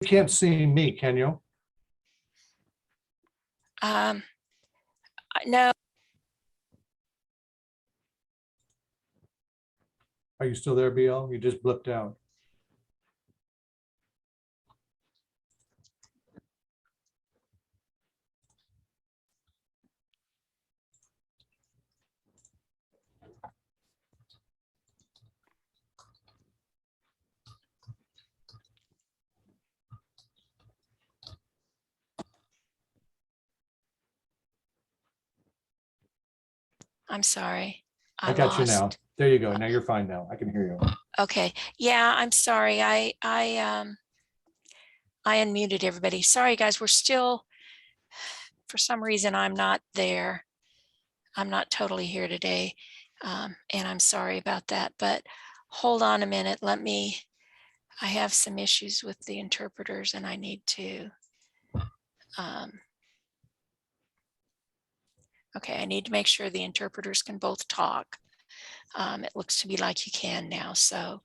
can't see me, can you? No. Are you still there, BL? You just blipped out. I'm sorry. I got you now. There you go. Now you're fine now. I can hear you. Okay. Yeah, I'm sorry. I unmuted everybody. Sorry, guys. We're still, for some reason, I'm not there. I'm not totally here today. And I'm sorry about that. But hold on a minute. I have some issues with the interpreters and I need to, okay, I need to make sure the interpreters can both talk. It looks to me like you can now. So,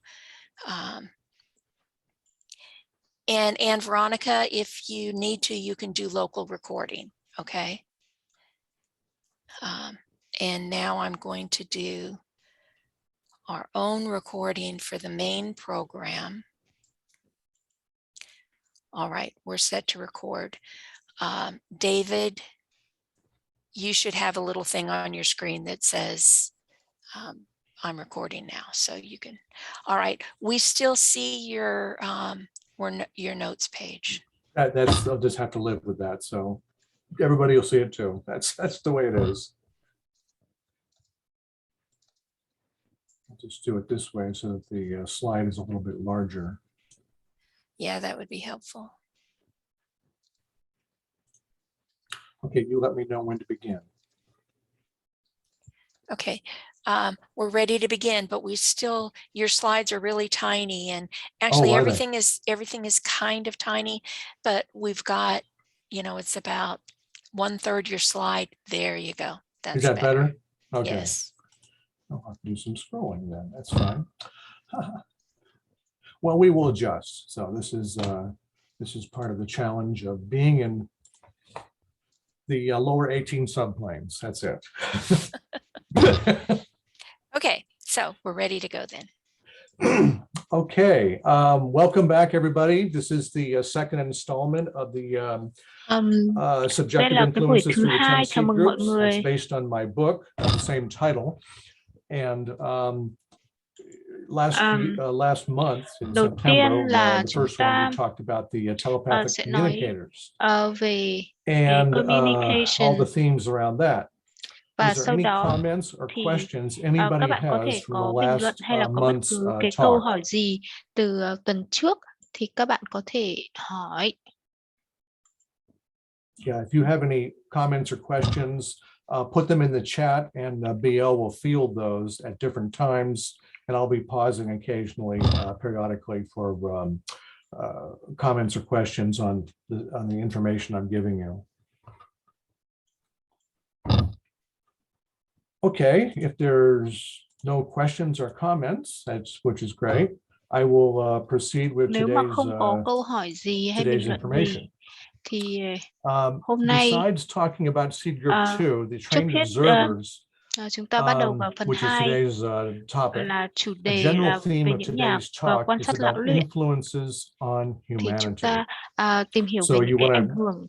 and Veronica, if you need to, you can do local recording. Okay. And now I'm going to do our own recording for the main program. All right, we're set to record. David, you should have a little thing on your screen that says I'm recording now, so you can. All right, we still see your notes page. That's I'll just have to live with that. So everybody will see it too. That's the way it is. I'll just do it this way so that the slide is a little bit larger. Yeah, that would be helpful. Okay, you let me know when to begin. Okay, we're ready to begin, but your slides are really tiny, and actually everything is kind of tiny, but we've got, it's about 1/3 your slide. There you go. That's Is that better? Okay. Yes. I'll have to do some scrolling then. That's fine. Well, we will adjust. So this is part of the challenge of being in the lower 18 subplanes. That's it. Okay, so we're ready to go then. Okay, welcome back, everybody. This is the second installment of the subjective influences from the 10 seed groups. It's based on my book of the same title. And last month in September, the first one, we talked about the telepathic communicators and all the themes around that. Is there any comments or questions anybody has from the last month's talk? Hỏi gì từ tuần trước thì các bạn có thể hỏi. Yeah, if you have any comments or questions, put them in the chat, and BL will field those at different times, and I'll be pausing occasionally, periodically for comments or questions on the information I'm giving you. Okay, if there's no questions or comments, which is great, I will proceed with today's information. Thì hôm nay besides talking about seed group 2, the trained observers, chúng ta bắt đầu vào phần 2 là chủ đề là về những nhà quan sát lão luyện. Thì chúng ta tìm hiểu về những cái ảnh hưởng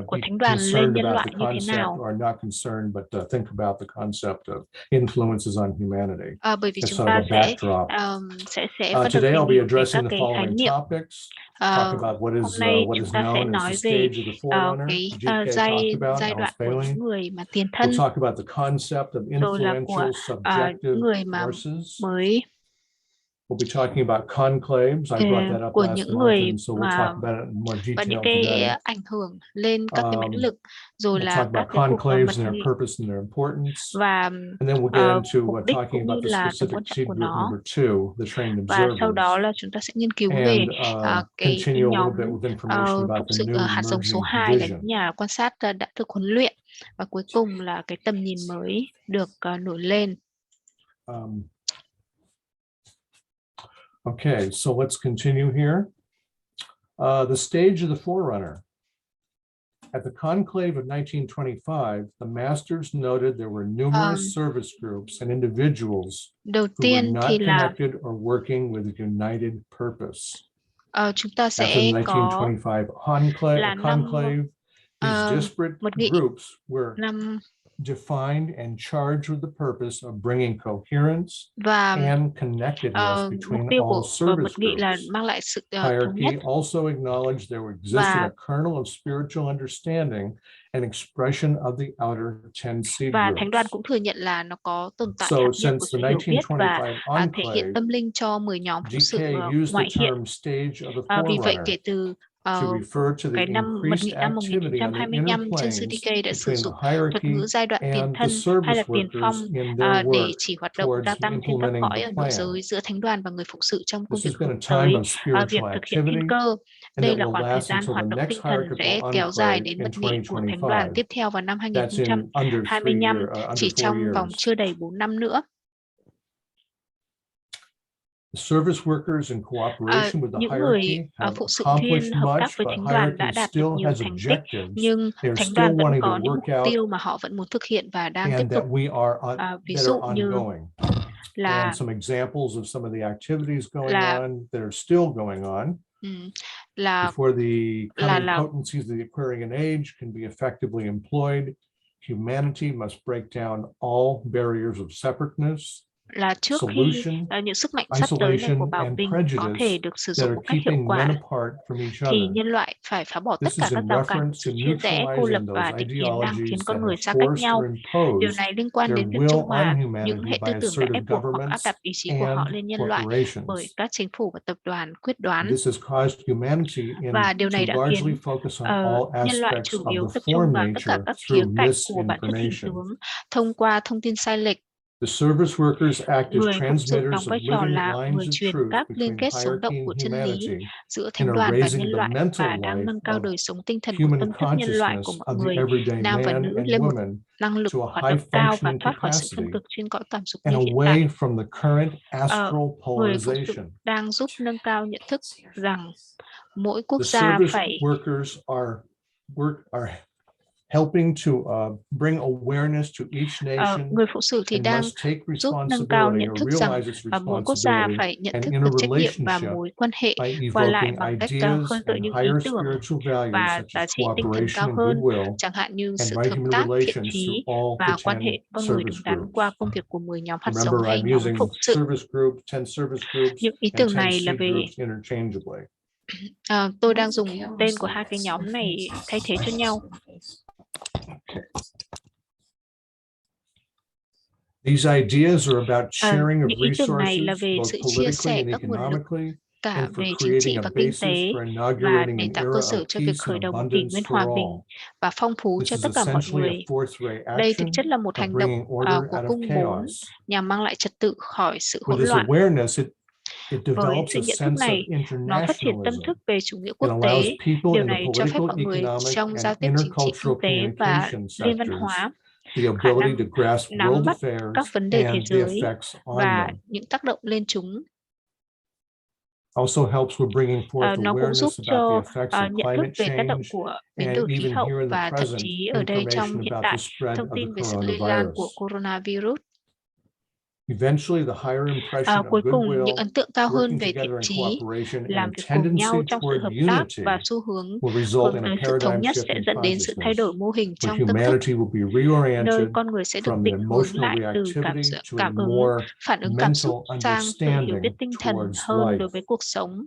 của thánh đoàn lên nhân loại như thế nào. Bởi vì chúng ta sẽ bắt đầu tìm hiểu về các cái khái niệm. Hôm nay chúng ta sẽ nói về cái giai đoạn của những người mà tiền thân, rồi là của người mà mới, We'll be talking about conclaves. I brought that up last month, and so we'll talk about it in more detail và những cái today. ảnh hưởng lên các cái mãnh lực, rồi We'll là talk about các cái conclaves and their purpose and their importance. Và and then we'll get into mục đích talking cũng about như the là tầm specific quan trọng seed của group nó. number 2, the trained Và observers. sau đó là chúng ta sẽ nghiên cứu về cái nhóm phụng sự hạt giống số 2 là những nhà quan sát đã được huấn luyện, và cuối cùng là cái tầm nhìn mới được nổi lên. Okay, so let's continue here. The stage of the Forerunner. At the Conclave of 1925, the masters noted there were numerous service groups and individuals who were not connected or working with a united purpose. Chúng ta After the sẽ 1925 conclave, these disparate groups were defined and charged with the purpose of bringing coherence and connectedness between all service groups. Hierarchy also acknowledged there existed a kernel of spiritual understanding and expression of the outer 10 seed và groups. thánh đoàn cũng thừa nhận là nó có tồn tại So hạt nhân since của the sự hiểu biết và 1925 thể hiện tâm linh cho 10 nhóm phụng sự GK used ngoại the hiện. term stage of the Vì vậy Forerunner kể từ to refer to the cái năm mật increased nghị năm activity on the inner 1925, chân sư planes DK đã sử between dụng the thuật hierarchy ngữ giai đoạn tiền and the thân hay là service tiền phong workers in their để work chỉ hoạt động gia towards tăng trên các implementing cõi the ở nội plan. giới giữa thánh đoàn và người phụng sự trong công This việc has been hướng a time tới of spiritual việc thực hiện thiên activity, cơ. and Đây that là will khoảng thời last gian until hoạt the động next tinh thần sẽ hierarchical kéo dài enclave đến in mật nghị của thánh đoàn 2025. tiếp theo vào năm That's in under 2025, chỉ 4 trong vòng years. chưa đầy 4 năm nữa. The service workers in cooperation with the Những người hierarchy have phụng sự accomplished viên hợp tác much, với but thánh đoàn đã hierarchy đạt được still nhiều has thành tích, objectives nhưng they're thánh still đoàn vẫn wanting có to những mục work out tiêu mà họ vẫn muốn thực hiện và đang tiếp and tục. that we are Ví that dụ are như ongoing. là And some examples of some of the activities going on that are still going on là before the coming potencies of the Aquarian age can be effectively employed. Humanity must break down all barriers of separateness, là trước khi những sức mạnh sắp tới này của bảo bình có thể được sử dụng một cách hiệu quả, thì nhân loại phải phá bỏ tất cả các rào cản, sự chia rẽ, cô lập và định kiến đang khiến con người xa cách nhau. Điều này liên quan đến việc trung hòa những hệ tư tưởng đã ép buộc hoặc áp đặt ý chí của họ lên nhân loại bởi các chính phủ và tập đoàn quyết đoán. Và điều này đã khiến nhân loại chủ yếu tập trung vào tất cả các khía cạnh của bản chất hình tướng thông qua thông tin sai lệch. The service workers act as Người phụng sự đóng transmitters vai of trò living là lines người of truyền truth các liên between kết sống động hierarchy của and chân lý humanity, giữa and thánh are đoàn và raising nhân the loại mental và đang life nâng cao of đời sống tinh thần của human tâm thức nhân loại của consciousness mọi of the người, everyday nam và man nữ, and lên một woman năng lực to a hoạt high động cao và functioning thoát khỏi sự phân capacity cực trên cõi cảm xúc and như hiện tại. away from the current astral Người phụng sự polarization. đang giúp nâng cao nhận thức rằng mỗi quốc The gia service phải workers are helping to bring awareness to each nation người phụng sự thì and đang must take giúp nâng cao responsibility nhận or thức rằng realize its mỗi quốc gia responsibility phải nhận and thức in a được trách nhiệm và relationship mối quan hệ by qua lại evoking bằng cách ideas khơi gợi and những ý higher tưởng spiritual values và such giá as trị tinh thần cao cooperation and hơn, goodwill chẳng hạn như and sự right hợp human tác, thiện relations trí through all và the quan 10 hệ con người đúng service đắn groups. qua công việc của 10 nhóm hạt giống Remember, hay I'm nhóm using phụng sự. service group, 10 service groups, Những ý and tưởng 10 này là seed về groups interchangeably. tôi đang dùng tên của hai cái nhóm này thay thế cho nhau. These ideas are about sharing of Những ý tưởng này là resources, về both sự chia sẻ politically and các nguồn lực economically, cả and for về chính trị creating a và kinh basis tế for và inaugurating để an tạo era cơ of sở cho việc peace khởi and đầu một kỷ abundance nguyên for hòa bình all. và phong phú cho This tất is cả mọi essentially a người. fourth ray Đây thực action chất là một of hành động bringing order của out of cung 4 chaos. nhằm mang lại trật tự khỏi sự With hỗn this loạn. awareness, it Với develops sự a nhận thức sense of này, nó phát triển tâm internationalism. thức về chủ nghĩa It quốc allows tế. people Điều in the này cho phép political, mọi người economic, trong giao and tiếp chính trị, kinh intercultural tế và communication liên văn sectors hóa the khả ability năng to grasp nắm world bắt affairs các vấn đề thế and the giới effects on và them. những tác động lên chúng. Also helps with bringing forth Nó cũng giúp awareness about cho the effects of nhận thức climate về tác động change của biến and đổi khí even hậu here in the và thậm present, chí ở đây trong information hiện about tại, the spread thông of the tin về sự lây lan của coronavirus. coronavirus. Eventually, the higher impression of Cuối cùng, những goodwill, ấn tượng cao hơn working về thiện together in chí, cooperation, and làm a việc cùng nhau tendency trong sự toward hợp tác unity và xu hướng will result in a tới sự thống paradigm nhất shift sẽ in dẫn đến sự thay consciousness, đổi mô hình where trong tâm thức, humanity will be nơi reoriented con người sẽ được from the định hướng emotional lại từ reactivity to a cảm ứng, more phản ứng cảm xúc mental sang sự hiểu biết understanding tinh thần towards hơn life. đối với cuộc sống.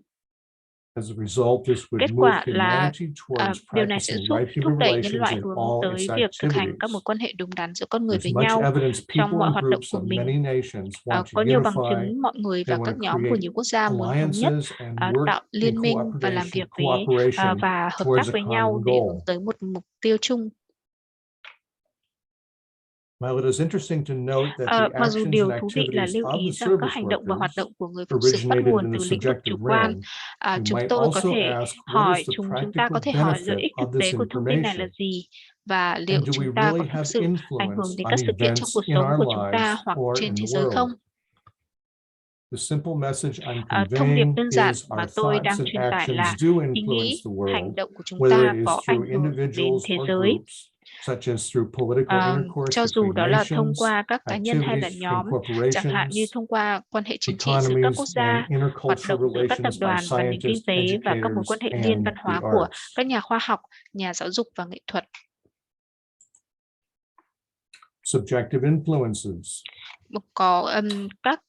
As a result, this would Kết move quả là humanity towards điều này sẽ practicing giúp right thúc human đẩy nhân relations loại in hướng all tới its việc thực hành các activities. mối quan hệ đúng đắn giữa con người với There's much nhau evidence trong people mọi and hoạt động groups của of mình. many nations want to Có nhiều bằng unify, chứng mọi người they và want các to nhóm của create nhiều quốc gia muốn thống nhất, alliances and work tạo in liên minh và làm việc với cooperation và hợp tác towards a với nhau common để goal. hướng tới một mục tiêu chung. While it is interesting to note that the Mặc dù actions điều and thú vị là activities lưu of ý the rằng các service hành động và hoạt workers động của người phụng sự bắt originated nguồn in từ the lĩnh vực chủ subjective quan, realm, we chúng might tôi có also thể ask, what hỏi is the chúng ta có practical thể hỏi lợi benefit ích thực of tế this của thông tin này là information? gì và liệu And do chúng we ta có really thực have sự ảnh hưởng influence đến on các sự kiện trong events cuộc in sống our của chúng ta lives hoặc or trên in thế the giới world? không? The simple message I'm thông điệp conveying đơn giản is mà our tôi đang thoughts and truyền tải actions là do ý nghĩ, influence the hành world, động của chúng whether ta it is có ảnh through hưởng đến individuals thế or giới. groups, such as through political intercourse Cho dù between đó là thông nations, qua các cá nhân hay là activities nhóm, between chẳng hạn như corporations, thông qua quan hệ chính trị giữa các economies, quốc gia, and hoạt intercultural động giữa các tập relations by đoàn và nền kinh scientists, tế và các mối educators, quan hệ liên and văn the hóa của arts. các nhà khoa học, nhà giáo dục và nghệ thuật. Subjective influences. Có các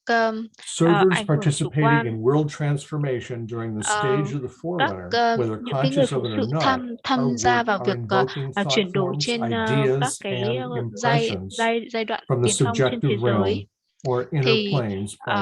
Servers ảnh hưởng chủ participating quan, in world transformation during the stage of the Forerunner, whether những cái người conscious phụ of it sự or not, tham gia vào việc invoking thought chuyển đổi forms, trên các ideas, cái and impressions giai đoạn from the tiền phong trên thế subjective realm giới, or inner thì planes by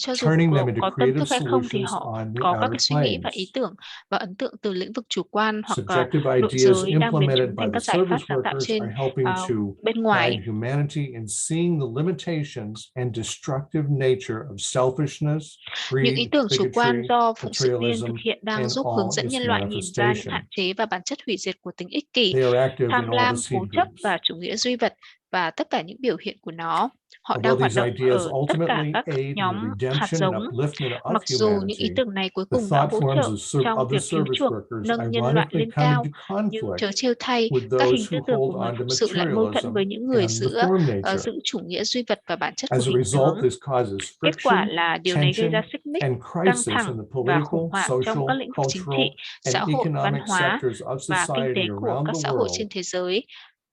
cho dù turning them into có tâm creative thức hay không thì solutions họ on the có các outer cái suy nghĩ và ý planes. tưởng và ấn tượng từ lĩnh vực chủ quan hoặc Subjective nội ideas giới đang biến implemented chúng by thành the các giải pháp service sáng tạo workers trên are helping to bên ngoài. guide humanity in seeing the limitations and destructive nature of selfishness, Những ý greed, tưởng chủ quan bigotry, do phụng sự viên materialism, thực hiện đang and giúp hướng all dẫn its nhân loại nhìn ra những hạn manifestations. chế và bản chất hủy diệt của tính ích kỷ, They are active tham in all lam, the seed cố chấp groups. và chủ nghĩa duy vật và tất cả những biểu hiện của nó. Họ Although đang hoạt these động ideas ở tất cả ultimately các aid in the nhóm hạt redemption and giống. upliftment of Mặc dù những ý humanity, tưởng này cuối the cùng đã thought hỗ forms trợ of trong the việc cứu service chuộc, workers nâng nhân loại ironically lên come cao, into nhưng conflict chớ trêu thay, with các hình those tư who tưởng hold của người on to phụng sự lại mâu thuẫn materialism với những người and the giữa form nature. giữ chủ nghĩa duy vật và bản chất của As a hình result, tướng. this causes Kết quả friction, là điều này gây ra tension, xích mích, and căng crisis thẳng in the và khủng political, hoảng trong các social, lĩnh vực chính trị, cultural, xã and hội, văn economic hóa sectors of và kinh tế society của around các the xã hội trên world thế giới,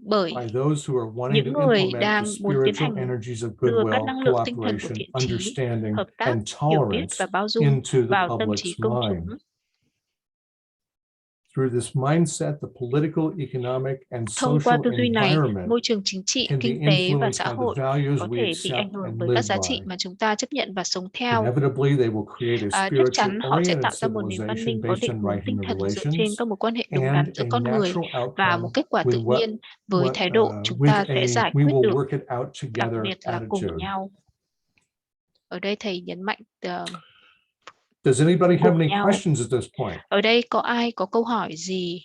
bởi by those who are wanting những to người implement đang the muốn tiến spiritual hành energies of đưa các goodwill, năng lượng tinh thần của cooperation, thiện chí, understanding, hợp tác, and hiểu biết tolerance và bao dung into the vào tâm trí public's công mind. chúng. Through this mindset, the political, economic, and Thông qua social tư duy này, environment môi trường chính trị, can be kinh tế và influenced xã by the hội values có we thể bị accept ảnh hưởng and bởi live các giá trị by. mà chúng ta chấp nhận và sống theo. Inevitably, they will create a Chắc chắn họ sẽ spiritual-oriented tạo ra một nền văn minh civilization có based định on hướng right tinh human thần dựa trên relations các mối quan hệ đúng and đắn giữa a con người natural và outcome một kết quả tự with nhiên với thái độ chúng ta sẽ giải we quyết will được, work it out đặc together biệt là cùng attitude. nhau. Ở đây thầy nhấn mạnh Does anybody have cùng any nhau. questions at this point? Ở đây có ai có câu hỏi gì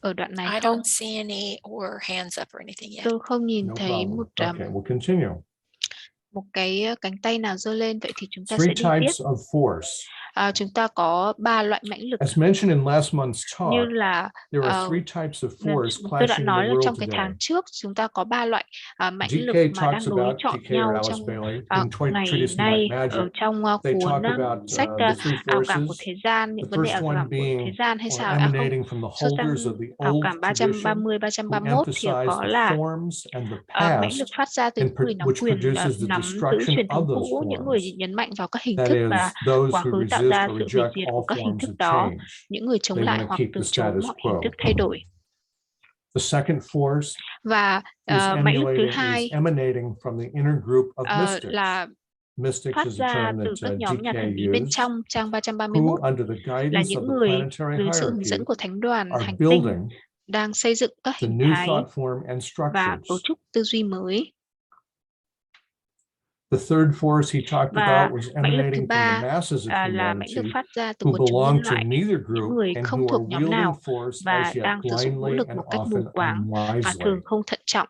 ở đoạn này I không? don't see any or hands up or anything yet. Tôi không nhìn No thấy problem. một Okay, we'll continue. một cái cánh tay nào giơ lên, vậy thì chúng ta Three sẽ đi tiếp. types of force. Chúng ta có 3 loại mãnh lực. As mentioned in last month's Như talk, là there are three types of force tôi clashing đã in nói the là trong world cái today. tháng trước chúng ta có 3 loại mãnh GK lực mà talks đang đối about, chọi GK or nhau Alice trong Bailey, in ngày Treatise Me nay Like Magic. ở trong They cuốn talk about sách the three ảo cảm của forces. thế gian, những The vấn đề first ảo one cảm của thế being gian hay or sao? emanating from the Số holders of the ảo old cảm tradition 330, who 331 thì emphasize có the là forms and the mãnh lực past, phát ra từ and những người nắm which quyền produces the nắm giữ destruction truyền of thống those cũ, những người forms. nhấn mạnh vào các hình That thức is, và those quá who khứ tạo resist ra or sự hủy reject diệt all của các hình forms thức of đó, change. những người chống They lại want to hoặc keep từ the chối status mọi hình quo. thức thay đổi. The second force Và is mãnh lực thứ emulating, hai is emanating from the inner group of mystics. là Mystics phát is a ra term từ các that nhóm nhà GK thần bí bên used, trong, trang who, 331, under the là guidance những of the người planetary dưới sự hướng hierarchy, dẫn của thánh đoàn are hành tinh building đang xây dựng các the hình new thái thought form and và cấu structures. trúc tư duy mới. The third force he talked Và about was mãnh lực thứ emanating from ba the masses of là mãnh lực humanity phát ra từ who quần chúng nhân belong to loại, neither những group người and không who thuộc are nhóm wielding nào force và as yet đang sử dụng vũ blindly lực and một cách mù often quáng và unwisely. thường không thận trọng.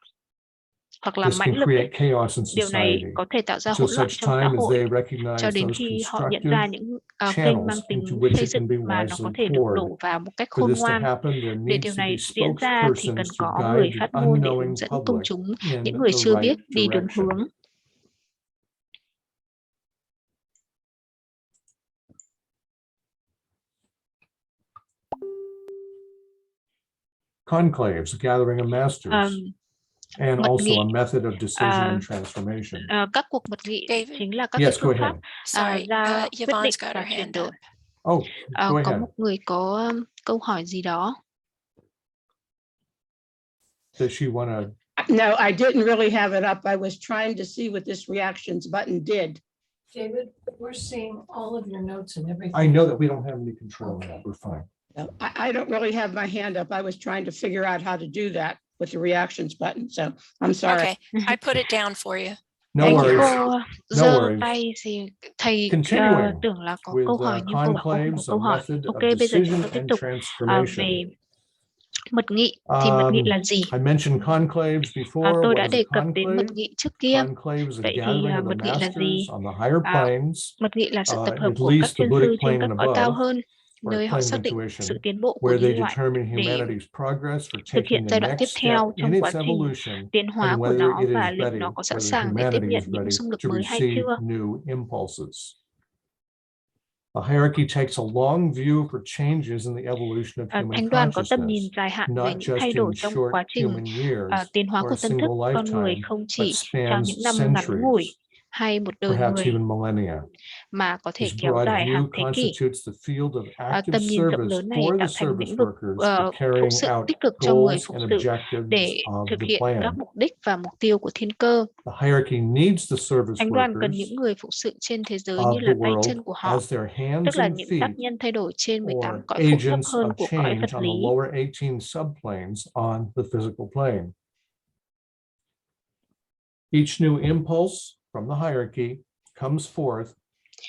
Hoặc là This mãnh can lực create chaos in điều này society có thể tạo ra until hỗn loạn such trong xã time as hội they cho recognize đến those khi họ nhận constructive ra những kênh channels mang tính into which xây it can dựng be mà nó có wisely thể được poured. đổ vào một cách For khôn this to ngoan. happen, there Để needs điều to be này diễn ra thì cần spokespersons to có người guide phát the ngôn để hướng unknowing dẫn công public chúng, in những người the chưa biết right đi đúng direction. hướng. Conclaves, a gathering of masters, and Mật also nghị, a method of decision and transformation. các cuộc mật nghị David. chính là các Yes, cái go phương pháp ahead. Sorry, ra quyết định Yvonne's got và her chuyển hand đổi. up. Oh, go Có ahead. một người có câu hỏi gì đó. Does she want to? No, I didn't really have it up. I was trying to see what this reactions button did. David, we're seeing all of your notes and everything. I know that we don't have any control of that. We're fine. No, I don't really have my hand up. I was trying to figure out how to do that with the reactions button. So I'm sorry. Okay, I put it down for you. No Thank you. worries. Cô No giơ worries. tay thì thầy Continuing tưởng là có with câu hỏi nhưng cô bảo cô không có conclaves, a câu hỏi. method Ok, of bây giờ chúng decision ta tiếp and tục transformation. về Mật nghị thì mật nghị là gì? I mentioned conclaves before. Tôi What đã is a đề cập đến mật conclave? nghị trước kia. Conclave is a Vậy thì gathering of the mật nghị là gì? masters on the higher planes, Mật nghị là sự tập hợp at của các least the thiên sư Buddhic trên plane các and cõi cao above, hơn, or nơi họ plane of xác định intuition, sự tiến bộ của where they nhân loại determine để humanity's progress for thực hiện taking the giai đoạn tiếp next step theo in trong its quá trình evolution, tiến hóa and của whether nó it và is liệu ready, nó có sẵn whether sàng để tiếp humanity nhận is những ready xung lực to mới hay receive chưa. new impulses. A hierarchy takes a long view for changes in the evolution of human Thánh đoàn có tầm nhìn consciousness, dài hạn về not những just thay đổi in trong short quá trình human years tiến hóa or của a tâm thức single con người, lifetime, không but chỉ trong spans những năm ngắn ngủi centuries, hay một đời perhaps người, even millennia. mà có thể This kéo broad dài hàng view thế kỷ. constitutes the field of active Tầm nhìn rộng service lớn này for the tạo thành service lĩnh vực workers for phụng carrying sự out tích cực cho người goals phụng and sự objectives để of thực the hiện các plan. mục đích và mục tiêu của thiên cơ. The hierarchy needs the service Thánh đoàn cần workers những người phụng sự trên thế giới như of là the tay world chân của họ, as their hands tức là and những tác feet, nhân thay đổi trên 18 or cõi phụ thấp agents hơn of của cõi change vật on the lý. lower 18 subplanes on the physical plane. Each new impulse from the hierarchy comes forth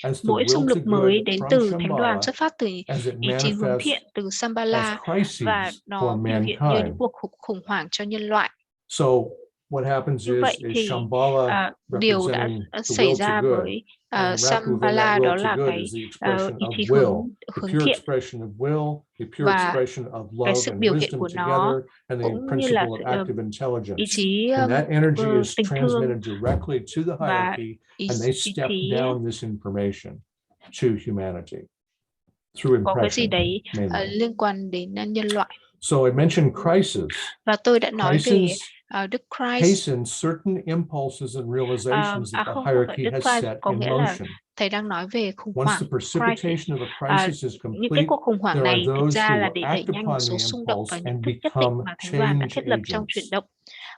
as the Mỗi xung will lực to mới good đến from từ thánh đoàn Shambhala, xuất phát từ as it ý chí hướng manifests thiện từ as Shambhala và crises nó for biểu hiện như những mankind. cuộc khủng hoảng cho nhân loại. So what happens Như vậy is thì Shambhala điều đã representing the xảy will to ra good, với and wrapped within that Shambhala, đó will to là good cái is the expression ý of chí will, the hướng pure thiện, expression of will, the pure và expression of cái love sự and biểu hiện wisdom của nó together, and the cũng như là principle of active ý intelligence. chí And that energy is tình thương transmitted directly to the và hierarchy, and they ý step chí down this information to humanity through có cái gì impression đấy mainly. liên quan đến nhân loại. So I mentioned crisis. Và tôi đã nói về Crisis Đức Christ. hasten certain impulses and realizations that the không phải hierarchy Đức has Christ, set có in nghĩa là motion. thầy đang nói về khủng Once hoảng the crisis. precipitation of a crisis is Những cái complete, cuộc khủng hoảng there are này thực those ra who là will để đẩy act nhanh một upon số the xung động và impulse nhận and thức nhất định become mà thánh đoàn đã change thiết lập trong agents. chuyển động.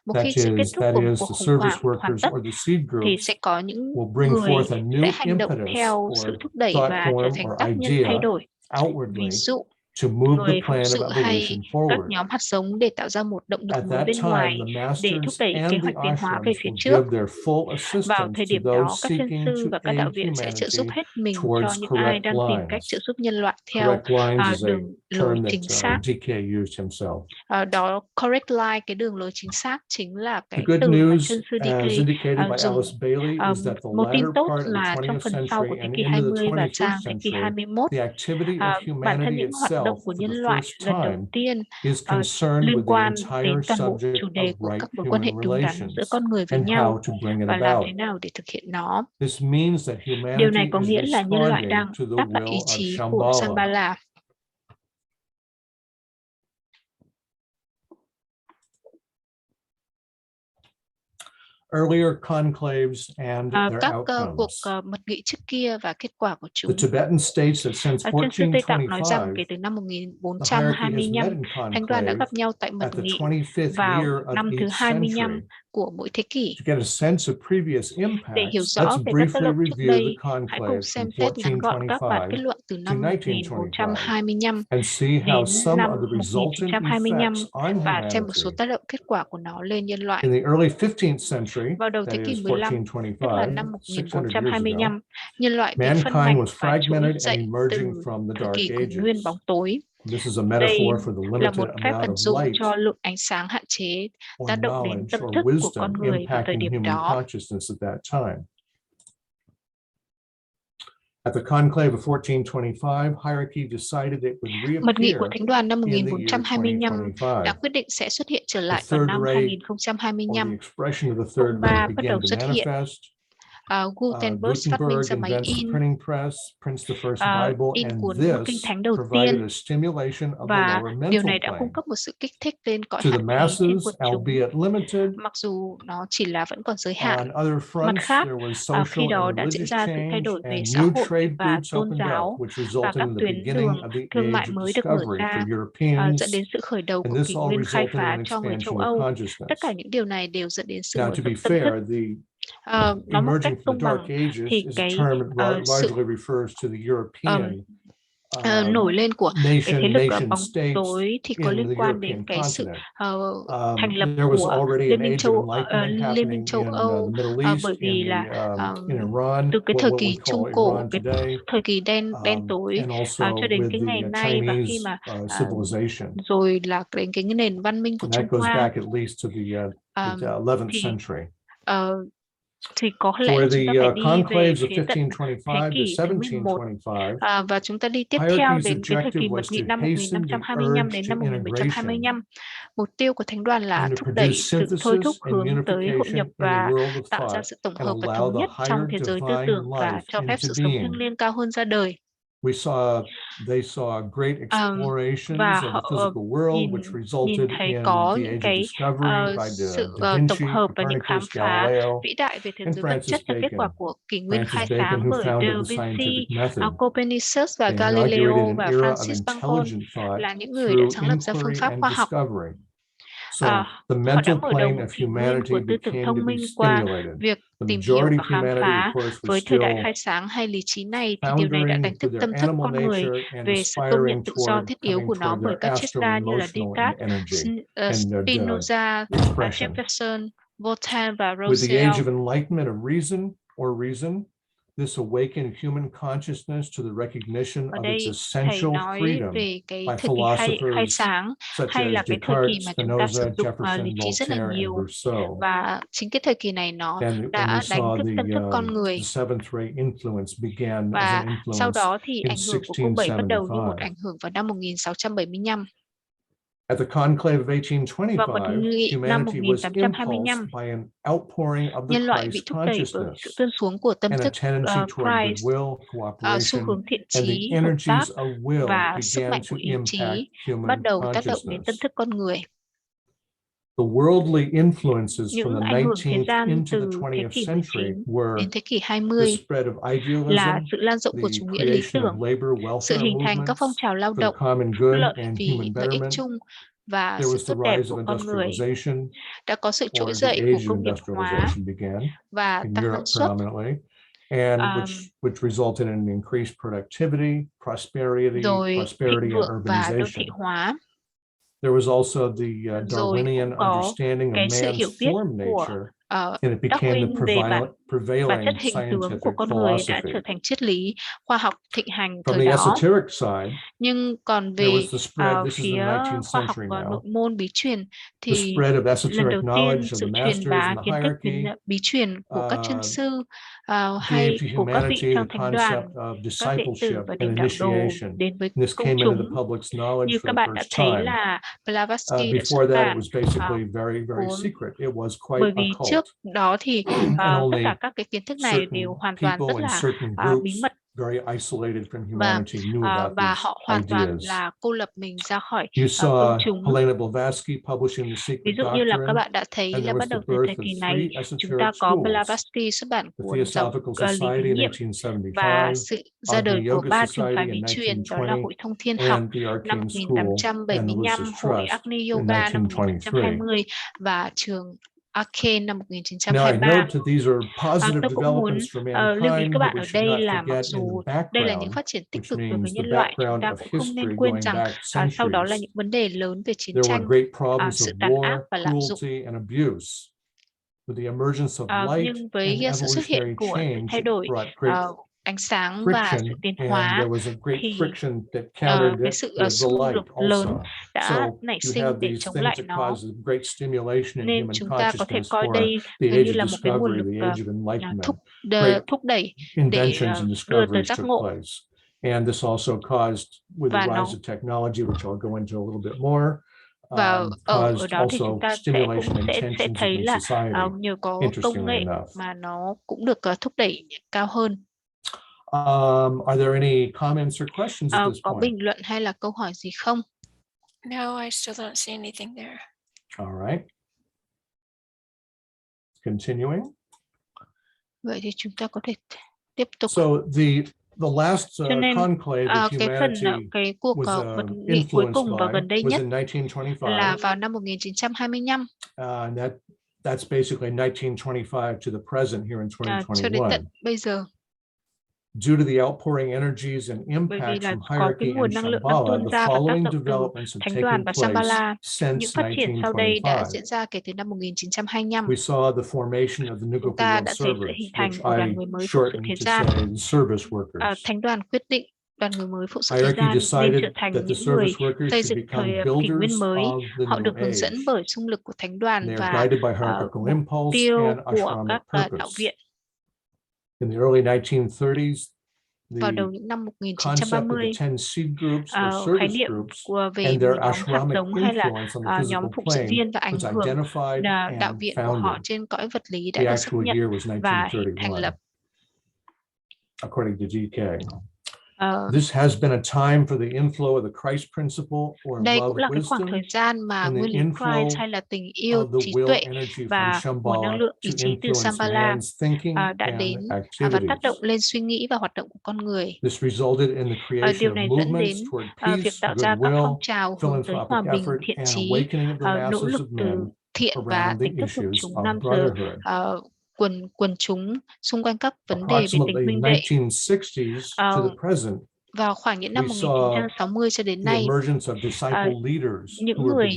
Một That khi sự kết is, thúc của một cuộc the khủng service hoảng hoàn workers tất or the seed thì groups sẽ có những will bring người forth a new sẽ hành động impetus theo or sự thúc đẩy thought và trở form thành or tác nhân thay idea đổi. Ví outwardly dụ, to move the người phụng plan of sự hay evolution các forward. nhóm hạt giống để tạo ra một động lực At mới that bên ngoài time, the để thúc masters đẩy kế and the hoạch tiến hóa về ashrams phía will trước. give their full Vào assistance thời to điểm đó, those các thiên seeking sư to và các aid đạo viện sẽ trợ giúp humanity hết mình cho towards những ai correct đang tìm cách trợ lines. giúp nhân loại theo Correct lines is a đường lối term chính that xác. DK used himself. Đó, correct line, cái đường lối chính xác chính là The cái good từ mà news, chân sư as DK indicated by dùng. Alice Bailey, is that the Một tin latter tốt part of the là trong 20th phần sau của century thế and kỷ into the 20 và 21st sang thế kỷ century, 21, the activity of bản thân humanity những hoạt động itself của for nhân the loại first lần đầu time tiên is concerned liên with the quan entire đến toàn bộ subject chủ đề of của right các mối quan hệ human đúng đắn giữa relations con người với and nhau how to bring it và làm about. thế nào để thực hiện nó. This means that Điều này humanity có is nghĩa là nhân loại responding đang to the đáp lại ý will of chí của Shambhala. Shambhala. Earlier conclaves and their Các cuộc outcomes. mật nghị trước kia và kết quả của chúng. The Tibetan states that since Chân sư Tây Tạng nói rằng 1425, kể từ năm the hierarchy has 1425, met in Thánh đoàn đã conclave gặp nhau tại mật at the nghị 25th vào year of năm thứ each 25 century. của mỗi thế kỷ. To get a sense of previous Để hiểu impacts, rõ let's về các tác briefly động trước review the đây, hãy cùng conclaves from xem xét ngắn gọn các bản kết 1425 luận từ to năm 1925 1425 and see how đến some năm of the resultant 1925 effects on và xem một số humanity. tác động kết quả của nó lên nhân loại. In the early 15th century, Vào đầu that thế kỷ is 15, tức là 1425, năm 600 years ago, 1425, nhân loại bị phân mankind mảnh was và trỗi fragmented and dậy emerging từ from the thời dark kỳ kỷ nguyên ages. bóng tối. This is a Đây metaphor for the là limited một phép amount ẩn of dụ light cho lượng ánh sáng hạn chế or tác động đến knowledge tâm or thức của con wisdom người vào thời impacting điểm human đó. consciousness at that time. At the conclave of 1425, hierarchy decided it would Mật nghị của reappear Thánh đoàn năm in the year 1425 đã 2025. quyết định sẽ xuất hiện trở The lại vào third năm ray, or the 2025. expression of the Phong third ba ray bắt began đầu to xuất hiện. manifest. Gutenberg phát minh Gutenberg ra máy invents the in, printing press, prints the first Bible, in and cuốn kinh this thánh đầu provided tiên, a stimulation of the và lower điều mental này đã cung plane. cấp một sự kích thích lên cõi To the hạt khí trên masses, quần chúng, albeit limited, mặc dù nó chỉ là vẫn còn giới hạn. on other Mặt fronts, khác, there was khi social đó and đã diễn religious ra sự thay change, đổi về and xã new hội trade và routes tôn opened up, giáo, which và resulted các in the tuyến beginning đường of the thương mại age of mới được mở discovery ra, for Europeans, dẫn đến sự khởi đầu and của this kỷ all nguyên khai resulted in phá an cho người châu expansion of Âu. consciousness. Tất cả những điều này đều dẫn đến sự Now, mở to be rộng tâm thức. fair, the Nó một cách emerging from công the Dark bằng Ages thì is a cái term that sự largely refers to the European nổi lên của cái thế lực bóng states tối thì có in liên the quan đến European cái sự continent. thành lập There was của already Liên an minh age of enlightenment Liên minh happening châu in Âu, the Middle East, bởi vì là in Iran, từ cái thời what we kỳ call Trung Cổ, Iran cái today, thời kỳ đen tối and also cho đến with cái ngày the nay, và khi Chinese mà civilization. rồi là đến cái nền văn minh của And Trung that goes Hoa, back at least to the 11th thì century. Thì có lẽ For là chúng ta the phải đi về conclaves of phía tận thế 1525 kỷ to thứ 11, 1725, và chúng ta đi tiếp theo Hierarchy's đến cái thời objective kỳ was mật nghị to năm hasten the 1525 đến urge năm to integration 1725. Mục tiêu của thánh đoàn là and to thúc đẩy produce sự thôi thúc synthesis and hướng tới hội nhập unification in the và world of tạo ra thought sự tổng and hợp và allow thống the nhất trong higher thế giới tư divine tưởng, và life cho phép into sự sống thiêng being. liêng cao hơn ra đời. They saw great explorations Và of the họ physical world, which nhìn resulted thấy in có the những age of cái discovery by sự Da tổng Vinci, hợp và những khám Copernicus, phá Galileo, vĩ đại về thế and giới vật chất Francis là kết quả Bacon. của kỷ nguyên khai Francis Bacon, sáng who bởi Da founded the Vinci, scientific method. Copernicus và They inaugurated Galileo an và era of Francis Bacon intelligent thought là những người đã through sáng lập ra phương inquiry pháp and khoa học. discovery. So the Họ đã mental mở đầu plane một of kỷ nguyên humanity của tư tưởng became to thông be minh qua stimulated. việc The tìm hiểu majority và of khám humanity, of phá. course, was Với thời đại still khai sáng hay lý trí này thì điều này đã foundering đánh thức with their tâm thức animal con người nature and về sự công nhận aspiring tự do toward thiết yếu coming của nó toward bởi their các triết gia như là astro-emotional Descartes, energy and their Spinoza, expression. Jefferson, Voltaire và With the age Rousseau. of enlightenment of reason, this awakened human consciousness to the recognition Ở of its đây thầy essential nói freedom về cái by thời kỳ khai philosophers sáng, such hay là as cái thời kỳ Descartes, mà chúng ta sử Spinoza, dụng Jefferson, lý trí rất là Voltaire, and nhiều. Rousseau. Và chính cái thời kỳ này nó And we đã đánh saw thức tâm thức con the người. seventh ray influence began as Và an sau influence đó thì in ảnh hưởng của cung 7 bắt đầu như một 1675. ảnh hưởng vào năm 1675. At the Conclave of Và mật 1825, nghị năm humanity was impulsed 1825, by an outpouring of the nhân loại bị Christ thúc đẩy bởi sự consciousness tuôn xuống của tâm and a thức tendency toward Christ, goodwill, xu cooperation, hướng thiện and the chí, hợp tác energies of will và sức began mạnh to của ý impact chí bắt human đầu tác động đến tâm consciousness. thức con người. The worldly influences from Những the ảnh hưởng thế 19th gian into the từ thế 20th kỷ century 19 were đến thế kỷ the 20 spread of là idealism, sự lan rộng của the chủ nghĩa lý creation of tưởng, labor sự welfare hình thành các phong movements trào lao for the động, common phúc good lợi and vì human lợi ích betterment. chung và There sự was the tốt đẹp rise của of con người. industrialization, Đã có sự trỗi or the dậy age của of công nghiệp hóa industrialization began và in tăng năng Europe suất, predominantly, and which resulted in increased productivity, rồi thịnh and vượng và đô thị urbanization. hóa. There was also the Rồi Darwinian cũng có understanding cái of sự hiểu man's biết form của nature, and it became the Darwin về bản prevailing chất hình tướng của scientific con người đã philosophy. trở thành triết lý khoa học thịnh hành From thời the đó. esoteric side, Nhưng còn there về was the spread, this is the phía 19th khoa học century và nội now, môn bí truyền the thì spread of lần esoteric đầu tiên knowledge of sự the truyền masters bá and the kiến thức đến hierarchy bí truyền của các chân sư gave hay to của các vị humanity trong the thánh đoàn, concept of các đệ tử discipleship và and đình đạo đồ initiation. đến với This công came into the chúng. public's knowledge Như for các the bạn đã first thấy time. là Blavatsky đã xuất Before that, it bản was basically very cuốn, secret. It was quite bởi vì occult. trước đó thì And tất only cả các cái kiến thức này certain đều hoàn toàn rất people and là certain bí groups mật, very isolated from và humanity knew about và these họ hoàn toàn ideas. là cô lập mình ra khỏi You công saw chúng. Helena Blavatsky publishing The Ví Secret dụ như là các Doctrine, bạn đã thấy and là there bắt was đầu the từ thời birth of kỳ này three chúng ta esoteric có schools: Blavatsky xuất bản the cuốn giáo Theosophical lý Society thí in nghiệm 1875, và sự ra đời Agni của Yoga 3 trường Society phái in bí truyền, đó là 1920, Hội Thông Thiên Học and the năm Arcane School and the 1875, Lucis Hội Trust Agni in Yoga năm 1923. 1920 và trường Arcane năm Now, I 1923. note that these are positive Tôi cũng muốn developments for lưu ý mankind, các but bạn we ở should đây not là mặc forget in dù the đây là những background, phát triển tích which cực đối với means the nhân loại, chúng background ta of cũng không nên history quên going rằng back sau đó là centuries, những vấn đề lớn về chiến there were tranh, great problems sự of tàn ác war, và lạm dụng. cruelty, and abuse. With the emergence of light Nhưng and với sự xuất hiện evolutionary của sự change, thay it đổi brought great ánh sáng và sự friction, tiến and hóa, there was a great thì friction that countered cái it sự with the xung light đột lớn also. đã So nảy you sinh have để these chống things lại that nó, cause great stimulation in nên human chúng ta có thể consciousness coi for đây the gần age như of là một cái nguồn discovery, lực the age of enlightenment. thúc đẩy để Inventions and đưa tới discoveries giác took ngộ. place. And this also caused, with the Và rise of technology, which I'll go into a little bit more, và ở caused đó thì also chúng ta stimulation and sẽ tensions thấy within là society, nhờ có công interestingly nghệ enough. mà nó cũng được thúc đẩy cao hơn. Are there any comments or questions at this Có point? bình luận hay là câu hỏi gì không? No, I still don't see anything there. All right. Continuing. Vậy thì chúng ta có thể tiếp tục. So the last Cho nên conclave that cái cuộc was vật nghị cuối cùng và gần đây was nhất in 1925. là vào năm 1925. And that's basically 1925 to the present here in Cho đến 2021. tận bây giờ. Due to the outpouring energies and impacts from hierarchy and Shambhala, the following developments have taken place since 1925. We saw the formation of the nuclear servers, which I shortened to say the service workers. Hierarchy decided that the service workers should become builders of the new age. They are guided by hierarchical impulse and ashramic purpose. In the early 1930s, the concept of the 10 seed groups or service groups and their ashramic influence on the physical plane was identified and founded. The actual year was 1931, according to GK. This has been a time for the inflow of the Christ principle or love wisdom and the inflow of the will energy from Shambhala to influence man's thinking and activities. This resulted in the creation of movements toward peace, goodwill, philanthropic effort, and awakening of the masses of men around the issues of brotherhood. Quần chúng xung quanh các vấn đề về tình huynh đệ. 1960s to the present, vào khoảng những năm 1960 cho đến nay, những người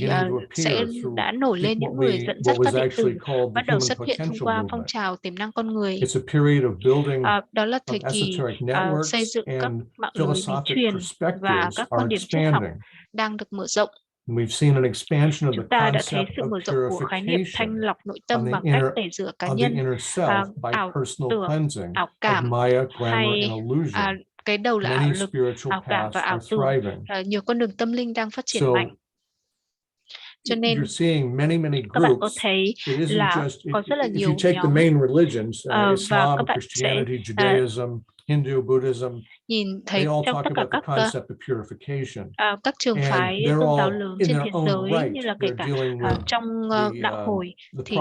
đã nổi lên, những người dẫn dắt các đệ tử bắt đầu xuất hiện thông qua phong trào tiềm năng con người. Đó là thời kỳ xây dựng các mạng lưới bí truyền và các quan điểm triết học đang được mở rộng. Chúng ta đã thấy sự mở rộng của khái niệm thanh lọc nội tâm bằng cách tẩy rửa cá nhân, ảo tưởng, ảo cảm hay cái đầu là ảo lực, ảo cảm và ảo tưởng. Nhiều con đường tâm linh đang phát triển mạnh. Cho nên các bạn có thấy là có rất là nhiều nhóm và các bạn sẽ Hindu, Buddhism, nhìn thấy trong tất cả các trường phái tôn giáo lớn trên thế giới, như là kể cả trong đạo hồi, thì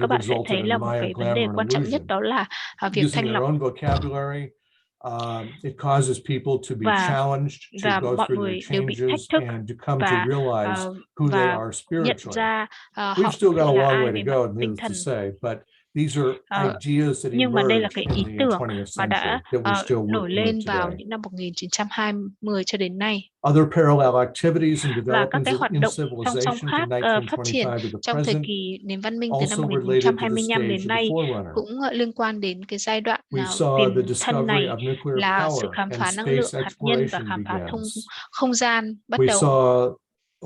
các bạn sẽ thấy là một cái vấn đề quan trọng nhất, đó là việc thanh lọc. It causes people to be challenged to go through their changes and to come to realize who they are spiritually. We've still got a long way to go, needless to say, but these are ideas that nhưng mà đây là cái ý in the tưởng 20th mà đã century that we still work nổi lên with vào today. những năm 1920 cho đến nay. Other parallel activities and Và các developments cái hoạt in động song civilization song from khác phát triển 1925 to the trong thời present kỳ nền văn minh từ năm also related to the 1925 đến stage of nay the Forerunner. cũng liên quan đến cái giai đoạn We saw the tiền thân discovery này, of nuclear là sự power khám phá and năng lượng space hạt nhân và exploration khám phá begins. không gian bắt We đầu. saw,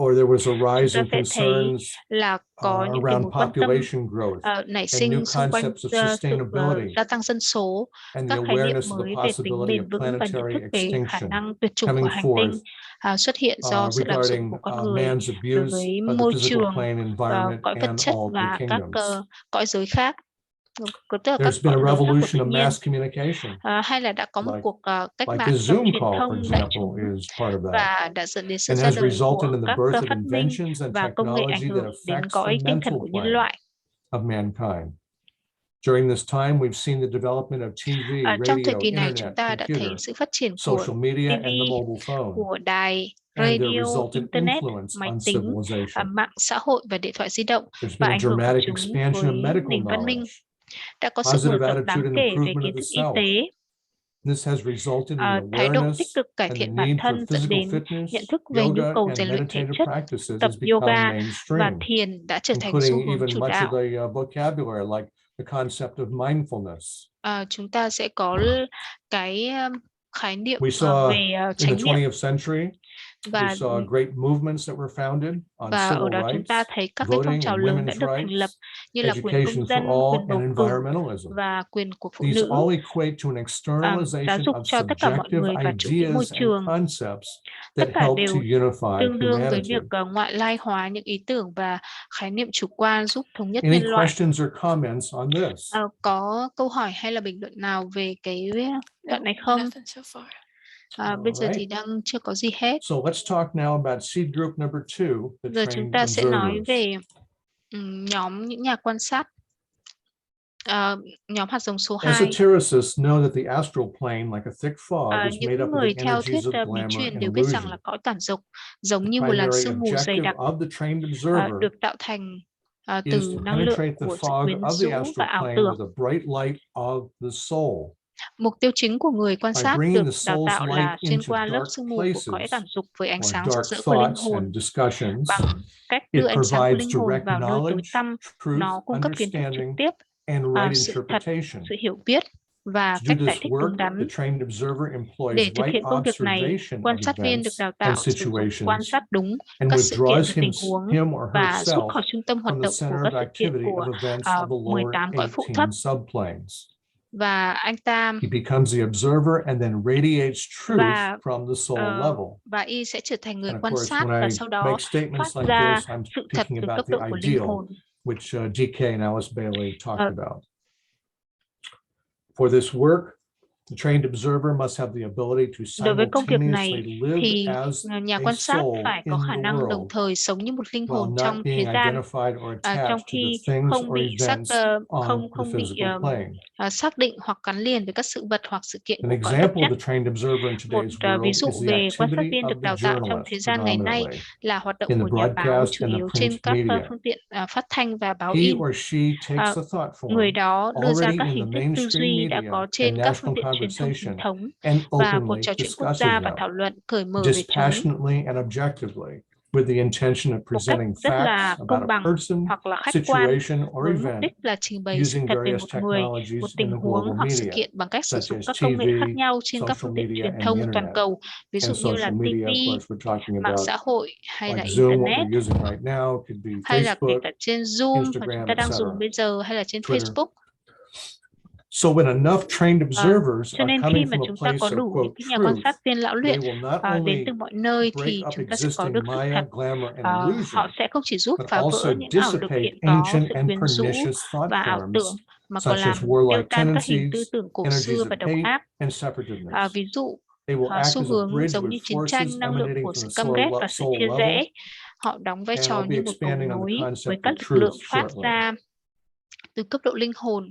or there was a rise Chúng in ta sẽ thấy concerns là có những cái around mối quan tâm population growth nảy and sinh new xung quanh concepts of sự sustainability gia tăng dân số, and the các khái niệm awareness of mới the về tính possibility bền of vững và nhận planetary thức về khả extinction năng tuyệt chủng của coming hành forth tinh xuất hiện do sự lạm dụng regarding của con người man's đối abuse với of the môi physical trường, plane, environment, cõi vật and chất all và the các kingdoms. cõi giới khác. There's been a revolution of mass communication. Hay là đã có một cuộc cách Like mạng the trong Zoom truyền call, for thông đại example, chúng is part of that. và đã dẫn đến sự And ra has đời resulted của in the các birth of phát minh inventions and và công nghệ ảnh technology that hưởng đến affects cõi the tinh mental thần của nhân plane loại. of mankind. During this time, we've seen the development of TV, Trong thời radio, kỳ này, internet, chúng ta đã thấy computer, sự phát triển của social media, and the TV, mobile phone, của đài, and their radio, resultant internet, influence máy on tính, civilization. mạng xã hội và điện thoại di động, There's và been a ảnh hưởng của dramatic chúng expansion với of medical nền văn minh. knowledge, Đã có sự mở positive rộng đáng attitude and kể về improvement kiến of the thức y self. tế, This has resulted in thái độ tích awareness cực cải and the thiện bản need for thân, dẫn physical đến fitness, nhận thức về nhu yoga, cầu and rèn luyện thể meditative chất, practices tập has become yoga và mainstream, thiền đã trở thành xu including hướng even chủ much of đạo. the vocabulary, like the concept of mindfulness. Chúng ta sẽ có cái khái niệm We saw về in the chánh niệm, 20th century, we và saw great movements that were founded on ở civil đó chúng rights, ta thấy các cái phong voting trào and lớn đã women's được thành lập, rights, như là quyền công education dân, for quyền all, bầu and cử environmentalism. và quyền của phụ These nữ, all equate to an giáo externalization dục of cho tất cả mọi subjective người và chủ nghĩa môi ideas and trường. concepts Tất that cả help đều to unify tương đương với humanity. việc ngoại lai hóa những ý tưởng và khái niệm chủ quan giúp thống nhất Any nhân loại. questions or comments on this? Có câu hỏi hay là bình luận nào về cái đoạn này không? Bây giờ thì đang chưa có gì hết. So let's talk now about seed group number 2, the Giờ chúng trained ta sẽ nói observers. về nhóm những nhà quan sát. Nhóm hạt giống số 2. Esotericists know that the astral plane, like a thick fog, is made Những up of người the theo thuyết energies of bí glamour truyền and đều biết rằng illusion. là cõi cảm dục giống The như một làn primary sương mù dày objective đặc, of the trained observer được tạo thành is từ to năng lượng penetrate the của sự fog quyến of the rũ và astral ảo plane tưởng. with a bright light of the soul. Mục tiêu chính của người quan sát được đào tạo là xuyên qua lớp sương mù của cõi cảm dục với ánh sáng rực rỡ của linh hồn. Bằng cách đưa ánh sáng của linh hồn vào nơi tối tăm, nó cung cấp kiến thức trực tiếp, sự thật, sự hiểu biết và cách giải thích đúng đắn. Để thực hiện công việc này, quan sát viên được đào tạo sử dụng quan sát đúng các sự kiện và tình huống và rút khỏi trung tâm hoạt động của các sự kiện của 18 cõi phụ thấp. Và anh ta và y sẽ trở thành người quan sát và sau đó phát ra sự thật từ cấp độ của linh hồn. Đối với công việc này thì nhà quan sát phải có khả năng đồng thời sống như một linh hồn trong thế gian, trong khi không bị xác định hoặc gắn liền với các sự vật hoặc sự kiện của cõi vật chất. Một ví dụ về quan sát viên được đào tạo trong thế gian ngày nay là hoạt động của nhà báo chủ yếu trên các phương tiện phát thanh và báo in. Người đó đưa ra các hình thức tư duy đã có trên các phương tiện truyền thông chính thống và cuộc trò chuyện quốc gia và thảo luận cởi mở về chúng một cách rất là công bằng hoặc là khách quan, với mục đích là trình bày sự thật về một người, một tình huống hoặc sự kiện bằng cách sử dụng các công nghệ khác nhau trên các phương tiện truyền thông toàn cầu, ví dụ như là TV, mạng xã hội hay là Internet, hay là kể cả trên Zoom mà chúng ta đang dùng bây giờ, hay là trên Facebook. Cho nên khi mà chúng ta có đủ những nhà quan sát viên lão luyện đến từ mọi nơi thì chúng ta sẽ có được sự thật. Họ sẽ không chỉ giúp phá vỡ những ảo lực hiện có, sự quyến rũ và ảo tưởng, mà còn làm tiêu tan các hình tư tưởng cổ xưa và độc ác. Ví dụ, xu hướng giống như chiến tranh, năng lượng của sự căm ghét và sự chia rẽ. Họ đóng vai trò như một cầu nối với các lực lượng phát ra từ cấp độ linh hồn.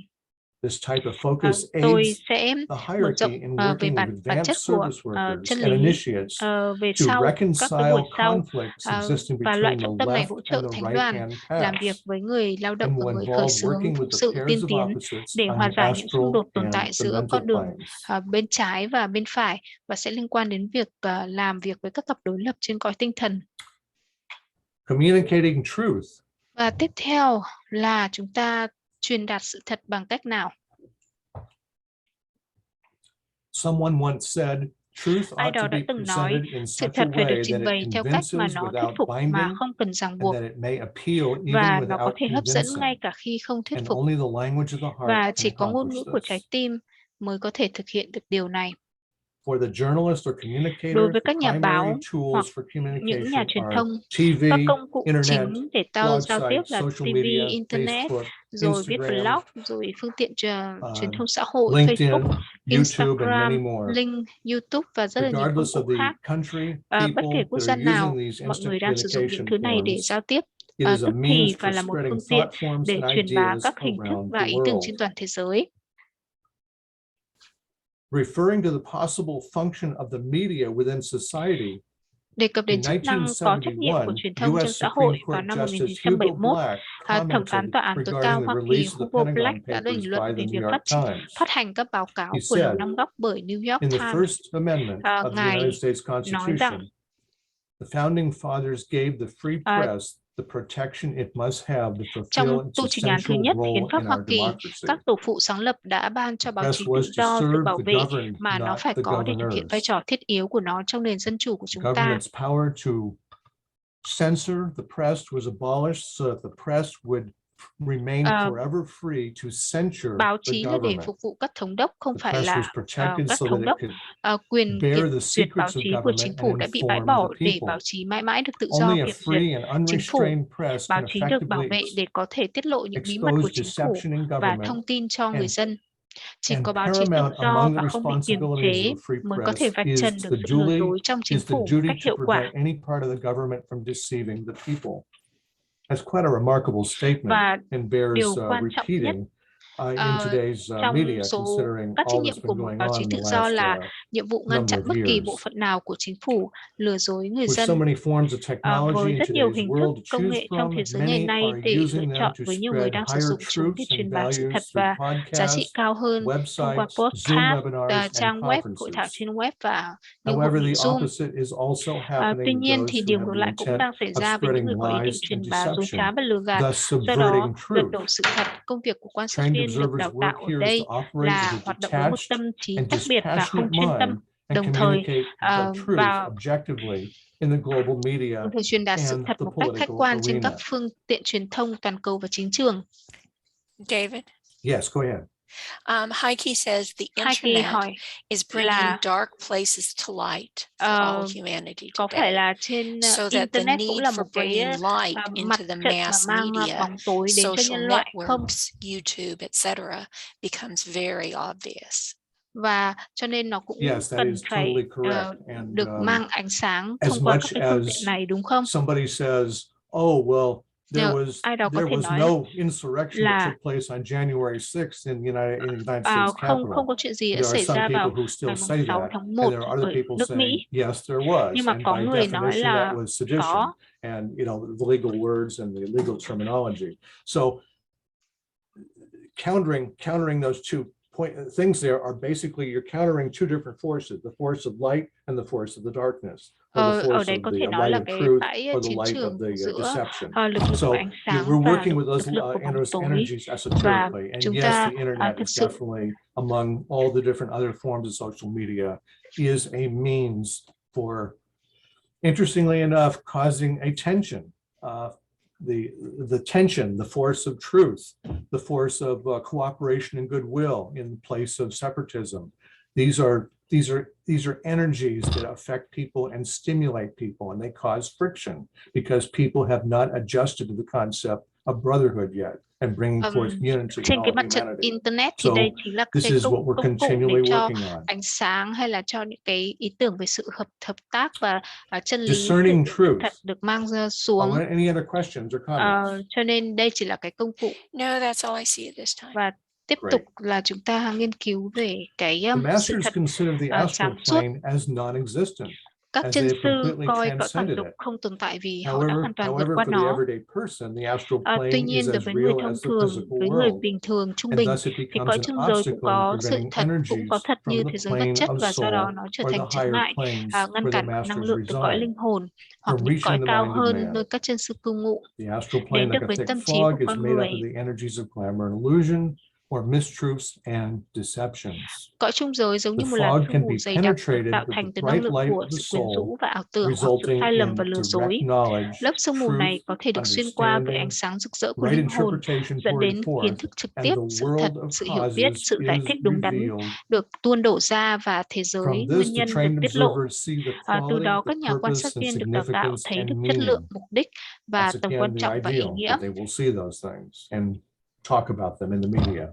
Tôi sẽ mở rộng về bản chất của chân lý về sau, các cái buổi sau, và loại trọng tâm này hỗ trợ thánh đoàn làm việc với người lao động và người khởi xướng phụng sự tiên tiến để hòa giải những xung đột tồn tại giữa con đường bên trái và bên phải, và sẽ liên quan đến việc làm việc với các cặp đối lập trên cõi tinh thần. Và tiếp theo là chúng ta truyền đạt sự thật bằng cách nào? Ai đó đã từng nói, sự thật phải được trình bày theo cách mà nó thuyết phục mà không cần ràng buộc, và nó có thể hấp dẫn ngay cả khi không thuyết phục, và chỉ có ngôn ngữ của trái tim mới có thể thực hiện được điều này. Đối với các nhà báo hoặc những nhà truyền thông, các công cụ chính để giao tiếp là TV, Internet, rồi viết blog, rồi phương tiện truyền thông xã hội, Facebook, Instagram, link, YouTube và rất là nhiều công cụ khác. Bất kể quốc gia nào, mọi người đang sử dụng những thứ này để giao tiếp tức thì, và là một phương tiện để truyền bá các hình thức và ý tưởng trên toàn thế giới. Đề cập đến chức năng có trách nhiệm của truyền thông trong xã hội, vào năm 1971, thẩm phán tòa án tối cao Hoa Kỳ Hopper đã bình luận về việc phát hành các báo cáo của Lầu Năm Góc bởi New York Times. Ngài nói rằng trong tu trình án thứ nhất hiến pháp Hoa Kỳ, các tổ phụ sáng lập đã ban cho báo chí tự do, sự bảo vệ mà nó phải có để thực hiện vai trò thiết yếu của nó trong nền dân chủ của chúng ta. Báo chí là để phục vụ các thống đốc, không phải là các thống đốc. Quyền kiểm duyệt báo chí của chính phủ đã bị bãi bỏ để báo chí mãi mãi được tự do kiểm duyệt chính phủ. Báo chí được bảo vệ để có thể tiết lộ những bí mật của chính phủ và thông tin cho người dân. Chỉ có báo chí tự do và không bị kiềm chế mới có thể vạch trần được sự lừa dối trong chính phủ một cách hiệu quả. Và điều quan trọng nhất media, số considering các trách all nhiệm that's của been một going báo on chí in tự the do last là nhiệm vụ ngăn chặn number bất of kỳ bộ years. phận nào của chính phủ lừa dối người With so dân. many forms of technology Với in rất nhiều today's hình thức world to công choose nghệ trong from, thế giới ngày many nay are để lựa using them chọn, to với nhiều người spread đang sử higher dụng chúng để truths and truyền bá sự thật values through và giá trị podcasts, cao hơn thông qua websites, Zoom podcast, webinars, and trang web, hội thảo conferences. trên web và những hội However, nghị the Zoom. opposite is also Tuy happening nhiên with thì those who điều have ngược the lại cũng intent đang xảy of ra với những spreading người có ý định lies and truyền bá dối deception, trá và lừa gạt. thus Do đó, subverting lật truth. đổ sự thật. Công việc của quan sát Trained viên được observers' đào work tạo ở here is đây to operate là with a hoạt động với một detached tâm trí and tách biệt và không dispassionate chuyên tâm, mind and đồng thời communicate the truth và objectively in the global media đồng thời truyền đạt sự and thật the một cách khách political quan trên các arena. phương tiện truyền thông toàn cầu và chính trường. David? Yes, go ahead. Heike says the Heike internet hỏi is bringing là dark places to light for all humanity có phải today, là trên so that the internet cũng need là for một cái bringing light mặt into the trận mà mass mang media, bóng tối đến cho social nhân loại không? networks, YouTube, etc., becomes very obvious. Và cho nên nó cũng cần phải được mang ánh sáng thông qua các cái phương tiện này, đúng không? Somebody says, "Oh well, there was no insurrection that took place on January 6th in the United States không Capitol." có chuyện gì đã There are xảy some ra vào people who still ngày say 6 that, tháng and 1 there are other ở people nước saying, Mỹ. yes, there was, Nhưng mà and có by người nói definition là that was sedition, có. and the legal words and the legal terminology. So countering those two things there are basically you're countering two different forces, the force of light and the force of the darkness, or the Ở force đây of có the thể nói light là of cái truth bãi or the chiến light of trường the giữa deception. lực lượng So của ánh sáng we're và working with those lực lượng của bóng tối. energies Và esoterically, and chúng yes, ta the internet thực is sự definitely among all the different other forms of social media is a means for, interestingly enough, causing a tension. The tension, the force of truth, the force of cooperation and goodwill in the place of separatism. These are energies that affect people and stimulate people, and they cause friction because people have not adjusted to the concept of brotherhood yet and bringing forth unity trên in cái all mặt trận humanity. internet thì So đây chính là this cái is what we're công cụ để continually cho working on. ánh sáng hay là cho những cái ý tưởng về sự hợp tác và chân lý Discerning sự thật truth. được mang ra xuống. Any other questions or comments? Cho nên đây chỉ là cái công cụ. No, that's all I see at this time. Và tiếp tục là chúng ta nghiên cứu về cái The sự masters thật consider the astral sáng suốt. plane as non-existent. Các as chân they have sư completely coi cõi phàm transcended tục it. không tồn tại vì họ đã hoàn toàn vượt However, qua for the nó. everyday person, the astral plane Tuy nhiên, is đối as với người real thông as the thường, physical với người world, bình thường trung and bình, thus it thì becomes cõi an trung giới cũng obstacle in có sự preventing thật, cũng có energies thật như from thế the giới vật plane chất, of và do đó soul nó trở or thành the chướng higher ngại, planes ngăn where the cản năng masters lượng từ cõi reside linh hồn hoặc from những reaching cõi the cao mind of hơn man. nơi các chân sư cư ngụ. The astral Đến plane, được like a với thick tâm trí của fog, is con made up người. of the energies of glamour and illusion, or mistruths and deceptions. Cõi trung giới giống như The một làn fog sương can mù be dày đặc được penetrated tạo with thành the từ năng bright lượng light của of the sự quyến soul, rũ và ảo tưởng hoặc sự resulting sai lầm in và lừa direct dối. knowledge, Lớp sương mù truth, này có thể được xuyên qua với ánh sáng rực rỡ của right linh hồn, interpretation dẫn đến poured kiến forth, thức trực and tiếp, the sự thật, world of sự hiểu biết, causes sự giải is thích đúng đắn revealed. được tuôn đổ ra và thế giới From this, nguyên the nhân được trained tiết lộ. observers see the Từ quality, đó the các nhà quan sát purpose, and viên được đào tạo significance thấy được and chất lượng, meaning. mục đích và That's tầm again quan the trọng và ý ideal, nghĩa. that they will see those things and talk about them in the media.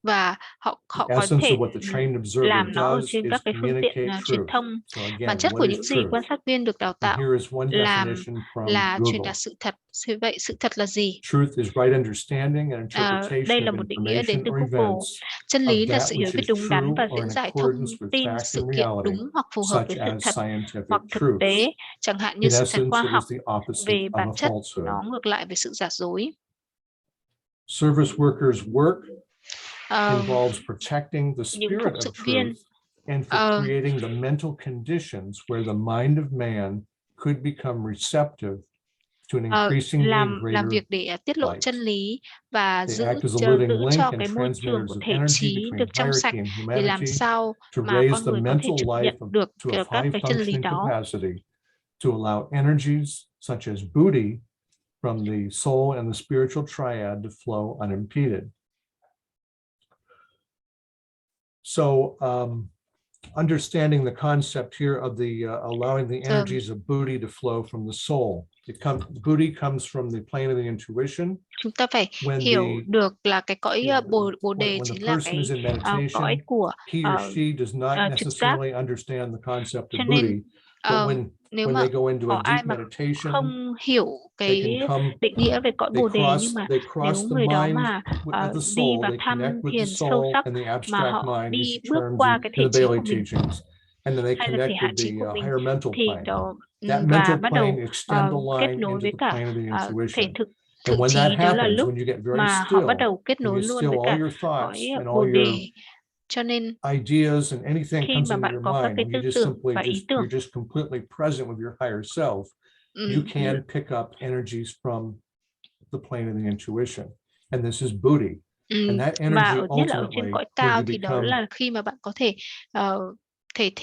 Và họ có Essence thể of what the trained observer làm nó ở does trên is các cái phương tiện communicate truyền truth. thông. So again, Bản chất what của is những gì truth? quan sát viên được đào And tạo here is one làm definition from là truyền Google. đạt sự thật. Vậy sự thật là gì? Truth is right understanding and interpretation Đây là of một định nghĩa đến information từ or Google. events Chân of lý là that sự hiểu which biết is đúng đắn true và or diễn in giải thông accordance with tin fact sự and kiện reality, đúng hoặc phù hợp such với sự as thật scientific hoặc thực truth. tế, chẳng hạn như In sự thật essence, khoa it học. is the opposite Về of bản a chất, falsehood. nó ngược lại với sự giả dối. Service workers' work involves protecting the Những spirit phục of sự viên truth and for creating the mental conditions where the mind of man could become receptive to an increasingly làm greater việc để tiết lộ light. chân lý và They giữ act as a living link cho and cái môi trường transmitters của of thể energy trí between được trong sạch hierarchy and để làm humanity sao to mà raise con the người có thể mental trực life nhận được to a các high cái chân lý functioning đó. capacity to allow energies such as booty from the soul and the spiritual triad to flow unimpeded. So understanding the concept here of the allowing the energies of booty to flow from the soul. Booty comes from the plane of the intuition. Chúng ta phải hiểu được là cái cõi bồ đề chính là cái cõi của he or she does not trực giác. necessarily understand the concept Cho of nên booty, but when Nếu when mà they go into có a ai deep mà meditation, không hiểu they cái can come, định nghĩa về cõi they Bồ đề, nhưng mà they nếu cross the người đó mind mà of the đi soul, vào they thăm connect with the thiền sâu soul sắc, and the mà abstract họ mind, đi is bước termed qua cái in thể the trí Bailey của mình, teachings, and then they hay là thể connect hạ with trí the của mình, higher mental thì plane. That và mental bắt đầu plane extend the kết line nối into với the cả plane of the thể intuition. thực And when trí. that Đó là happens, lúc when you get very mà họ still, bắt đầu kết when you nối luôn still với all cả your thoughts cõi and Bồ all đề. your Cho nên ideas and anything khi comes mà into bạn your có các mind, cái and tư you just tưởng simply và ý tưởng, you're just completely present with your higher self, you can pick up energies from the plane of the intuition. And this is Buddhi. And that và energy nhất là ở trên ultimately, cõi when cao, you thì đó become, là khi mà bạn có thể kích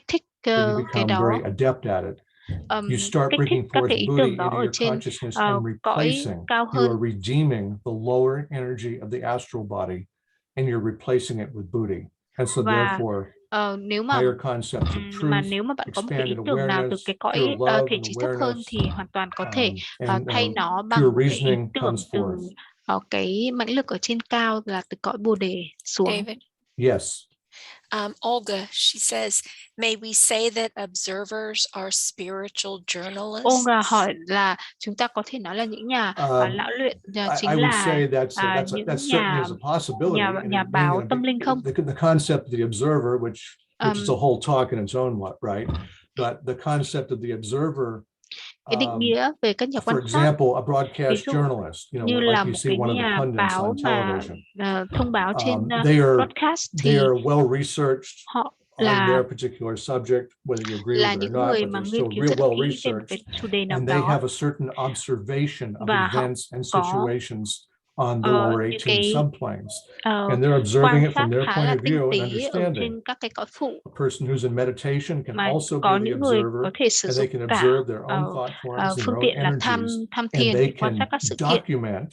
thích when you cái become very đó, adept at it, you start kích thích bringing các forth cái ý Buddhi tưởng đó into ở your trên consciousness and cõi replacing, cao you hơn. are redeeming the lower energy of the astral body, and you're replacing it with Buddhi. And so Và therefore, nếu mà higher concepts of truth, nếu mà bạn có một cái ý expanded tưởng nào từ awareness, cái cõi pure love thể and trí thấp hơn, awareness, thì hoàn toàn có thể and thay nó bằng pure một cái ý reasoning tưởng comes từ forth. cái mãnh lực ở trên cao, là từ cõi Bồ đề xuống. David. Yes. Olga, she says, may we say that observers are spiritual journalists? Olga hỏi là chúng ta có thể nói là những nhà lão luyện chính I would là say that's những certainly is a possibility. nhà báo tâm linh không? The concept of the observer, which is a whole talk in its own right, but the concept of the observer. Cái định nghĩa về các nhà quan For sát, example, a broadcast ví dụ journalist, như là like you một see cái one of the nhà pundits báo on mà television. thông báo trên broadcast, They thì are well researched họ on là their particular subject, whether you agree with it or những not, người but mà they're nghiên still cứu real rất well kỹ về một cái researched, chủ đề nào and they đó, have a certain observation of và họ events and có situations on the lower những 18 cái subplanes, and they're observing quan it sát from their khá point là of tinh view and tế ở understanding. trên các cái cõi phụ. A person who's in meditation can Mà also có be the những người observer, có thể sử and they dụng can cả observe their own thought forms and phương their own tiện là energies, tham and thiền they để quan can sát các sự kiện. document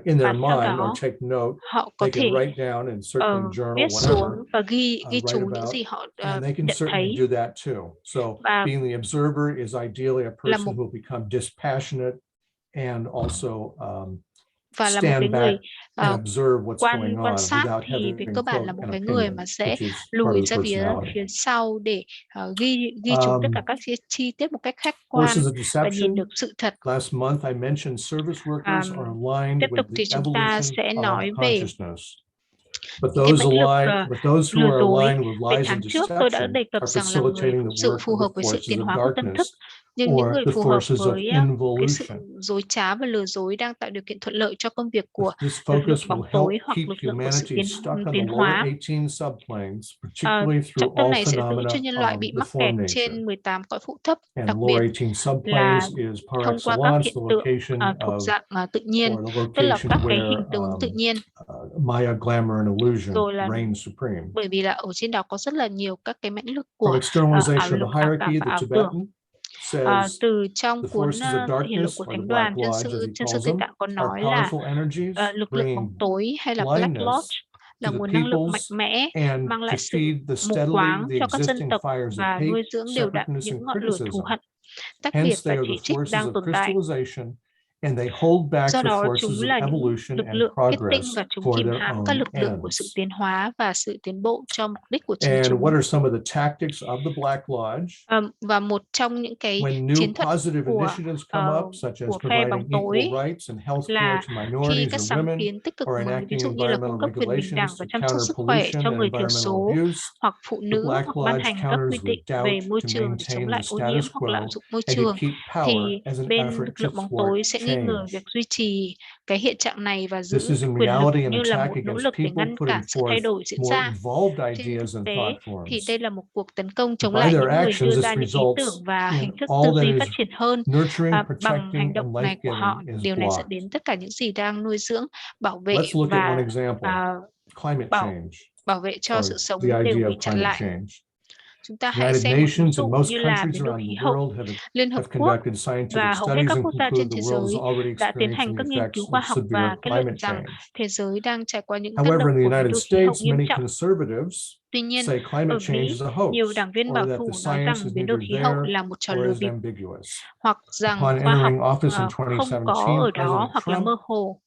in Và their sau mind đó or take note. Họ có They thể can write down and certainly journal viết xuống whatever, và ghi chú write những about, gì họ and they can nhận certainly thấy. do that too. So Và being the observer is ideally a là person một who will become dispassionate and also và là một cái stand người back and observe what's going quan on sát, without thì về cơ having bản là một an cái người opinion, mà sẽ which is part lùi of the ra personality. phía sau để ghi chú tất cả các chi tiết một cách khách quan Forces of và nhìn deception. được sự thật. Last month I mentioned service workers are aligned Tiếp tục with thì the chúng ta evolution sẽ of nói về consciousness. But những cái those mãnh lực who lừa are dối. aligned with Về lies tháng and trước tôi đã deception đề cập are rằng là người facilitating the sự work phù of hợp the với sự forces tiến of hóa của tâm thức, darkness nhưng những or người the phù hợp forces of với cái sự involution. dối trá và lừa dối đang tạo điều kiện thuận lợi cho công việc của This lực lượng focus bóng will help tối hoặc keep lực lượng của sự humanity stuck on the tiến lower hóa. 18 subplanes, particularly Trọng through tâm all này sẽ giữ phenomena cho nhân loại of bị the mắc form kẹt nature. trên 18 cõi phụ thấp, And đặc lower biệt 18 là subplanes is par thông qua các excellence hiện the tượng location thuộc of, dạng tự nhiên, or the tức là location các cái where hình tướng tự nhiên. Maya, glamour, and illusion Rồi là reign supreme. bởi vì là ở trên đó có rất là nhiều các cái mãnh lực From của ảo externalization lực, of the ảo cảm hierarchy, và the ảo tưởng. Tibetan says Từ trong the cuốn forces of Hiển lộ darkness, của or the Thánh Black đoàn, Lodge, as he chân sư calls Tây them, Tạng có are nói là powerful energies lực lượng bóng bringing tối hay là Black Lodge blindness là to the nguồn năng lượng mạnh peoples mẽ, and mang to lại sự feed the mù steadily quáng the cho các dân existing tộc fires of và hate, nuôi dưỡng đều đặn separateness, những and ngọn lửa thù criticism. hận, tách Hence, biệt they và are chỉ the trích forces đang of tồn tại. crystallization, and they hold back Do the đó forces chúng of là những evolution lực and lượng kết tinh progress và chúng for kìm their hãm các own lực lượng của sự ends. tiến hóa và sự tiến bộ cho mục đích của chính And chúng. what are some of the tactics of the Black Lodge? Và một trong những cái When new chiến thuật positive của initiatives come up, such as của phe bóng providing tối equal rights and health care là to khi minorities các or sáng women, kiến tích cực or mới, ví enacting dụ như là environmental cung cấp quyền bình đẳng regulations và to chăm sóc counter sức khỏe pollution cho and người thiểu environmental số abuse, hoặc phụ the nữ, Black hoặc ban Lodge hành các quy counters with định doubt về môi to trường để chống maintain lại the ô nhiễm status hoặc lạm quo dụng môi and to trường, keep power thì as an bên effort lực to lượng bóng thwart tối sẽ nghi ngờ change. việc duy trì cái hiện trạng này và giữ This is in quyền lực reality an như là attack một nỗ against lực để people ngăn putting cản sự thay forth đổi diễn more ra. evolved Trên ideas thực and tế thought thì forms. đây là một cuộc tấn công chống By lại their những người actions, đưa this ra những ý results tưởng và in hình thức all tư that duy is phát triển hơn. nurturing, Bằng hành protecting, động and này của họ, life-giving is điều này dẫn blocked. đến tất cả những gì đang nuôi dưỡng, bảo vệ Let's look at one và example, climate change, bảo vệ cho or sự sống the đều idea bị of chặn climate lại. change. Chúng ta hãy United xem một ví Nations dụ and most như là countries biến đổi around khí the hậu. world Liên Hợp have Quốc conducted scientific và hầu hết studies các and quốc gia conclude trên the thế world is giới already đã tiến hành experiencing các the nghiên effects cứu of khoa học severe và kết luận climate rằng change. thế giới đang trải qua những tác However, động in the của biến United đổi khí hậu States, nghiêm many trọng. conservatives Tuy nhiên, say climate ở change Mỹ, is a hoax, nhiều đảng viên bảo or that thủ the nói science rằng is biến đổi neither khí hậu there là một trò or lừa is bịp, ambiguous. hoặc rằng Upon khoa học entering office in không có 2017, ở đó President hoặc là Trump mơ hồ.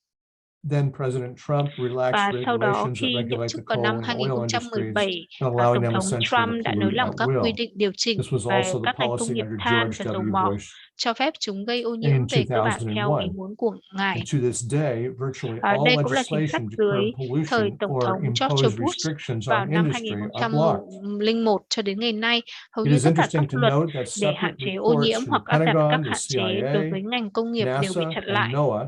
Then President Trump relaxed Và sau đó regulations that khi nhậm regulate chức the vào coal năm and oil industries 2017, and allowing Tổng them thống essentially Trump to đã nới pollute lỏng at các will. quy định điều chỉnh This was về also the các ngành công policy nghiệp under than George và dầu W. mỏ, Bush cho phép chúng gây ô in nhiễm về cơ bản theo 2001. ý muốn của ngài. And to this day, virtually all Đây cũng là chính sách legislation to dưới curb thời pollution Tổng or thống George impose Bush restrictions vào on năm industry are blocked. 2001 cho đến ngày nay. Hầu It như is tất cả interesting các to luật note that để hạn separate chế ô nhiễm reports from hoặc the áp đặt các Pentagon, the hạn chế đối với CIA, ngành công nghiệp đều bị NASA, chặn and lại. NOAA,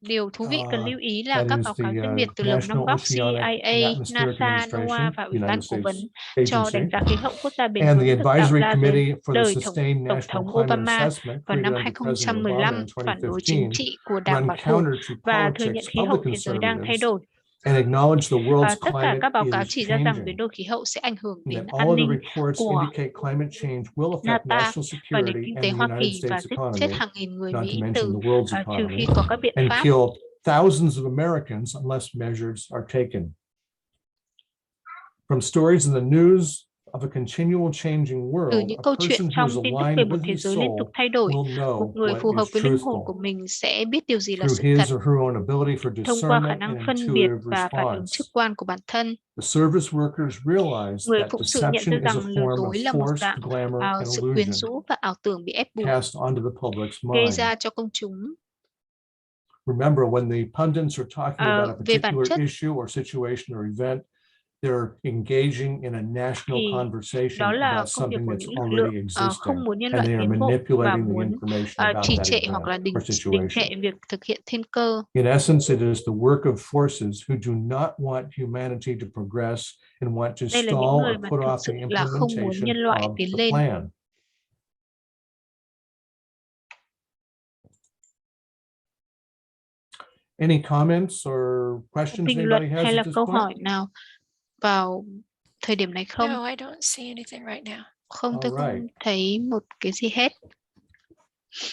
Điều thú vị cần lưu ý là that các is báo the cáo riêng biệt từ Lầu Năm National Góc, Oceanic and CIA, Atmospheric NASA, NOAA Administration, và Ủy ban United Cố vấn States cho agency, đánh giá khí hậu quốc gia bền and the vững được tạo Advisory ra dưới Committee for the đời Sustained Tổng National thống Climate Obama Assessment vào created năm under President Obama 2015, in phản đối 2015 chính trị của Đảng run Bảo thủ counter to và thừa nhận politics khí of hậu the thế giới đang thay conservatives đổi. and acknowledge the world's Tất cả climate các báo cáo is chỉ ra rằng biến changing. đổi khí hậu sẽ ảnh hưởng And đến that all an of the ninh reports của indicate climate change will affect NATO national và nền security kinh and tế the Hoa United Kỳ và States giết chết economy, hàng nghìn người not to Mỹ mention the world's trừ economy, khi có các biện and pháp. kill thousands of Americans unless measures are taken. From stories in the news of a continual changing Từ world, những a câu chuyện person who trong is tin tức về aligned một with thế his giới liên tục soul thay đổi, will một know người phù what hợp is với linh hồn của truthful mình sẽ biết điều gì là through sự his thật or her own ability for thông qua khả discernment năng and phân biệt intuitive và phản ứng response. trực quan của bản thân. The service workers realize Người that phụng sự nhận deception ra is a rằng lừa form dối of là một forced dạng glamour and sự quyến illusion rũ và ảo tưởng bị ép buộc cast onto the public's gây mind. ra cho công chúng. Remember, when the pundits are talking about a Về bản particular chất issue or situation or event, they're engaging in a national thì conversation đó là about công việc something của that's những lực already lượng existing, không muốn nhân and loại they are tiến bộ và manipulating the muốn information about trì that trệ event hoặc là đình or trệ situation. việc thực hiện thiên cơ. In essence, it is the work of forces who do not want humanity to progress and want to Đây là những stall người or mà put thực off sự the là không muốn implementation nhân loại of tiến the lên. plan. Any comments or questions Bình anybody luận has hay là at this câu point? hỏi nào vào thời điểm này không? No, I don't see anything right now. Không, tôi All right. không thấy một cái gì hết.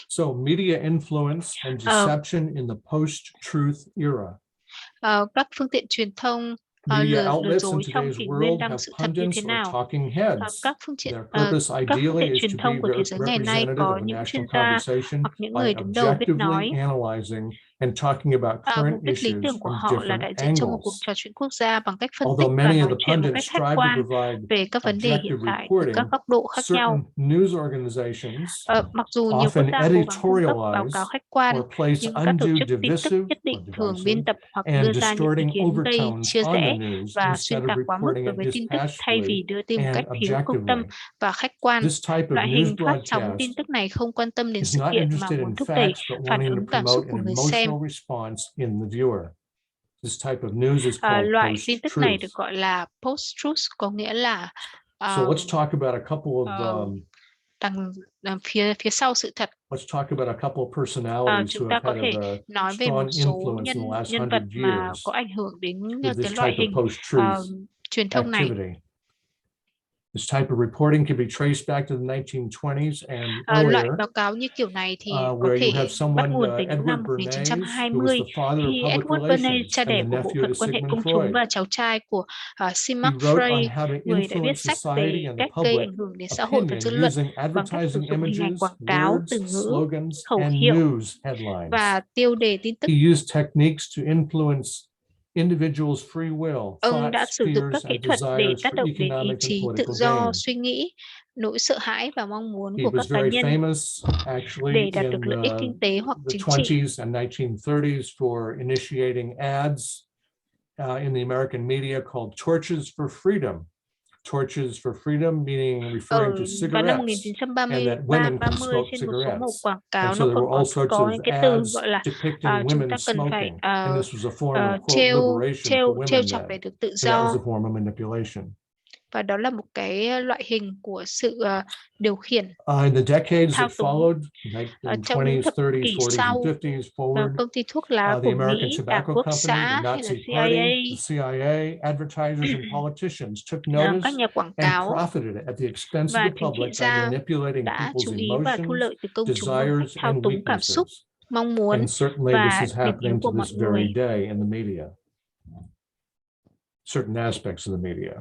So media influence and deception in the post-truth era. Các phương tiện truyền thông Media lừa outlets dối in trong today's kỷ nguyên world đang have sự thật như thế pundits or nào? talking heads. Các phương tiện Their purpose ideally is truyền to be thông của thế giới ngày nay representative có of a những chuyên national gia conversation hoặc những by người đứng đầu biết nói. objectively analyzing and talking about current Mục đích lý issues tưởng của from họ là different đại diện cho một cuộc angles. trò chuyện quốc gia bằng cách phân tích Although và many of nói the chuyện một cách pundits khách strive to quan provide về các vấn đề hiện objective tại từ reporting, các góc độ khác nhau. certain news organizations Mặc dù nhiều quốc often gia cố gắng cung cấp báo editorialize cáo khách quan, or place nhưng các tổ undue chức tin tức divisive nhất or định thường biên divisive tập hoặc and đưa ra những ý distorting kiến gây overtones chia on the rẽ news và instead xuyên of tạc quá mức reporting đối it với tin tức thay vì dispassionately đưa tin một and cách thiếu công tâm objectively. và khách quan. This type of Loại news hình phát sóng tin broadcast tức này không quan tâm đến is sự not kiện mà interested muốn in thúc đẩy facts, but phản wanting to ứng cảm xúc promote của an người xem. emotional response in the viewer. This type of news is called Loại tin tức này post-truth. được gọi là post-truth, có nghĩa là So let's talk about a couple of phía sau sự thật. let's talk about a couple of personalities Chúng who ta have có had thể a nói về một strong số influence in the last nhân vật 100 mà years có ảnh hưởng đến with cái this loại type of hình post-truth truyền thông này. activity. This type of reporting can be traced back to the 1920s and Loại earlier, báo cáo như kiểu này thì có where you thể have bắt someone, nguồn từ những năm Edward Bernays, who was 1920 the father khi of public Edward Bernays, relations cha đẻ and the của bộ nephew phận to quan hệ Sigmund công chúng Freud. và cháu trai của Sigmund He wrote on Freud, how to người đã viết influence sách society về and the cách gây public ảnh hưởng đến xã hội và opinion dư luận using bằng cách sử advertising dụng hình ảnh images, quảng cáo, từ words, ngữ, slogans, khẩu and hiệu news headlines. và tiêu đề tin tức. He used techniques to influence individuals' free will, Ông đã thoughts, sử dụng các fears, kỹ and thuật để desires tác for động đến ý economic and chí tự political do, gain. suy nghĩ, nỗi sợ hãi và mong muốn He của các was cá very nhân famous, actually, để đạt in được lợi ích kinh tế hoặc the chính trị. 20s and 1930s for initiating ads in the American media called Torches for Freedom. Torches for Freedom meaning referring to Vào năm cigarettes and 1930 that women can smoke trên một số mẫu cigarettes. quảng cáo And so nó there còn were all sorts có of những cái từ ads gọi là depicting chúng women ta cần phải smoking. And this was a form of, quote, liberation for women trêu chọc để then. được tự And that was do, a form of manipulation. và đó là một cái loại hình của sự điều khiển. In the decades thao that túng. followed, like in Trong những 20s, thập 30s, kỷ 40s, sau, and 50s forward, công ty thuốc lá the của American Mỹ, Đảng Tobacco Quốc Company, the xã hay là Nazi Party, the CIA, CIA, advertisers and politicians took các notice nhà quảng and cáo profited at the expense of và the chính trị public by gia manipulating đã people's chú ý và thu emotions, lợi từ công chúng bằng cách desires, thao and túng cảm xúc, weaknesses. mong muốn And certainly this và is điểm yếu happening của to mọi this very người. day in the media, certain aspects of the media.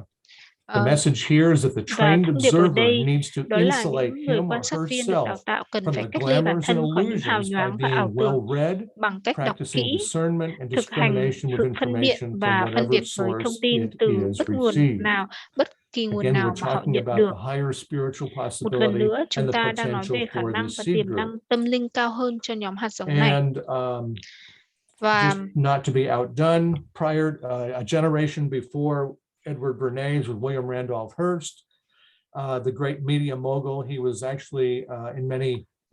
The message here is that the trained thông điệp ở observer đây needs to đó là insulate những người him or quan sát viên được đào herself tạo cần from phải the cách ly bản glamours and thân khỏi những hào illusions by nhoáng và ảo being tưởng well read, bằng cách đọc practicing kỹ, discernment and thực hành discrimination with sự phân biệt information và from phân whatever biệt với thông source tin it từ is bất nguồn received. nào, bất kỳ nguồn Again, nào we're mà họ talking nhận about được. the higher spiritual Một lần possibility nữa, and chúng the ta đang nói potential về khả for năng this và seed tiềm group. năng tâm linh cao hơn cho nhóm hạt giống này. And Và just not to be outdone, a generation before Edward Bernays with William Randolph Hearst, the great media mogul. He was actually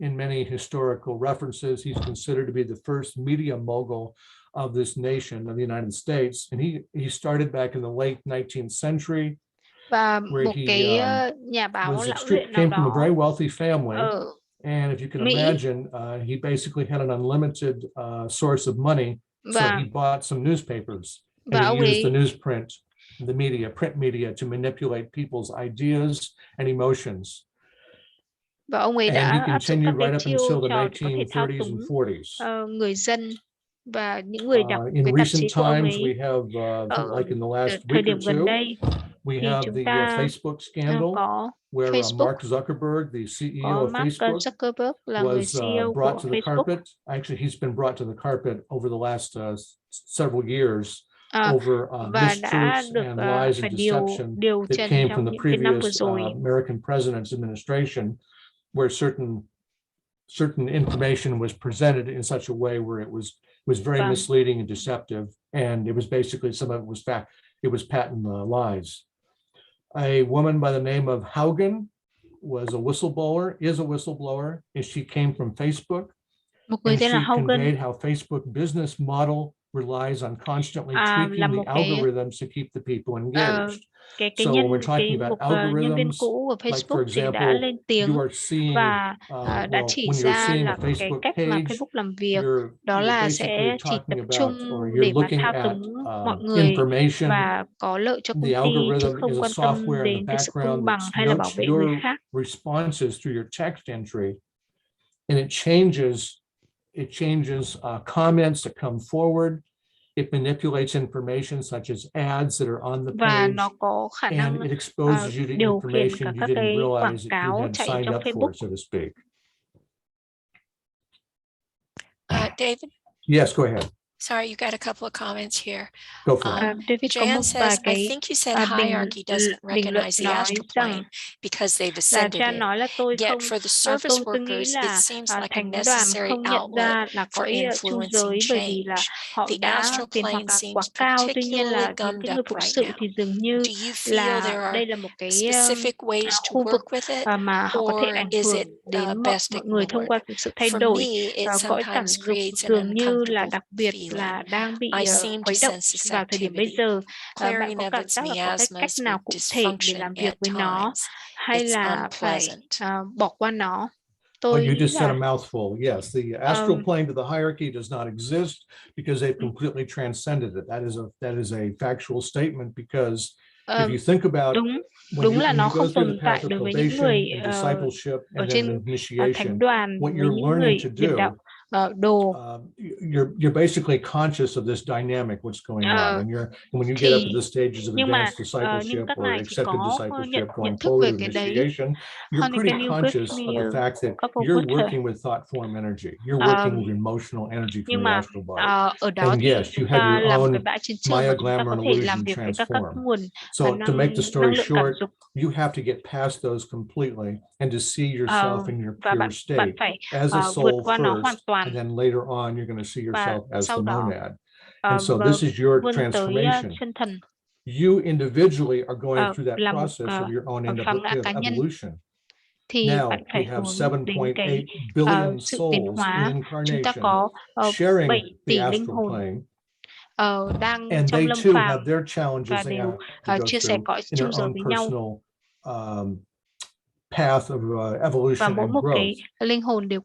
in many historical references, he's considered to be the first media mogul of this nation, of the United States. And he started back in the late 19th century. Và một cái nhà báo lão luyện nào came from a đó very wealthy family. ở And if you can Mỹ, imagine, he basically had an unlimited source of money. So he bought some newspapers and he used the newsprint, the media, print media to manipulate people's ideas and emotions. Và ông ấy And đã he áp dụng continued các cái right up chiêu until the trò để có thể thao 1930s túng and 40s. người dân và những người đọc In cái tạp chí recent của ông times, ấy. we have, like in the last Thời week điểm or gần two, đây we thì have chúng the ta Facebook scandal, có where Facebook, Mark Zuckerberg, the CEO có of Mark Facebook, Zuckerberg là người was CEO brought của to the Facebook. carpet. Actually, he's been brought to the carpet over the last several years over và đã mistruths được and lies phải and deception điều that trần came trong from the những cái năm vừa previous rồi. American president's administration, where certain information was presented in such a way where it was very misleading and deceptive, and it was basically some of it was fact. It was patent lies. A woman by the name of Haugen was a whistleblower, is a whistleblower, and she came from Facebook. Một người And tên là she Haugen conveyed how Facebook business model relies on constantly tweaking the algorithms to keep the people engaged. So when we're talking about algorithms, cũ của like Facebook for thì đã example, lên tiếng you are seeing, và đã chỉ when you're ra seeing là a cái Facebook cách mà page, Facebook làm việc đó you're là basically sẽ chỉ talking tập trung about, or để you're mà looking thao at túng mọi người information. và có lợi cho công The ty chứ algorithm không is a quan tâm software in đến the cái sự công background bằng that hay là bảo notes vệ người your khác. responses through your text entry, and it changes comments that come forward. It manipulates information such as ads that are on the Và page, nó có khả năng and it exposes you to điều khiển information cả you các didn't cái quảng realize that you cáo had chạy signed trong up Facebook. for, so to speak. David? Yes, go ahead. Sorry, you got a couple of comments here. Go for it. David có Jan một says, vài I think you said hierarchy doesn't recognize the astral plane because they've ascended Chan nói là tôi it. Yet không, for the service tôi nghĩ workers, it là seems like a thánh đoàn necessary không nhận outlet ra là có for ý ở chung giới influencing bởi vì là change. họ The đã astral tiến hóa plane quá seems cao. Tuy nhiên particularly là những gummed cái người up phục right sự now. thì dường như Do you feel là there are đây là một cái specific ways to khu vực work with it, mà họ có thể or ảnh is hưởng it đến best mọi người thông qua ignored? sự thay For đổi. me, it Cõi cảm sometimes dục creates an dường như là uncomfortable đặc biệt feeling. là đang bị I seem to khuấy động sense this vào thời điểm bây activity, giờ. Bạn clearing có of cảm its giác là có cái cách miasmas nào with cụ thể để dysfunction làm việc at với nó times. hay It's là phải unpleasant. bỏ qua nó? Oh, Tôi you nghĩ just said a là mouthful. Yes, the astral plane to the hierarchy does not exist because they've completely transcended it. That is a factual statement because if you think about đúng là when nó you go không through tồn the tại path of đối với những probation người and discipleship ở and then trên initiation, thánh đoàn, what với you're những learning người to điệp đạo đồ. You're basically conscious of this dynamic, what's going on, and when you get up to the stages of advanced discipleship or accepted discipleship, going forward to initiation, you're pretty conscious of the fact that you're working with thought form energy. You're working with emotional energy from the astral body. And yes, you have your own Maya, glamour, and illusion transform. So to make the story short, you have to get past those completely and to see yourself in your pure state as a soul first, and then later on you're going to see yourself as the monad. And so this is your transformation. You individually are going through that process of your own evolution. Now we have 7.8 billion souls in incarnation sharing the astral plane. And they too have their challenges they have to go through in their own personal path of evolution and growth.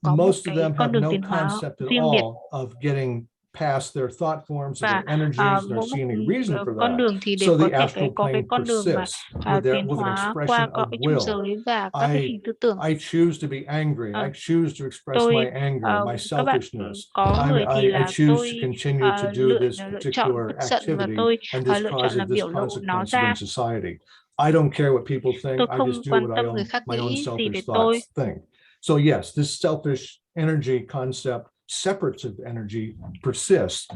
Most of them have no concept at all of getting past their thought forms and their energies. They're seeing a reason for that. So the astral plane persists with an expression of will. I choose to be angry. I choose to express my anger, my selfishness. I choose to continue to do this particular activity, and this causes this consequence in society. I don't care what people think. Tôi I không just do quan what tâm người khác my own nghĩ gì về selfish tôi. thoughts think. So yes, this selfish energy concept, separative energy, persists.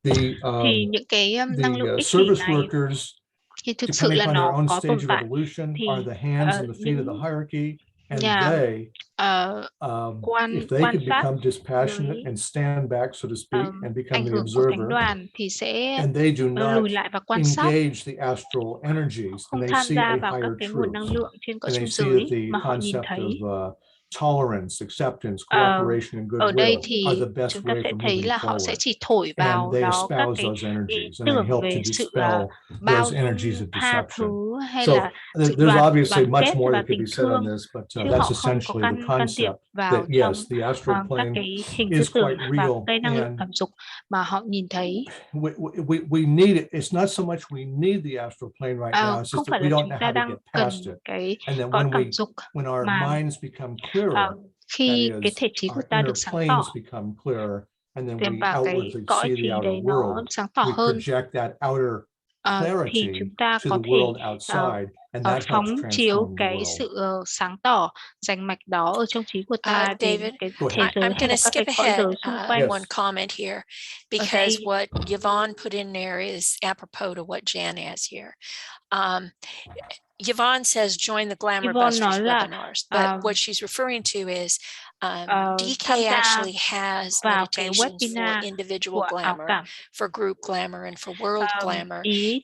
Thì những cái năng lượng ích kỷ service này workers, thì thực sự depending là upon their nó own có stage tồn of tại. evolution, Thì are the hands and the feet of the những hierarchy, and nhà they, if they quan could sát become dispassionate với and stand back, so to speak, and become ảnh the hưởng của thánh observer, đoàn thì sẽ and they do not lùi lại và quan sát, engage the astral energies, không and they tham see gia a vào các higher cái nguồn năng truth, lượng trên cõi and they trung see that giới the mà họ nhìn concept thấy. of tolerance, acceptance, cooperation, and Ở đây goodwill thì are the best chúng ta way sẽ for thấy moving là họ sẽ forward. chỉ thổi And vào they đó các espouse cái those ý energies, and they tưởng help về to sự dispel bao those energies dung, of tha deception. thứ hay So là sự there's obviously đoàn much kết more và that could tình be said on thương, this, but chứ that's họ không có essentially the can thiệp concept vào that trong yes, the astral các plane cái hình tư is tưởng quite và real, cái năng lượng and cảm dục mà họ nhìn thấy. we need it. It's not so much we need the astral plane right now. It's Không just phải that là we don't chúng know ta how to đang get cần past it. cái And then cõi cảm dục, when our mà minds become clearer, khi that cái is, thể trí của our ta inner được sáng tỏ planes become clearer, and then we và cái outwardly cõi see trí the outer đấy nó world. sáng tỏ We hơn, project that outer thì clarity chúng ta to có the thể world outside, and that phóng helps chiếu transform the cái world. sự sáng tỏ rành mạch đó ở trong trí của ta đến David, cái thế giới I'm hay going là to các cái skip cõi ahead giới xung quanh. one comment here, because what Yvonne put in there is apropos to what Jan has here. Yvonne says join the Glamour Busters webinars, but what she's referring to is DK actually has meditations for individual glamour, for group glamour, and for world glamour.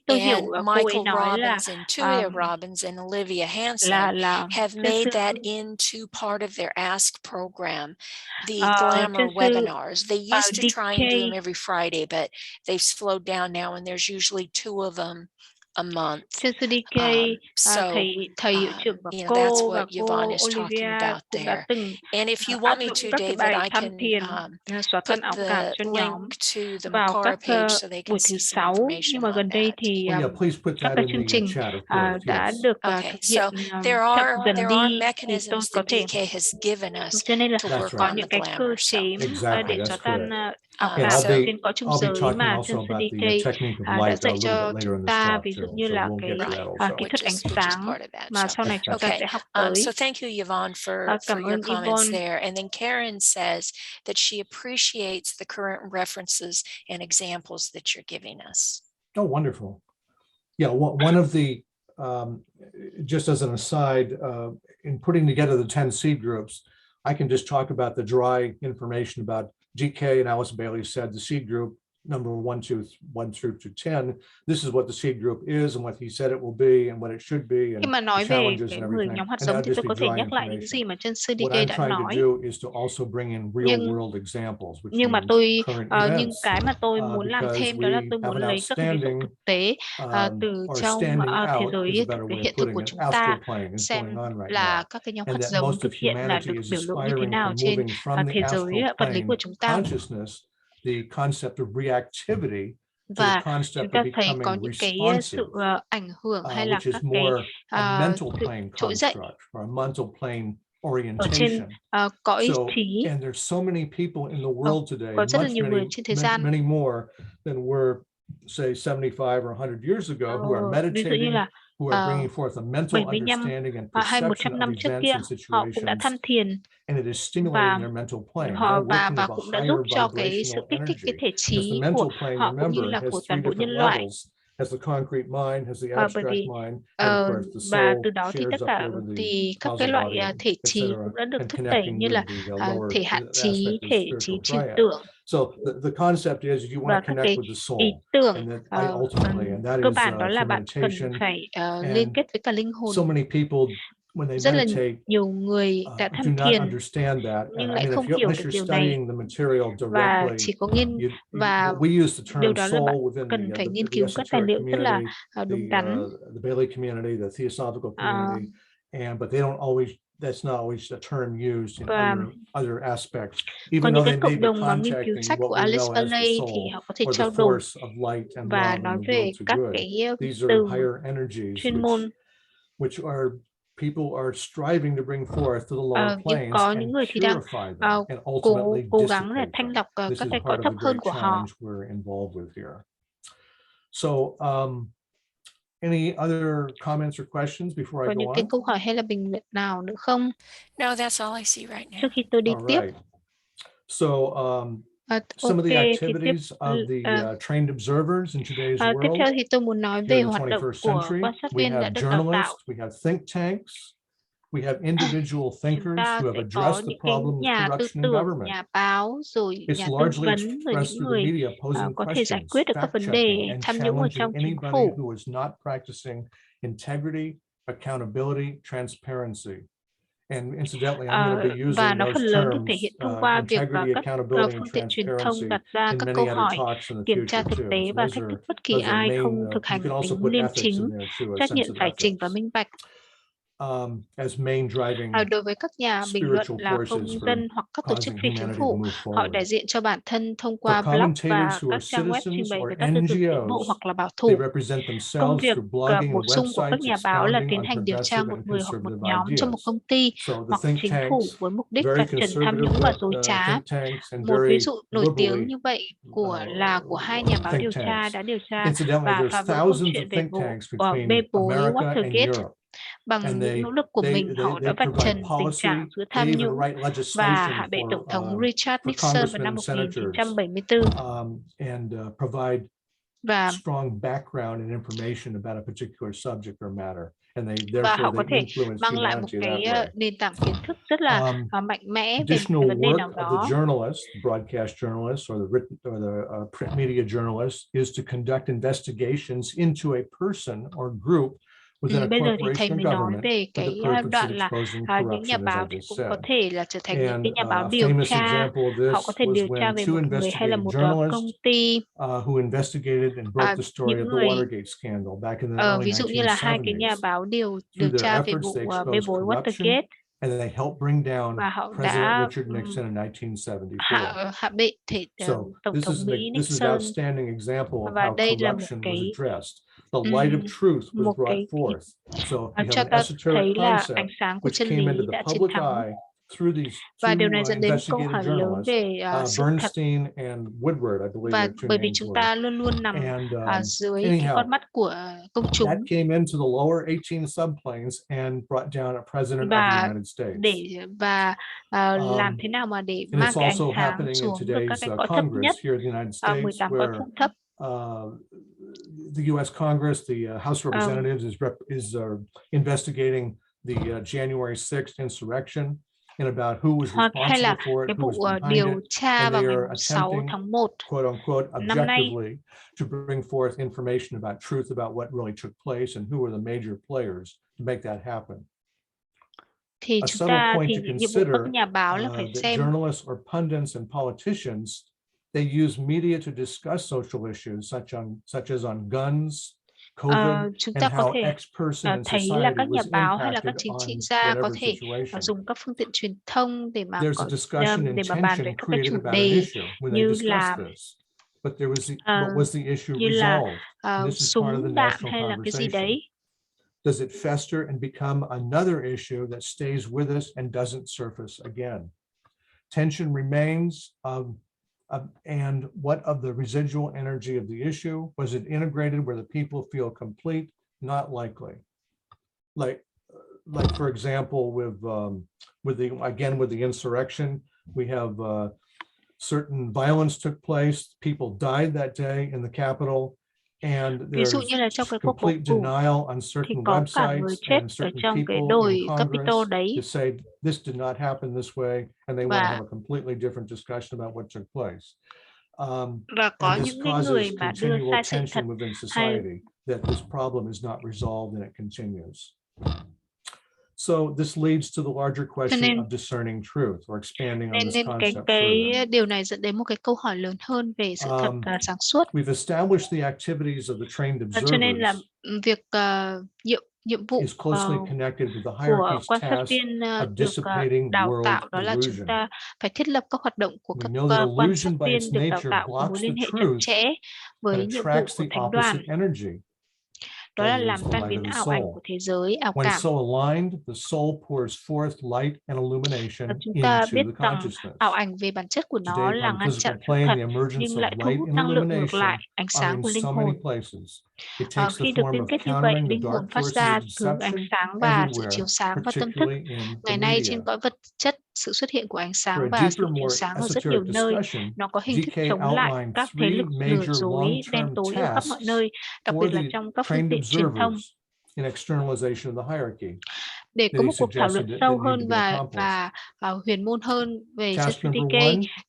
And Michael Robbins and Tuya Robbins and Olivia Hanson have made that into part of their Ask program, the glamour webinars. They used to try and do them every Friday, but they've slowed down now, and there's usually 2 of them a month. So that's what Yvonne is talking about there. And if you want me to, David, I can put the link to the Makara page so they can see some information on that. Yeah, please put that in the chat, of course. Yes. Okay, so there are mechanisms that DK has given us to work on the glamour. So exactly, that's correct. And I'll be talking also about the technique of light a little bit later in this talk too, so we'll get to that also. Kỹ thuật ánh sáng mà sau này chúng ta sẽ học tới. So thank you, Yvonne, for your comments there. And then Karen says that she appreciates the current references and examples that you're giving us. Oh, wonderful. Yeah, one of the, just as an aside, in putting together the 10 seed groups, I can just talk about the dry information about GK and Alice Bailey said the seed group number 1 through to 10. This is what the seed group is and what he said it will be and what it should be and the challenges and everything. Nhóm hạt And giống that'll thì just tôi be có thể dry nhắc lại những gì information. mà trên What CDK I'm đã trying to nói. do is to also bring in real world examples, which Nhưng mà means tôi current nhưng events. cái mà tôi muốn làm thêm đó là tôi muốn lấy các ví dụ thực tế từ trong thế giới hiện thực của chúng ta, xem là các cái nhóm hạt giống thực hiện là được biểu lộ như thế nào trên thế giới vật lý của chúng ta. The concept of reactivity, và chúng ta thấy có những cái sự ảnh hưởng hay là các cái trỗi dậy ở trên cõi trí. Có rất là nhiều người trên thế gian, ví dụ như là 75 hay 100 năm trước kia, họ cũng đã tham thiền và cũng đã giúp cho cái sự kích thích cái thể trí của họ cũng như là của toàn bộ nhân loại. Bởi vì và từ đó thì tất cả thì các cái loại thể trí cũng đã được thúc đẩy như là thể hạn trí, thể trí trừu tượng. Và các cái ý tưởng cơ bản đó là bạn cần phải liên kết với cả linh hồn. Rất là nhiều người đã tham thiền nhưng lại không hiểu được điều này và chỉ có và điều đó là bạn cần phải nghiên cứu các tài liệu rất là đúng đắn. That's not always a term used in other aspects. Có những cái cộng đồng mà nghiên cứu sách của Alice Bailey thì họ có thể trao đổi và nói về các cái từ chuyên môn. People are striving to bring forth to the lower planes có những người thì đang cố gắng để thanh lọc các cái cõi thấp hơn của họ. So Any other comments or questions before Có I những go cái on? câu hỏi hay là bình luận nào nữa không? No, that's all I see right now. Trước khi tôi đi All tiếp. right. So some of the Ok, thì activities of the trained observers in today's tiếp theo world thì tôi muốn nói here về in the hoạt động 21st của century, quan sát we viên đã have được đào tạo. journalists, we have think tanks, we have individual Chúng thinkers ta who have sẽ có addressed the những cái problem of nhà tư corruption in tưởng, government. nhà báo, rồi It's nhà tư largely vấn, rồi expressed những through the người media posing có thể giải questions, quyết được các vấn đề fact-checking, and tham nhũng ở trong challenging chính anybody phủ. who is not practicing integrity, accountability, transparency. And incidentally, I'm going to be Và using nó those phần lớn được thể terms, hiện thông qua việc integrity, các accountability, and phương tiện truyền thông transparency đặt ra in các many câu other hỏi, talks in the kiểm tra future thực too. tế So và those thách are thức bất kỳ ai main, không thực you hành can also tính put liêm ethics chính, in there too, a trách nhiệm sense of phải trình và ethics, minh bạch. as main driving Đối với các nhà bình luận spiritual là công forces for dân hoặc các tổ chức causing phi chính humanity to phủ, move họ forward. đại diện cho bản thân thông For qua blog và commentators who các are trang web trình citizens bày or về các tư tưởng tiến bộ NGOs, hoặc là bảo they thủ. represent Công themselves việc through blogging bổ and sung của các websites nhà báo là expounding tiến on hành điều tra progressive một and người hoặc một conservative nhóm trong một ideas. công ty So the hoặc think chính phủ tanks, với mục đích very vạch trần tham conservative nhũng và dối trá. think tanks and Một ví very dụ nổi tiếng liberally như vậy của hai nhà báo think điều tra tanks. đã điều tra Incidentally, và there's phá vỡ câu thousands chuyện of về think vụ tanks bê between bối America and Watergate. Europe. Bằng And những nỗ lực của mình, họ đã vạch provide trần tình policy, trạng giữa they tham even nhũng write và legislation hạ bệ Tổng thống for Richard Nixon vào congressmen năm and senators, 1974 and provide và strong background and information about a particular subject or matter, and họ therefore có they thể influence mang lại một humanity that cái way. nền tảng kiến thức rất là mạnh mẽ về một Additional cái vấn đề nào work of đó. the journalist, broadcast journalist, or the written or the print media journalist is to conduct investigations into a person or group within a Bây giờ thì thầy corporation or mới nói government về for the cái purpose of đoạn là exposing những nhà corruption, as báo I thì just cũng said. có thể là trở thành những And cái nhà báo a điều famous tra. example of Họ có this thể was điều tra when về two một người hay là investigative một journalists công ty. who investigated and broke the story Những of the người Watergate scandal back in the early ví dụ như là hai cái nhà 1970s. báo điều Through their tra về efforts, vụ they bê exposed bối corruption, Watergate and they helped bring down và họ President đã Richard Nixon in 1974. hạ bệ So Tổng this thống is Mỹ an Nixon. outstanding example of Và how đây là một corruption was cái addressed. The light of truth was một brought cái forth. So you have cho an ta esoteric thấy là concept ánh sáng của which chân came into lý the đã chiến public thắng. eye through these Và điều này two dẫn đến câu investigative hỏi lớn journalists, về sự thật. Bernstein and Woodward, I believe Và their two bởi vì names chúng were. ta luôn luôn nằm dưới cái Anyhow, con mắt của công chúng. that came into the lower 18 subplanes and brought down a president of the United States. Làm thế nào mà để And mang it's cái ánh also sáng happening in xuống được các today's cái cõi thấp nhất, Congress here in the United States, 18 cõi where phụ thấp. the U.S. Congress, the House of Representatives is investigating the January 6th insurrection and about who was responsible for it, who was behind điều it, tra and vào they ngày are 6 attempting, tháng 1 quote unquote, năm nay objectively to bring forth information about truth about what really took place and who were the major players to make that happen. Thì A chúng subtle ta point thì to nhiệm vụ consider các nhà báo là phải that xem journalists or pundits and politicians, they use media to discuss social issues such as on guns, COVID, chúng and ta có how thể each person in thấy là society các nhà was báo hay là các impacted chính trị on gia có whatever thể situation. dùng các phương tiện truyền thông để mà There's a discussion and để mà bàn về tension các cái created chủ about an đề issue when they như discussed là this. But was the issue như là resolved? And this is part of the súng đạn national hay là cái gì conversation. đấy. Does it fester and become another issue that stays with us and doesn't surface again? Tension remains, and what of the residual energy of the issue? Was it integrated where the people feel complete? Not likely. Like for example, with the insurrection, we have certain violence took place. People died that day in the Capitol. And there's complete denial on certain websites and certain people in Congress to say this did not happen this way, and they want to have a completely different discussion about what took place. And this causes continual tension within society that this problem is not resolved and it continues. So this leads to the larger question of discerning truth or expanding on this concept further. Điều này dẫn đến một cái câu hỏi lớn hơn về sự thật sáng suốt. We've established the activities of the trained observers. Cho nên là việc nhiệm vụ is closely connected with the của hierarchy's quan sát task viên of được dissipating đào world tạo, đó là chúng illusion. ta phải thiết lập các hoạt động của We các know that quan sát illusion by viên its được đào nature tạo có mối blocks liên the hệ chặt truth chẽ and với nhiệm vụ attracts của the thánh đoàn. opposite energy. Đó là That làm is the tan light biến of the ảo ảnh soul. của thế giới, ảo When cảm. so aligned, the soul pours forth light and illumination Chúng ta into biết the rằng consciousness. ảo ảnh về bản chất của nó Today, là upon ngăn physical chặn sự plane, thật, the emergence nhưng of lại thu light hút and năng lượng ngược illumination lại, ánh are sáng in của linh so many hồn. places. Khi được liên kết như vậy, linh hồn phát ra từ ánh sáng và sự chiếu sáng và tâm thức. Ngày nay trên cõi vật chất, sự xuất hiện của ánh sáng và sự chiếu sáng ở rất nhiều nơi. Nó có hình thức chống lại các thế lực lừa dối, đen tối ở khắp mọi nơi, đặc biệt là trong các phương tiện truyền thông. Để có một cuộc thảo luận sâu hơn và huyền môn hơn về chân CDK,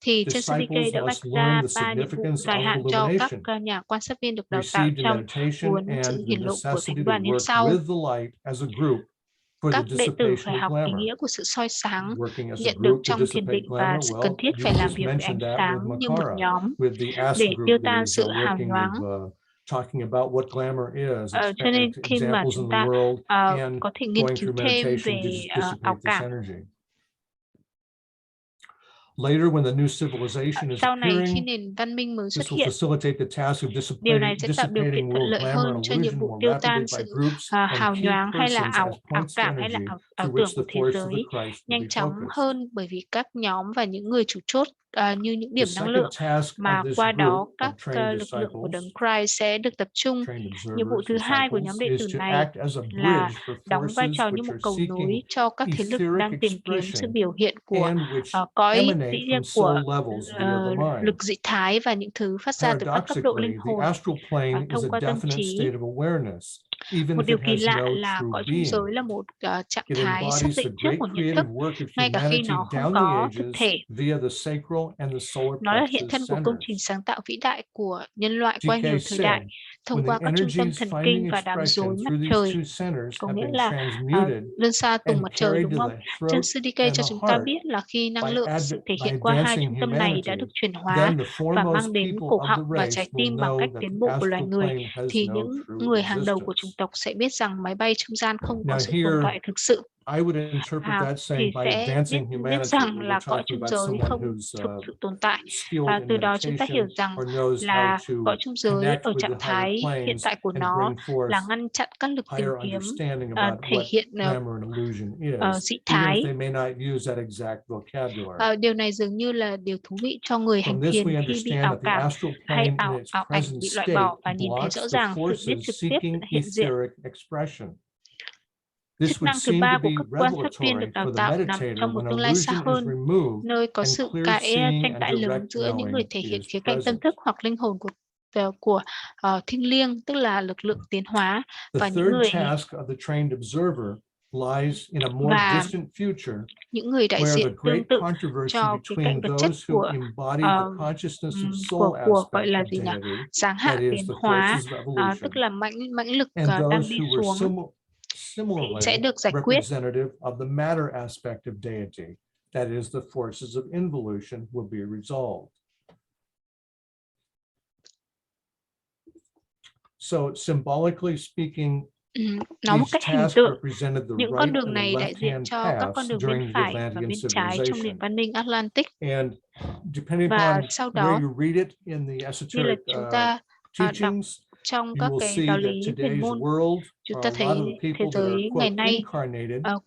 thì chân CDK đã vạch ra 3 nhiệm vụ dài hạn cho các nhà quan sát viên được đào tạo trong cuốn Sự hiển lộ của Thánh đoàn như sau. Các đệ tử phải học ý nghĩa của sự soi sáng, nhận được trong thiền định và sự cần thiết phải làm việc với ánh sáng như một nhóm để tiêu tan sự hào nhoáng. Cho nên khi mà chúng ta có thể nghiên cứu thêm về ảo cảm. Sau này khi nền văn minh mới xuất hiện, điều này sẽ tạo điều kiện thuận lợi hơn cho nhiệm vụ tiêu tan sự hào nhoáng hay là ảo cảm hay là ảo tưởng của thế giới nhanh chóng hơn, bởi vì các nhóm và những người chủ chốt như những điểm năng lượng mà qua đó các lực lượng của đấng Christ sẽ được tập trung. Nhiệm vụ thứ hai của nhóm đệ tử này là đóng vai trò như một cầu nối cho các thế lực đang tìm kiếm sự biểu hiện của cõi dĩ nhiên của lực dị thái và những thứ phát ra từ các cấp độ linh hồn thông qua tâm trí. Một điều kỳ lạ là cõi trung giới là một trạng thái xác định trước của nhận thức, ngay cả khi nó không có thực thể. Nó là hiện thân của công trình sáng tạo vĩ đại của nhân loại qua nhiều thời đại, thông qua các trung tâm thần kinh và đám rối mặt trời, có nghĩa là lươn xa tùng mặt trời, đúng không? Chân CDK cho chúng ta biết là khi năng lượng sự thể hiện qua hai trung tâm này đã được chuyển hóa và mang đến cổ họng và trái tim bằng cách tiến bộ của loài người, thì những người hàng đầu của chủng tộc sẽ biết rằng máy bay trung gian không có sự tồn tại thực sự. Thì sẽ biết rằng là cõi trung giới không thực sự tồn tại. Từ đó chúng ta hiểu rằng là cõi trung giới ở trạng thái hiện tại của nó là ngăn chặn các lực tìm kiếm thể hiện dị thái. Điều này dường như là điều thú vị cho người hành thiền khi bị ảo cảm hay ảo ảnh bị loại bỏ và nhìn thấy rõ ràng sự biết trực tiếp hiện diện. Chức năng thứ ba của các quan sát viên được đào tạo nằm trong một tương lai xa hơn, nơi có sự tranh cãi lớn giữa những người thể hiện khía cạnh tâm thức hoặc linh hồn của thiêng liêng, tức là lực lượng tiến hóa, và những người đại diện tương tự cho khía cạnh vật chất của gọi là gì nhỉ? Giáng hạ tiến hóa, tức là mãnh lực đang đi xuống, thì sẽ được giải quyết. Nói một cách hình tượng, những con đường này đại diện cho các con đường bên phải và bên trái trong nền văn minh Atlantic. Và sau đó, như là chúng ta đọc trong các cái giáo lý huyền môn, chúng ta thấy thế giới ngày nay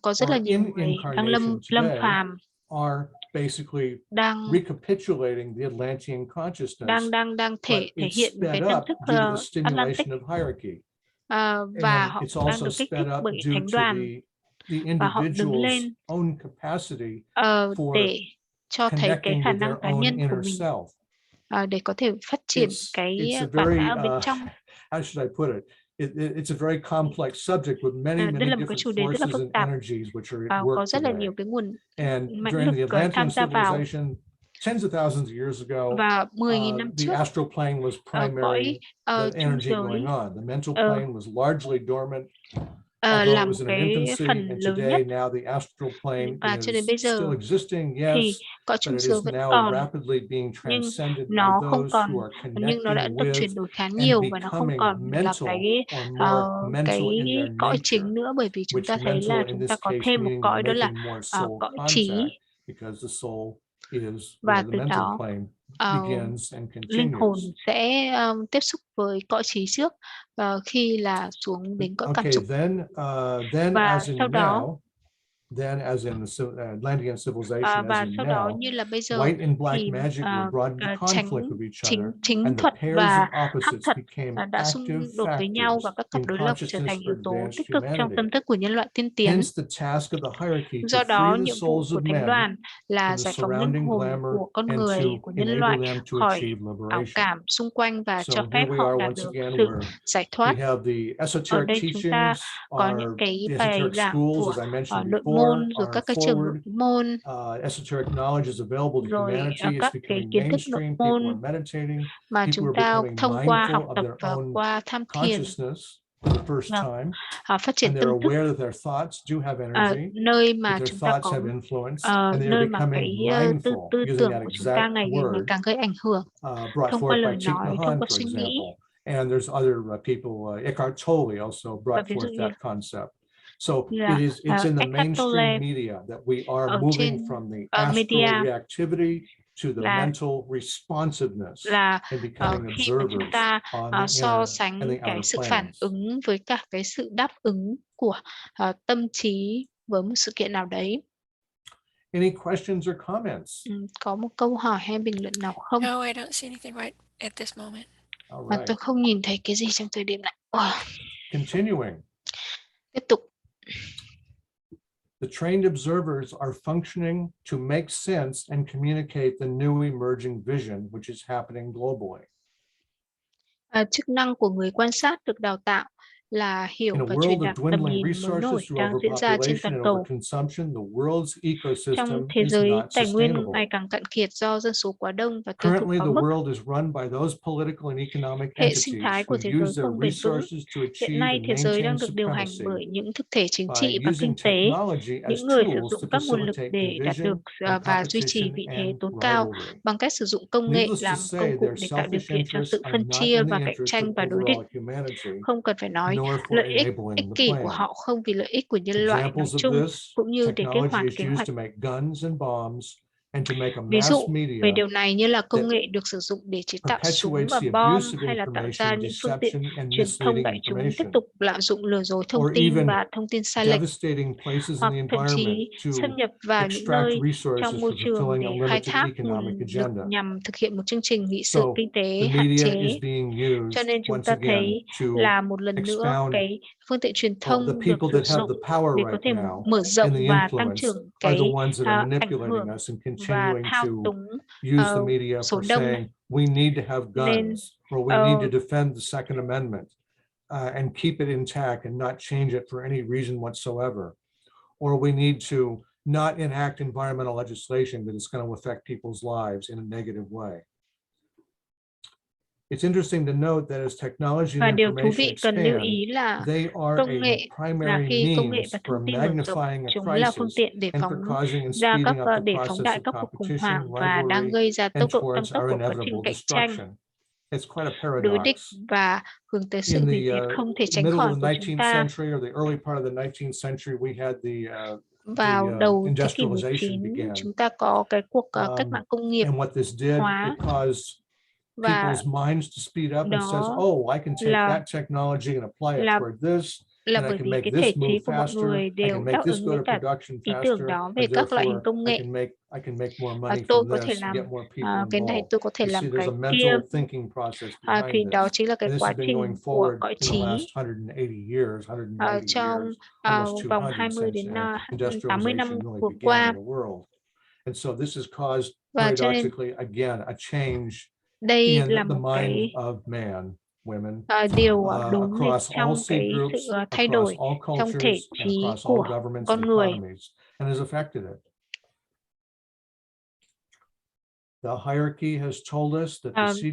có rất là nhiều người đang lâm phàm, đang thể hiện cái tâm thức Atlantic, và họ đang được kích thích bởi thánh đoàn, và họ đứng lên để cho thấy cái khả năng cá nhân của mình, để có thể phát triển cái bản ngã ở bên trong. Đây là một cái chủ đề rất là phức tạp, có rất là nhiều cái nguồn mãnh lực tham gia vào. Và 10.000 năm trước, cõi trung giới là một cái phần lớn nhất, và cho đến bây giờ thì cõi trung giới vẫn còn, nhưng nó không còn, nhưng nó đã được chuyển đổi khá nhiều, và nó không còn là cái cõi chính nữa, bởi vì chúng ta thấy là chúng ta có thêm một cõi, đó là cõi trí. Và từ đó linh hồn sẽ tiếp xúc với cõi trí trước khi là xuống đến cõi cảm xúc. Và sau đó then as in the Atlantean civilization, và as in sau đó now, như là bây giờ white and black thì magic were brought into conflict with each other, chính and the thuật pairs và of hắc opposites thuật became đã xung active đột với nhau, và factors các cặp in đối lập trở thành consciousness yếu for tố advanced tích cực trong humanity. tâm thức của nhân loại tiên tiến. Hence, the task of the hierarchy Do to đó, free the nhiệm vụ souls của of thánh men đoàn là from the giải phóng linh surrounding hồn glamour của con and người, to của nhân enable loại them to khỏi achieve ảo liberation. cảm xung quanh và So cho here phép we họ are đạt once được again sự where giải we thoát. have the Ở esoteric đây chúng ta teachings, có những cái the bài esoteric giảng schools, của as I mentioned luận before, môn, rồi are các cái trường luận forward. môn, Esoteric knowledge is available to rồi humanity. It's các cái becoming kiến thức luận mainstream. People are môn meditating. mà People chúng are ta becoming thông qua học mindful of tập their và own qua tham thiền consciousness for the first time, phát triển and tâm they're thức, aware that their thoughts do have energy, nơi that mà their chúng ta thoughts có have influence, and they are nơi mà becoming cái tư mindful, using tưởng that của chúng ta exact ngày ngày word càng gây ảnh hưởng brought thông qua forth lời by Thich nói, Nhat thông Hanh, qua for suy nghĩ. example. And there's other people, Eckhart Tolle also Và brought ví dụ forth như that concept. So như là it's in the Eckhart Tolle mainstream media that we are ở moving trên from the media astral reactivity to the là mental responsiveness là and becoming khi mà chúng observers ta on the so inner sánh and the cái outer sự phản planes. ứng với cả cái sự đáp ứng của tâm trí với một sự kiện nào đấy. Any questions or comments? Có một câu hỏi hay bình luận nào không? No, I don't see anything right at this moment. Mà tôi không nhìn thấy cái gì trong thời điểm này. Continuing. Tiếp tục. The trained observers are functioning to make sense and communicate the new emerging vision which is happening globally. Chức năng của người quan sát được đào tạo là hiểu và truyền đạt tầm nhìn mới nổi đang diễn ra trên toàn cầu. Trong thế giới, tài nguyên ngày càng cạn kiệt do dân số quá đông và tiêu thụ quá mức. Hệ sinh thái của thế giới không bền vững. Hiện nay, thế giới đang được điều hành bởi những thực thể chính trị và kinh tế, những người sử dụng các nguồn lực để đạt được và duy trì vị thế tốn cao bằng cách sử dụng công nghệ làm công cụ để tạo điều kiện cho sự phân chia và cạnh tranh và đối địch. Không cần phải nói, lợi ích ích kỷ của họ không vì lợi ích của nhân loại nói chung, cũng như để kích hoạt kế hoạch. Ví dụ về điều này như là công nghệ được sử dụng để chế tạo súng và bom, hay là tạo ra những phương tiện truyền thông đại chúng tiếp tục lạm dụng lừa dối thông tin và thông tin sai lệch, hoặc thậm chí xâm nhập vào những nơi trong môi trường để khai thác nguồn lực nhằm thực hiện một chương trình nghị sự kinh tế hạn chế. Cho nên chúng ta thấy là một lần nữa cái phương tiện truyền thông được sử dụng để có thể mở rộng và tăng trưởng cái ảnh hưởng và thao túng số đông. Nên and keep it intact and not change it for any reason whatsoever. Or we need to not enact environmental legislation that is going to affect people's lives in a negative way. It's interesting to note that as technology and information expand, they are a primary means for magnifying a crisis and for causing and speeding up the process of competition, rivalry, and towards our inevitable destruction. It's quite a paradox. Và hướng tới sự in hủy diệt không thể tránh khỏi của chúng ta. Century or the early part of the 19th century, we had vào đầu thế kỷ 19, chúng ta có cái cuộc cách mạng công nghiệp hóa. Và là bởi vì cái thể trí của mọi người đều đáp ứng với cả ý tưởng đó về các loại hình công nghệ. Tôi có thể làm cái này, tôi có thể làm cái kia. Thì đó chính là cái quá trình của cõi trí trong vòng 20 đến 80 năm vừa qua. Và cho nên đây là một cái điều đúng trong cái sự thay đổi trong thể trí của con người.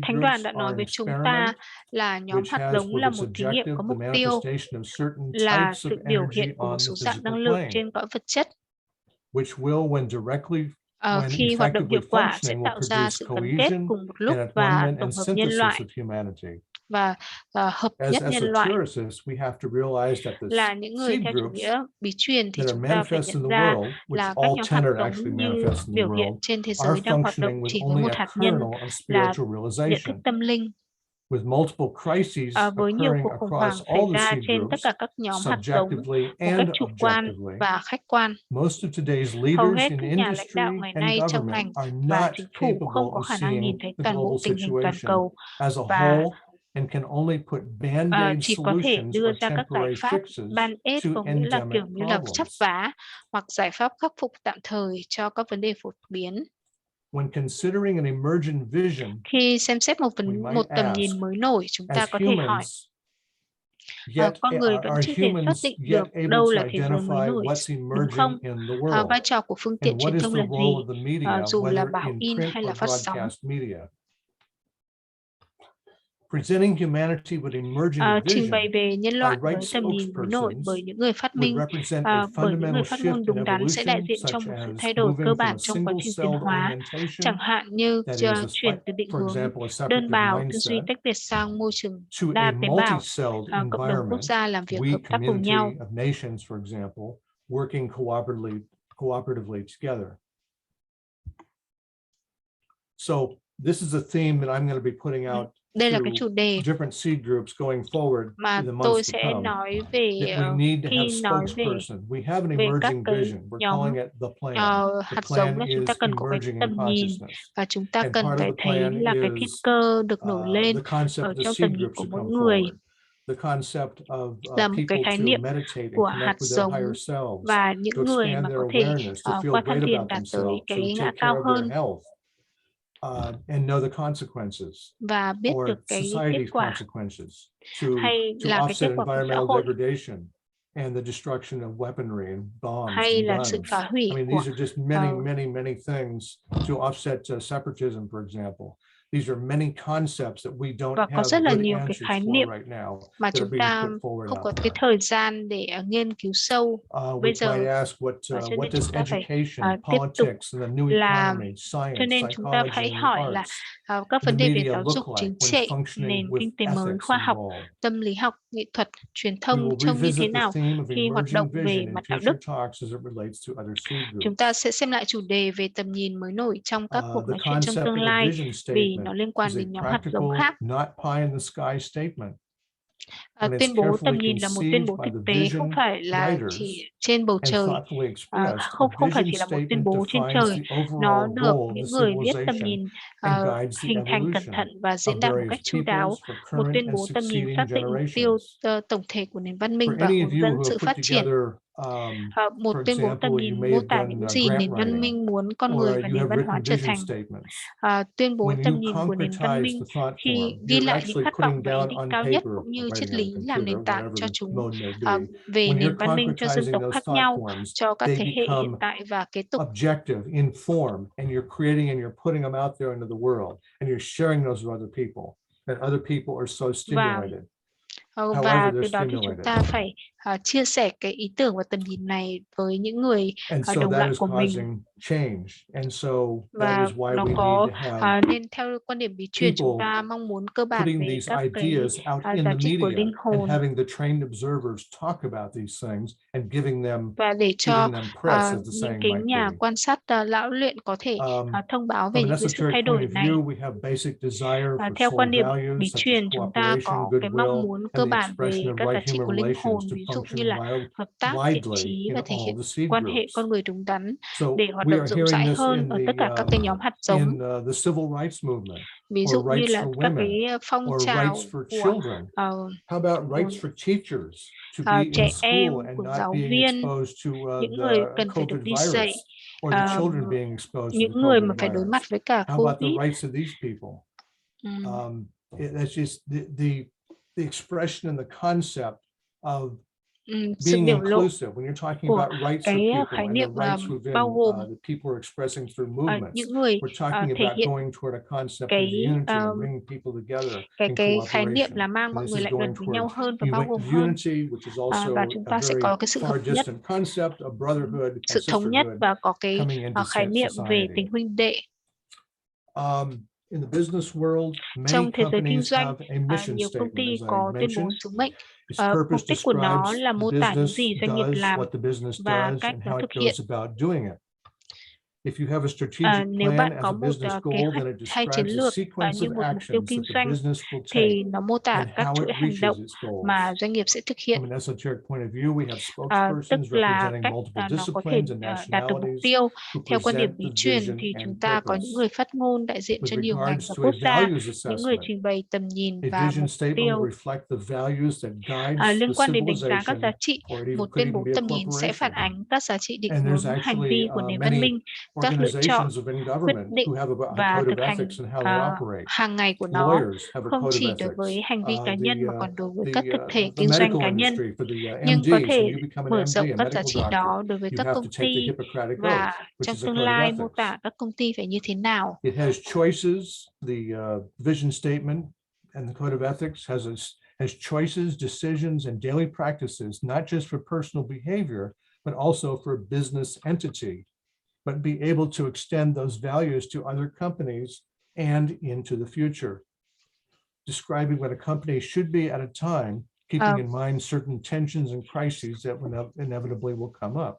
Thánh đoàn đã nói với chúng ta là nhóm hạt giống là một thí nghiệm có mục tiêu là sự biểu hiện của một số dạng năng lượng trên cõi vật chất. Khi hoạt động hiệu quả sẽ tạo ra sự gắn kết cùng một lúc và tổng hợp nhân loại và hợp nhất nhân loại. Là những người theo chủ nghĩa bí truyền thì chúng ta phải nhận ra là các nhóm hạt giống như biểu hiện trên thế giới đang hoạt động chỉ với một hạt nhân là nhận thức tâm linh. với nhiều cuộc khủng hoảng xảy ra trên tất cả các nhóm hạt giống một cách chủ quan và khách quan. Hầu hết các nhà lãnh đạo ngày nay trong ngành và chính phủ không có khả năng nhìn thấy toàn bộ tình hình toàn cầu và chỉ có thể đưa ra các giải pháp ban-aid, có nghĩa là kiểu như là chắp vá, hoặc giải pháp khắc phục tạm thời cho các vấn đề phổ biến. Khi xem xét một tầm nhìn mới nổi, chúng ta có thể hỏi, con người vẫn chưa thể xác định được đâu là thế giới mới nổi, đúng không? Vai trò của phương tiện truyền thông là gì, dù là báo in hay là phát sóng? Trình bày về nhân loại với tầm nhìn mới nổi bởi những người phát minh, bởi những người phát ngôn đúng đắn sẽ đại diện cho một sự thay đổi cơ bản trong quá trình tiến hóa, chẳng hạn như chuyển từ định hướng đơn bào tư duy tách biệt sang môi trường đa tế bào, cộng đồng quốc gia làm việc hợp tác cùng nhau. Đây là cái chủ đề mà tôi sẽ nói về khi nói về các cái nhóm hạt giống, là chúng ta cần có cái tầm nhìn và chúng ta cần phải thấy là cái thiên cơ được nổi lên ở trong tầm nhìn của mỗi người, là một cái khái niệm của hạt giống và những người mà có thể qua tham thiền đạt tới cái ngã cao hơn và biết được cái kết quả hay là cái kết quả của xã hội, hay là sự phá hủy của và có rất là nhiều cái khái niệm mà chúng ta không có cái thời gian để nghiên cứu sâu bây giờ, cho nên chúng ta phải tiếp tục làm. Cho nên chúng ta hãy hỏi là các vấn đề về giáo dục, chính trị, nền kinh tế mới, khoa học, tâm lý học, nghệ thuật, truyền thông trông như thế nào khi hoạt động về mặt đạo đức. Chúng ta sẽ xem lại chủ đề về tầm nhìn mới nổi trong các cuộc nói chuyện trong tương lai vì nó liên quan đến nhóm hạt giống khác. Tuyên bố tầm nhìn là một tuyên bố thực tế, không phải là chỉ trên bầu trời, không phải chỉ là một tuyên bố trên trời. Nó được những người viết tầm nhìn hình thành cẩn thận và diễn đạt một cách chu đáo. Một tuyên bố tầm nhìn xác định mục tiêu tổng thể của nền văn minh và hướng dẫn sự phát triển. Một tuyên bố tầm nhìn mô tả những gì nền văn minh muốn con người và nền văn hóa trở thành. Tuyên bố tầm nhìn của nền văn minh khi ghi lại những khát vọng và ý định cao nhất cũng như triết lý làm nền tảng cho chúng về nền văn minh cho dân tộc khác nhau, cho các thế hệ hiện tại và kế tục. Và từ đó thì chúng ta phải chia sẻ cái ý tưởng và tầm nhìn này với những người đồng loại của mình. Và nó có nên theo quan điểm bí truyền, chúng ta mong muốn cơ bản về các cái giá trị của linh hồn và để cho những cái nhà quan sát lão luyện có thể thông báo về những cái sự thay đổi này. Theo quan điểm bí truyền, chúng ta có cái mong muốn cơ bản về các giá trị của linh hồn, ví dụ như là hợp tác, thiện chí và thể hiện quan hệ con người đúng đắn để hoạt động rộng rãi hơn ở tất cả các cái nhóm hạt giống. Ví dụ như là các cái phong trào của trẻ em, của giáo viên, những người cần phải được đi dạy, những người mà phải đối mặt với cả Covid. Sự biểu lộ của cái khái niệm bao gồm những người thể hiện cái khái niệm là mang mọi người lại gần với nhau hơn và bao gồm hơn, và chúng ta sẽ có cái sự hợp nhất, sự thống nhất và có cái khái niệm về tình huynh đệ. Trong thế giới kinh doanh, nhiều công ty có tuyên bố sứ mệnh. Mục đích của nó là mô tả những gì doanh nghiệp làm và cách nó thực hiện. Nếu bạn có một kế hoạch hay chiến lược như một mục tiêu kinh doanh thì nó mô tả các chuỗi hành động mà doanh nghiệp sẽ thực hiện. Tức là cách nó có thể đạt được mục tiêu. Theo quan điểm bí truyền thì chúng ta có những người phát ngôn đại diện cho nhiều ngành và quốc gia, những người trình bày tầm nhìn và mục tiêu. Liên quan đến đánh giá các giá trị, một tuyên bố tầm nhìn sẽ phản ánh các giá trị định hướng hành vi của nền văn minh, các lựa chọn, quyết định và thực hành hàng ngày của nó, không chỉ đối với hành vi cá nhân mà còn đối với các thực thể kinh doanh cá nhân, nhưng có thể mở rộng các giá trị đó đối với các công ty và trong tương lai mô tả các công ty phải như thế nào. Vision statement and the code of ethics has choices, decisions, and daily practices, not just for personal behavior, but also for a business entity, but be able to extend those values to other companies and into the future. Describing what a company should be at a time, keeping in mind certain tensions and crises that inevitably will come up.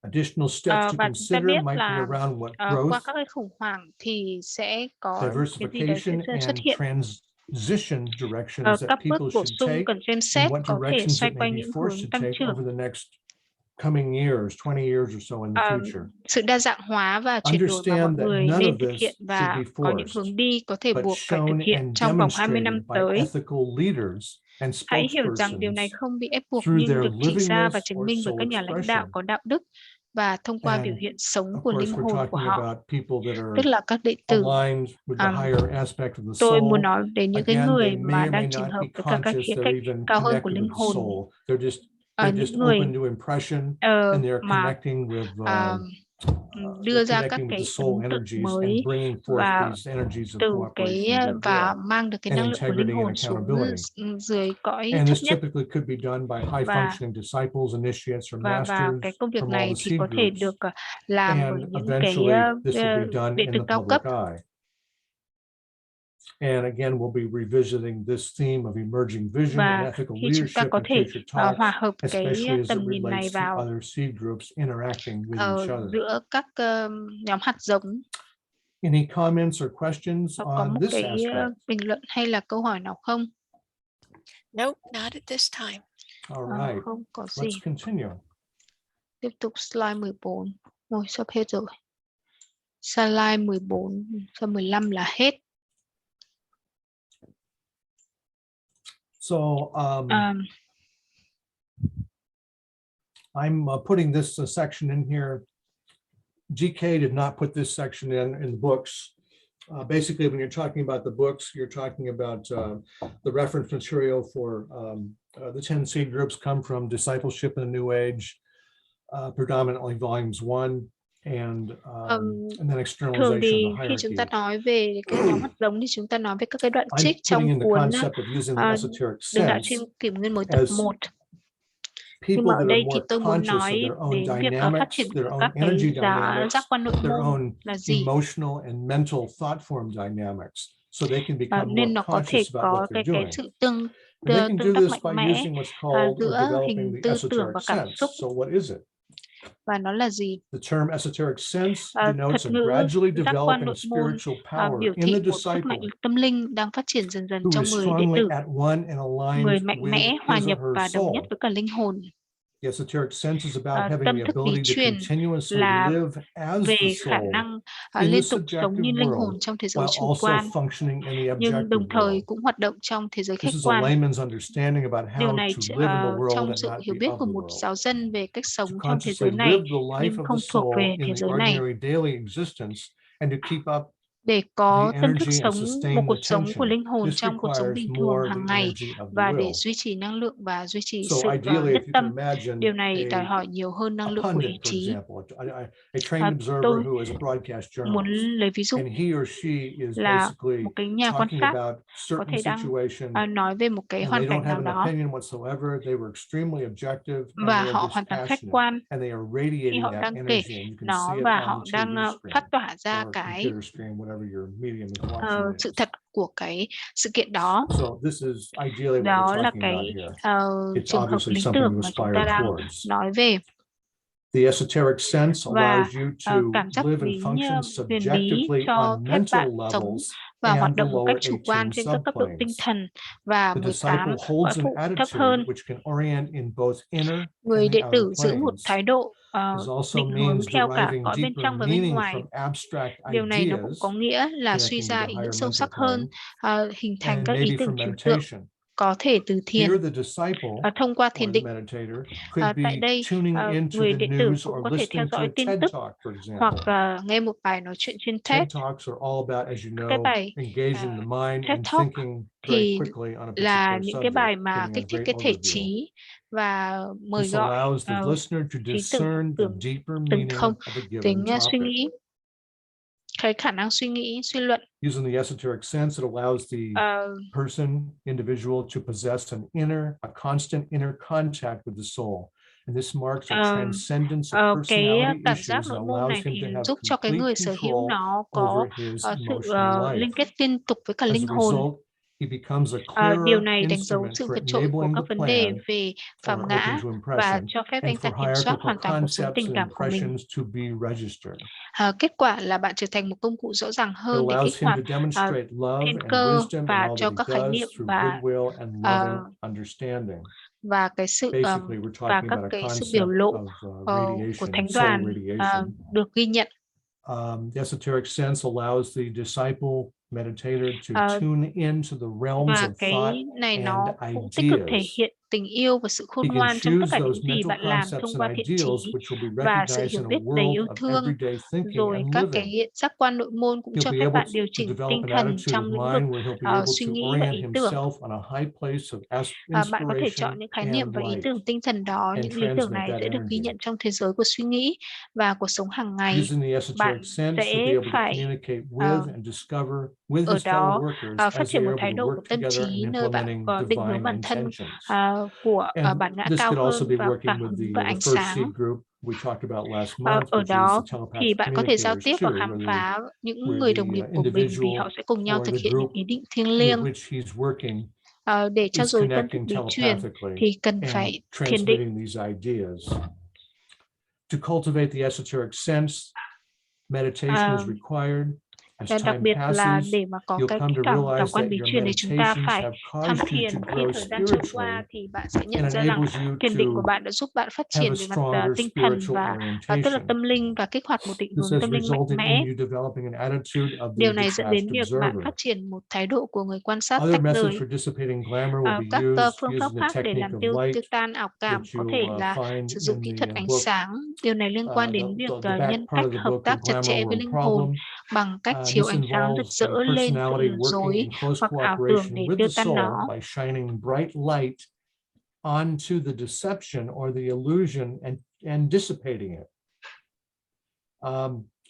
Additional steps to consider might be around what growth, qua các cái khủng hoảng thì sẽ có cái gì đấy sẽ xuất hiện. Transition directions that people should take, and what directions it may be forced to take over the next coming years, 20 years or so in the future. Sự đa dạng hóa và chuyển đổi mà mọi người nên thực hiện và có những hướng đi có thể buộc phải thực hiện trong vòng 20 năm tới. Hãy hiểu rằng điều này không bị ép buộc nhưng được chỉ ra và chứng minh bởi các nhà lãnh đạo có đạo đức và thông qua biểu hiện sống của linh hồn của họ, tức là các đệ tử. Tôi muốn nói đến những cái người mà đang chìm hợp với các khía cạnh cao hơn của linh hồn, những người mà đưa ra các cái ấn tượng mới và từ cái và mang được cái năng lượng của linh hồn xuống dưới cõi thấp nhất, và cái công việc này thì có thể được làm bởi những cái đệ tử cao cấp. And again, we'll be revisiting this theme of emerging vision and ethical khi chúng ta leadership có in thể future talks, hòa hợp cái especially as it tầm nhìn này relates to vào other seed groups interacting with each other. giữa các nhóm hạt giống. Any comments or questions on this aspect? Có một cái bình luận hay là câu hỏi nào không? Nope, not at this time. All right. Không có gì. Let's continue. Tiếp tục slide 14. Rồi, sắp hết rồi. Slide 14, slide 15 là hết. So I'm putting this section in here. GK did not put this section in the books. Basically, when you're talking about the books, you're talking about the reference material for the 10 seed groups come from Discipleship in the New Age, predominantly volumes 1. And then externalization thường thì of the hierarchy. Khi chúng ta nói về các nhóm hạt giống thì chúng ta nói về các cái đoạn trích trong cuốn Đường đạo trên kỷ nguyên mới tập 1. Nhưng mà ở đây thì tôi muốn nói đến việc phát triển của các cái giác quan nội môn là gì. Nên nó có thể có cái sự tương tác mạnh mẽ giữa hình tư tưởng và cảm xúc. Và nó là gì? Thuật ngữ giác quan nội môn biểu thị một sức mạnh tâm linh đang phát triển dần dần trong người đệ tử, người mạnh mẽ, hòa nhập và đồng nhất với cả linh hồn. Tâm thức bí truyền là về khả năng liên tục sống như linh hồn trong thế giới chủ quan, nhưng đồng thời cũng hoạt động trong thế giới khách quan. Điều này trong sự hiểu biết của một giáo dân về cách sống trong thế giới này, nhưng không thuộc về thế giới này. Để có tâm thức sống một cuộc sống của linh hồn trong cuộc sống bình thường hàng ngày và để duy trì năng lượng và duy trì sự nhất tâm. Điều này đòi hỏi nhiều hơn năng lượng của ý chí. Tôi muốn lấy ví dụ là một cái nhà quan sát có thể đang nói về một cái hoàn cảnh nào đó và họ hoàn toàn khách quan khi họ đang kể nó và họ đang phát tỏa ra cái sự thật của cái sự kiện đó. Đó là cái trường hợp lý tưởng mà chúng ta đang nói về. The esoteric sense và allows you to cảm giác live and huyền function bí subjectively cho on phép mental bạn sống levels và hoạt and the động một lower cách chủ quan 18 trên các cấp độ tinh subplanes. thần và The 18 disciple cõi holds an phụ thấp attitude hơn. which can orient in both inner Người and the đệ outer tử giữ một planes. thái độ This also định hướng means theo cả deriving cõi bên deeper trong và bên meaning ngoài. from abstract Điều này nó cũng ideas có nghĩa là suy connecting ra with the ý nghĩa higher sâu mental sắc hơn, plane, hình thành and các ý maybe tưởng from trừu tượng, meditation. có thể từ thiền, Here, the disciple thông qua or thiền the định. meditator could Tại be đây, tuning into người the đệ tử news cũng or có thể theo listening to a dõi tin TED tức Talk, for hoặc example. nghe một bài nói chuyện trên TED TED. Talks are all about, as you Cái know, bài engaging the mind TED and Talk thinking very thì quickly on a là particular những cái subject, bài mà giving a kích thích great cái thể overview. trí và mời This gọi allows the listener to trí tưởng discern the deeper tưởng meaning không, of a given tính suy topic. nghĩ, cái khả năng suy nghĩ, suy luận. Using the esoteric sense, it allows the person, individual, to possess a constant inner contact with the soul. And this marks a transcendence of Cái personality cảm issues giác and nội môn này allows him thì to have giúp cho cái complete người sở hữu control nó over có his sự emotional liên life. kết liên tục với cả As linh a hồn. result, he becomes a Điều clearer này đánh dấu instrument sự for vượt trội của enabling các the vấn đề plan về phạm or ngã open to và impression cho phép anh and ta for kiểm soát hierarchical hoàn toàn cuộc sống concepts tình and cảm của mình. impressions to be registered. Kết quả là bạn trở thành một công cụ rõ ràng It hơn để kích allows him hoạt to demonstrate love thiên and cơ wisdom in và all cho that he các khái does niệm through và goodwill and loving understanding. và cái sự Basically, we're và talking các about a cái sự biểu concept lộ of của radiation, thánh soul đoàn radiation. được ghi nhận. The esoteric sense allows the disciple meditator to tune into the realms Và of cái thought này nó and cũng tích cực thể ideas. hiện tình yêu và sự khôn He can ngoan trong tất choose cả những those gì mental bạn làm concepts thông and qua thiện ideals trí which will be và sự recognized hiểu in a biết đầy world yêu of thương. everyday thinking Rồi and các living. cái giác quan nội môn cũng He'll cho be phép able bạn điều to chỉnh develop tinh an thần attitude trong of lĩnh vực mind where he'll be able suy to nghĩ và orient ý tưởng. himself on a high place of Bạn có thể chọn inspiration những khái niệm and và ý light tưởng tinh thần đó. and Những lý tưởng transmit này that sẽ được ghi energy. nhận trong thế giới của suy nghĩ và cuộc sống hàng ngày. Using the Bạn esoteric sense, you'll be sẽ able to phải communicate with and discover with ở his fellow đó workers phát as triển they một are thái able to độ work của tâm together in trí nơi bạn implementing có định hướng divine bản thân intentions. của And bản ngã this cao could also hơn be và working cảm with hứng và the ánh first sáng. seed group we talked about last month, Ở which is đó the thì telepathic bạn có thể giao communicators tiếp too, và khám phá những where người đồng nghiệp the của mình vì họ individual sẽ cùng nhau or thực the hiện những group ý định thiêng with liêng. which he's working Để trao is dồi tâm thức connecting bí truyền telepathically thì cần and phải thiền định. transmitting these ideas. To cultivate the esoteric sense, meditation is required. As Và đặc time biệt là passes, để mà có you'll cái come to cảm realize quan that bí your truyền thì chúng ta meditations phải have tham caused you thiền. to Khi grow thời gian trôi spiritually qua thì bạn sẽ nhận and ra rằng enables you thiền định của to bạn đã giúp bạn phát have triển a về mặt stronger tinh thần spiritual và tức là orientation. tâm linh và kích hoạt một định This hướng has tâm linh mạnh resulted mẽ. in you developing an attitude of Điều the này dẫn detached đến việc bạn observer. phát triển một thái độ của người quan sát Other tách methods rời. for dissipating glamour will be Các used phương pháp using the khác để technique làm of tiêu light tan ảo cảm that có thể you'll là find sử dụng in kỹ the thuật ánh book. sáng. Điều này liên quan đến việc The back nhân part cách of the hợp book, tác The chặt Glamour chẽ với World linh hồn Problem. bằng cách This chiếu ánh sáng rực involves rỡ the lên sự personality lừa working dối in close hoặc ảo tưởng để cooperation with tiêu the tan soul nó. by shining bright light onto the deception or the illusion and dissipating it.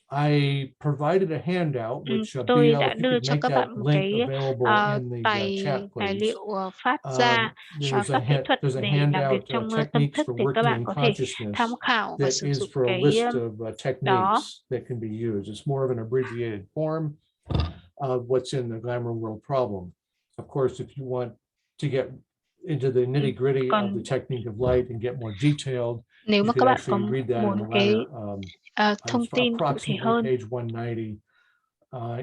I provided a handout which Tôi BL, đã if you đưa could cho make các that bạn một link cái available in the chat, tài please. liệu phát ra các kỹ thuật There's a để làm việc handout, trong tâm techniques thức for để các working bạn in có thể consciousness tham khảo và that sử is dụng for a cái list of đó. techniques that can be used. It's more of an abbreviated form of what's in the Glamour World Problem. Of course, if you want to get into the nitty gritty of the technique of light and get more detailed, nếu you mà can các bạn có actually read that in muốn the cái latter, thông tin cụ thể approximately hơn page 190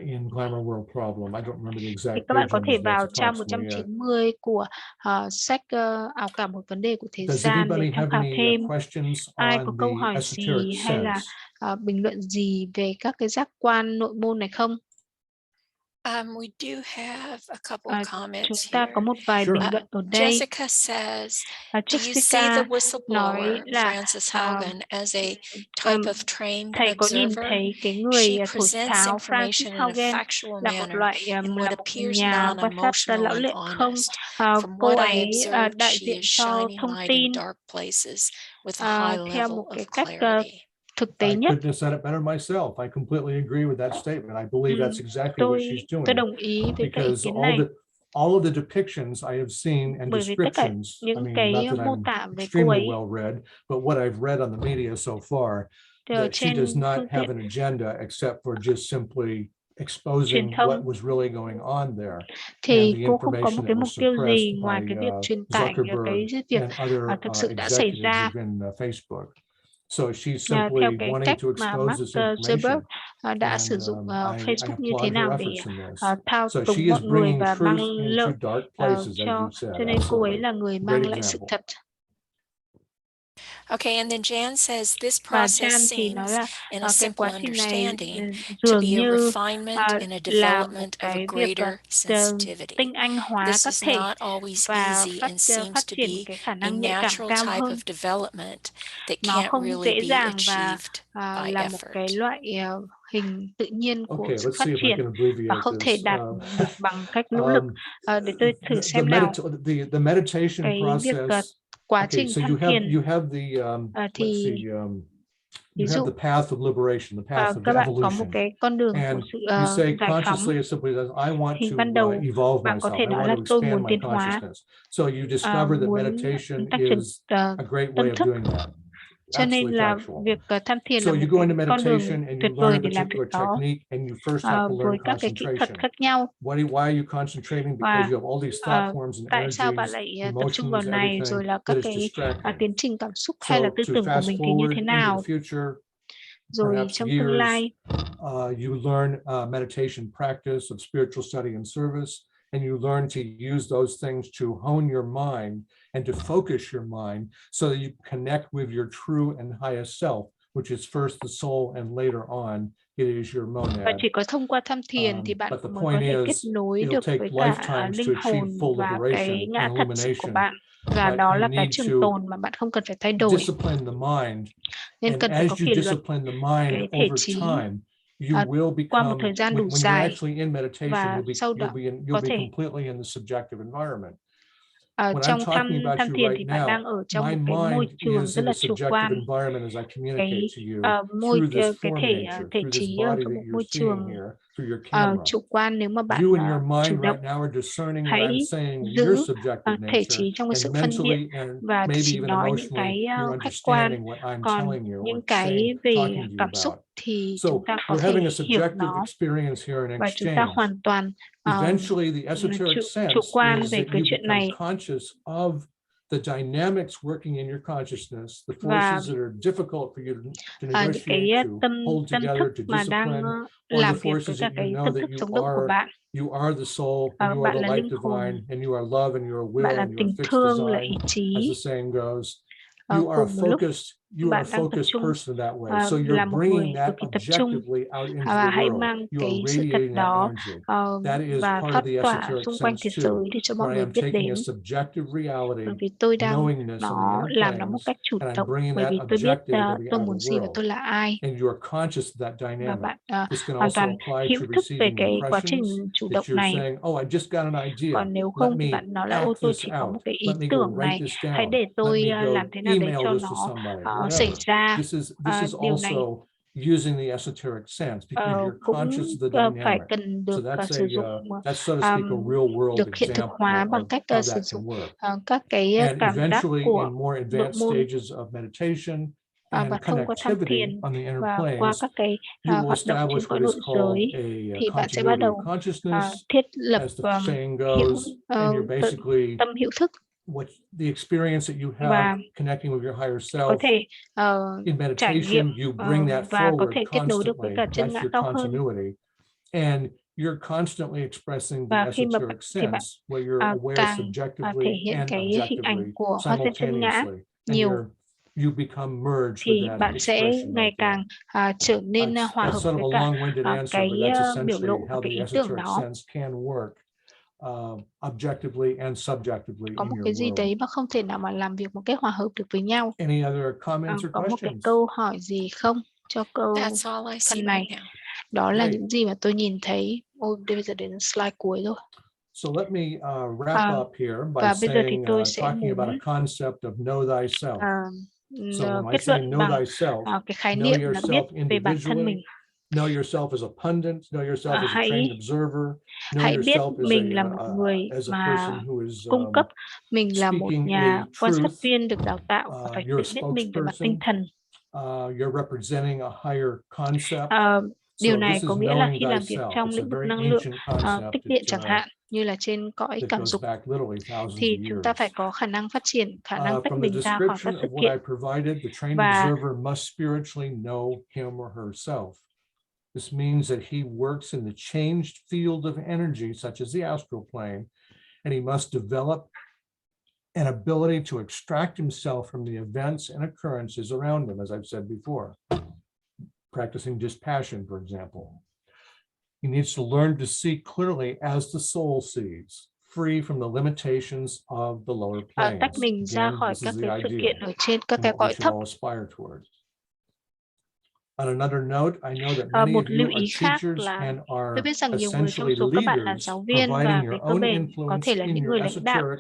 in Glamour World Problem. I don't remember the thì exact các bạn page có thể numbers, but vào it's trang approximately it. 190 của sách ảo cảm một vấn đề của thế Does gian để anybody tham have khảo any thêm. questions Ai có on câu the hỏi esoteric gì hay là sense? bình luận gì về các cái giác quan nội môn này không? We do have a couple of Chúng comments ta here. có một vài bình luận ở đây. Jessica says, do you see the Jessica nói whistleblower là Frances Haugen as a type of trained thầy có nhìn observer? thấy cái người She thổi presents sáo Francis information in a Haugen factual là một manner loại in là what một appears nhà quan sát non-emotional lão and luyện không? honest. From Cô what I ấy observed, đại she diện is cho shining thông light in tin dark places with a high theo level một cái of cách clarity. thực tế I nhất. couldn't have said it better myself. I completely agree with that statement. I believe that's exactly what she's Tôi doing. đồng ý với cái ý Because kiến này. all of the depictions I have seen and Bởi vì tất cả descriptions, I những mean, cái not that mô I'm tả về cô extremely ấy well read, but what I've read on the media so far, that she trên does not phương have tiện an agenda except for just simply exposing truyền thông what was really going on there. thì And the cô không có một information cái that mục was tiêu gì suppressed ngoài by cái việc truyền tải cái Zuckerberg việc and other thực sự đã xảy executives ra. within Facebook. So she's theo simply cái wanting cách to mà expose Mark this Zuckerberg information. đã And, sử dụng I Facebook như thế applaud nào her để efforts in this. thao So túng she is mọi người bringing và mang truth lợi into dark places, as you said. cho nên cô ấy Absolutely. là người Great mang lại sự example. thật. Okay, and then Jan says this Và process Jan thì nói seems, là in a cái simple quá trình này understanding, to dường be a như refinement and a là một development of a cái việc greater sensitivity. tinh anh hóa This các is thể not always và easy and phát seems to triển be cái khả a năng nhạy cảm natural cao type hơn. of development that Nó can't không really dễ be dàng và achieved by là một cái effort. loại hình tự nhiên của Okay, sự let's phát see if I triển can và abbreviate không thể this. đạt được bằng cách nỗ lực. Để tôi thử xem nào. The meditation Cái việc process. quá Okay, trình so tham thiền you have the let's see, you have the path of liberation, the path of các bạn có một evolution. cái con đường của And sự you say giải phóng. consciously, it simply says, I want Thì to ban đầu evolve bạn có myself. thể I nói want là to tôi expand muốn my tiến hóa, consciousness. So you discover that muốn meditation tăng trưởng is a great tâm way of thức. doing that. Cho nên Absolutely là factual. việc tham thiền So là you một go into cái con đường meditation and tuyệt you vời learn a để làm việc particular đó technique and you first have to với learn các cái kỹ thuật concentration. khác nhau. Why are you concentrating? Và Because you have all these thought forms and tại sao bạn energies, lại tập trung vào emotions, này, everything rồi là that các is cái distracting. tiến trình cảm xúc So hay là tư to tưởng của fast mình thì như forward thế into nào, the future, rồi perhaps trong tương lai years, you learn meditation practice of spiritual study and service, and you learn to use those things to hone your mind and to focus your mind so that you connect with your true and highest self, which is first the soul and later on it is your monad. và chỉ có thông qua tham thiền thì bạn mới có thể kết nối được với cả linh hồn và cái ngã thật sự của bạn, và đó là cái trường tồn mà bạn không cần phải thay đổi. Nên cần phải có kỷ luật cái thể trí qua một thời gian đủ dài, và sau đó có thể trong tham thiền thì bạn đang ở trong một cái môi trường rất là chủ quan, cái thể trí ở trong một môi trường chủ quan. Nếu mà bạn chủ động hãy giữ thể trí trong cái sự phân biệt và chỉ nói những cái khách quan, còn những cái về cảm xúc thì chúng ta có thể hiểu nó, và chúng ta hoàn toàn chủ quan về cái chuyện này. The dynamics working in your consciousness, the Và forces that are difficult for you to những cái negotiate, to hold tâm together, thức to mà đang discipline, làm or the việc với forces cả that you cái know tâm that thức sống động của bạn. you are the soul, and you Bạn are the là light linh hồn, divine, and you are love, and you are will, bạn là and you tình are fixed thương, là ý design, chí. as the saying goes. You are a focused person that way. So you're bringing that objectively out into the world. You are radiating that energy. That is part of the esoteric sense too. Where I am taking a subjective reality, bởi vì tôi đang knowingness in the inner làm nó một cách planes, chủ and I'm động, bringing bởi that vì tôi biết objective to the tôi outer muốn gì và tôi world. là ai. And you are conscious of that Và dynamic. bạn This can hoàn also toàn apply hiểu to thức về receiving cái quá trình impressions chủ that động you're này. saying, oh, I just got an idea. Còn nếu Let không thì me bạn nói là act tôi this chỉ có một out. cái ý Let me go tưởng write này, this hãy down. để tôi Let me go làm thế nào để email cho this to nó somebody. xảy Whatever. ra. This is Điều này also using the esoteric sense because you're cũng conscious of the phải dynamic. cần So được that's sử dụng that's so to speak a real world được hiện thực example hóa bằng cách of sử that dụng can work. các cái And cảm giác eventually của in more bộ advanced môn, stages of meditation and và thông qua tham connectivity thiền on the inner và qua planes, các cái you will hoạt động trên establish cõi what nội is called giới, a thì bạn sẽ bắt continuity of đầu consciousness, thiết lập as the saying goes, and you're basically tâm hữu thức, what the experience that you và have connecting with your higher có self. thể In trải nghiệm meditation, you bring that và có thể forward kết nối được với constantly. cả chân That's ngã your cao hơn. continuity. And you're constantly expressing the Và khi mà esoteric thì bạn sense where you're aware càng thể subjectively hiện and cái hình ảnh objectively của hóa thân chân ngã simultaneously. And nhiều, you become merged thì with that bạn sẽ expression ngày right there. càng trở nên hòa That's hợp sort với of a cả long-winded answer, cái but that's biểu lộ essentially và how cái the ý tưởng esoteric đó. sense can work objectively and subjectively Có in một your cái gì world. đấy mà không thể nào mà làm việc một cách hòa hợp được với nhau. Any other comments or Có một cái questions? câu hỏi gì không cho câu phần này? Đó là những gì mà tôi nhìn thấy. Ôi, bây giờ đến slide cuối rồi. So let me wrap up here by saying, talking about a concept of know thyself. So when I say know thyself, cái khái know niệm là biết yourself về bản thân mình. individually, know yourself as a pundit, know yourself as a trained observer, know hãy biết yourself mình là một người as a mà person who is cung cấp, mình là một speaking nhà a quan sát truth, viên được đào tạo và phải you're tự biết mình về mặt tinh spokesperson, thần. you're representing a higher concept. Điều này có nghĩa là khi làm việc trong lĩnh vực năng lượng, tích điện chẳng hạn, như là trên cõi cảm dục, thì chúng ta phải có khả năng phát triển, khả năng tách mình ra khỏi các sự kiện. Và this means that he works in the changed field of energy, such as the astral plane, and he must develop an ability to extract himself from the events and occurrences around him, as I've said before. Practicing dispassion, for example. He needs to learn to see clearly as the soul sees, free from the limitations of the lower planes. Tách mình ra khỏi các cái sự kiện ở trên các cái cõi thấp. On another note, I know that many Một of you lưu are ý khác teachers là and are tôi biết rằng nhiều người trong essentially số các bạn là leaders, giáo viên và providing về your cơ own bản có thể influence là in những your người lãnh đạo esoteric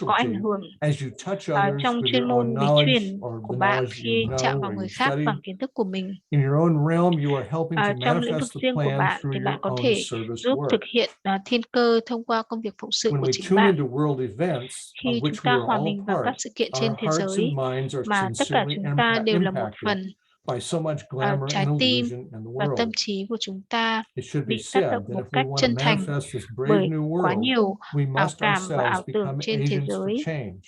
có ảnh specialty hưởng as you touch others trong with chuyên your môn own bí knowledge truyền or của the bạn knowledge khi you chạm know vào or người you khác study. bằng kiến thức của mình. In your own realm, you are helping to Trong lĩnh vực manifest the riêng của plan bạn through thì bạn your có own thể service giúp work. thực hiện thiên cơ thông qua công việc phụng sự When của we chính tune bạn. into world events of Khi chúng which ta we are hòa all mình a vào các part, sự kiện trên our thế hearts giới and minds are mà tất cả sincerely chúng ta đều là một impacted phần, by so much glamour trái and tim illusion in the và tâm world. trí của chúng ta It should be bị tác said động that một if we cách want to chân thành manifest this brave bởi new quá world, nhiều we ảo must cảm và ảo ourselves tưởng become trên thế agents for giới. change.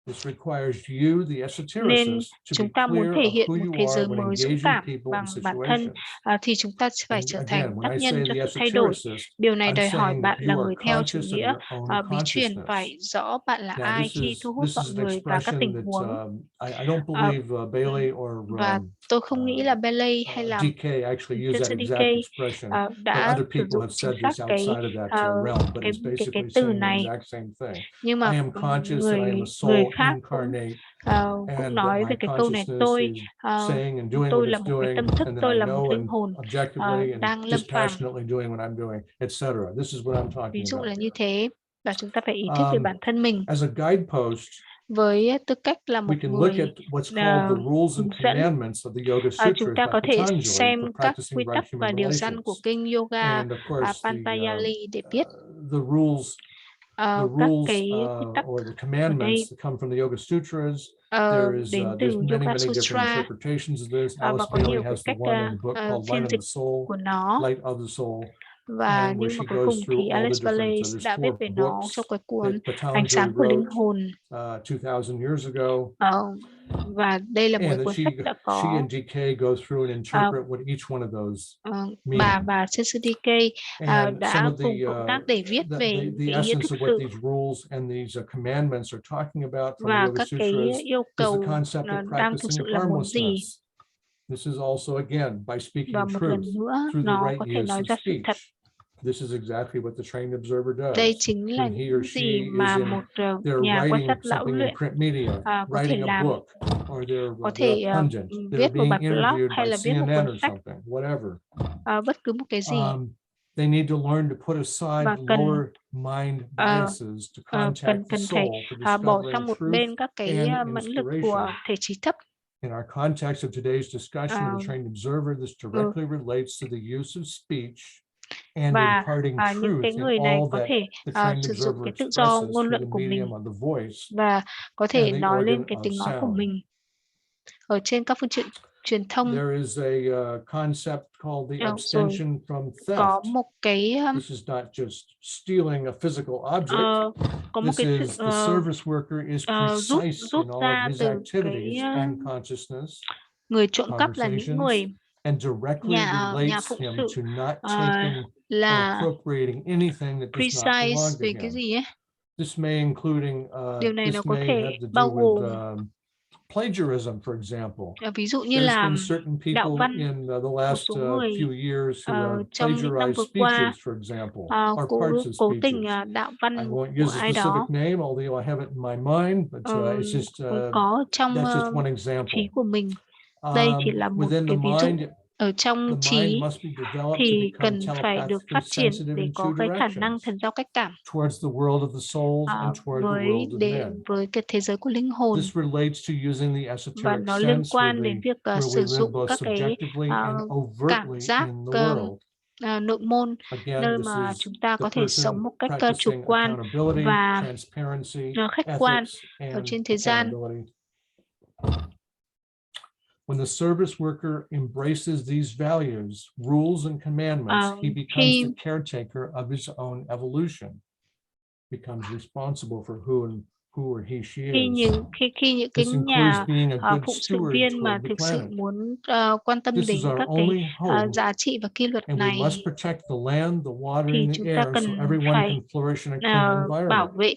This requires you, the Nên esotericist, to be chúng ta muốn clear thể of hiện who một you thế giới are when mới dũng engaging cảm people bằng and bản thân, situations. thì chúng ta phải And trở again, thành when tác I nhân say cho the sự thay đổi. esotericist, Điều này I'm đòi hỏi saying bạn that là you người are theo chủ conscious of nghĩa your own bí truyền consciousness. phải rõ bạn là Now, ai khi thu hút this mọi is an người và các tình expression huống. that I don't believe Bailey or Và tôi không nghĩ là Bailey hay là DK actually used that DK exact expression, but đã other sử people dụng have chính said xác this outside of that realm, but it's basically từ saying the này. exact same thing. Nhưng mà I am conscious that I am a người soul khác cũng incarnate, cũng and nói that về my cái câu này, consciousness is saying and doing tôi what là it's một cái doing, tâm thức, and then tôi I là một know linh and hồn objectively and đang lâm phàm. dispassionately doing what I'm doing, etc. This is what I'm Ví talking dụ about. là như thế, và chúng ta phải ý thức về bản thân mình. As a guidepost, với tư cách là một we can look người at what's called the rules and dẫn, commandments of the Yoga Sutras chúng ta by có thể Patanjali xem for các practicing quy tắc right và human điều răn relations. của kinh yoga And of course, Patanjali để biết the rules các cái quy tắc or the ở đây commandments that come from the Yoga Sutras. There is đến từ there's many Yoga different Sutra, interpretations of this. và Alice có Bailey nhiều cái has the cách one in the book called phiên Light of dịch the Soul, của nó. Light of the Soul. Và And where nhưng mà she cuối goes cùng through thì all the Alice Bailey different, đã there's viết 4 về nó books trong cái that cuốn Ánh Patanjali sáng của linh wrote hồn. 2,000 years ago. Và đây là một And cuốn she sách đã she có and DK go through and interpret what each one of those bà và sư DK đã cùng cộng tác để viết về the ý nghĩa essence thực of what sự these rules and these commandments are talking about from the và Yoga các cái Sutras yêu is cầu the concept of đang thực practicing sự là muốn gì. harmlessness. This is also again by Và speaking một truth lần nữa through the nó right có thể use nói of ra sự speech. thật. This is exactly what the trained observer does. Đây chính là When he những or she gì mà is in, một they're nhà quan writing sát lão something in luyện print media, có thể writing a làm, book, or có they're thể a pundit, they're viết một being bài blog interviewed hay by là viết một CNN cuốn or sách, something, whatever. bất cứ một cái gì. They need to learn to put aside Và lower mind biases to contact the soul for bỏ discovering sang một truth bên các cái and mãnh lực của inspiration. thể trí thấp. In our context of today's discussion of the trained observer, this directly relates to the use of speech and Và imparting những cái truth người in này all có that thể the trained sử dụng observer cái tự do expresses ngôn through luận the của mình medium of the voice và có thể and the nói lên organ cái of tiếng nói của sound. mình ở trên các phương tiện truyền thông. There is a concept called the Rồi abstention from có theft. một cái This is not just stealing a physical object. có một This cái is the service worker is precise in all of his từ activities cái and consciousness, người trộm cắp là những người and directly nhà relates phụng him sự to not taking or là appropriating anything that does not precise belong to về cái him. gì ấy. This may including Điều này nó this có may thể have to do bao gồm with plagiarism, for example. ví dụ như There's là been certain đạo people văn, in the một last số người few years who have trong những năm plagiarized vừa qua speeches, for example, or parts of cố tình speeches. đạo I văn won't của use a ai specific đó. name, although I have it in my mind, but it's just Cũng có trong that's just one example. trí của mình. Đây chỉ là một Within the cái ví dụ. mind, Ở trong the trí mind must be developed to thì become cần phải được telepathically phát triển sensitive để in có two cái khả năng directions, thần giao cách cảm towards the world of the souls and toward the world of men. với cái thế giới của linh hồn. This relates to using the Và esoteric nó liên sense quan đến việc where sử we live dụng both các cái subjectively and cảm overtly giác in the world. nội môn, Again, nơi this mà is chúng ta the có thể sống person một cách chủ practicing quan accountability, và transparency, khách quan ethics, ở and trên thế gian. accountability. When the service worker embraces these values, rules, and commandments, he becomes the caretaker of his own evolution, becomes responsible for who or he she khi is. những This cái includes nhà being a good phụng sự steward viên mà toward the thực sự planet. muốn quan tâm This đến is our các cái only hope, giá trị và quy luật and we này, must protect the land, the water, thì and the chúng ta air cần so everyone phải can flourish in a clean bảo environment vệ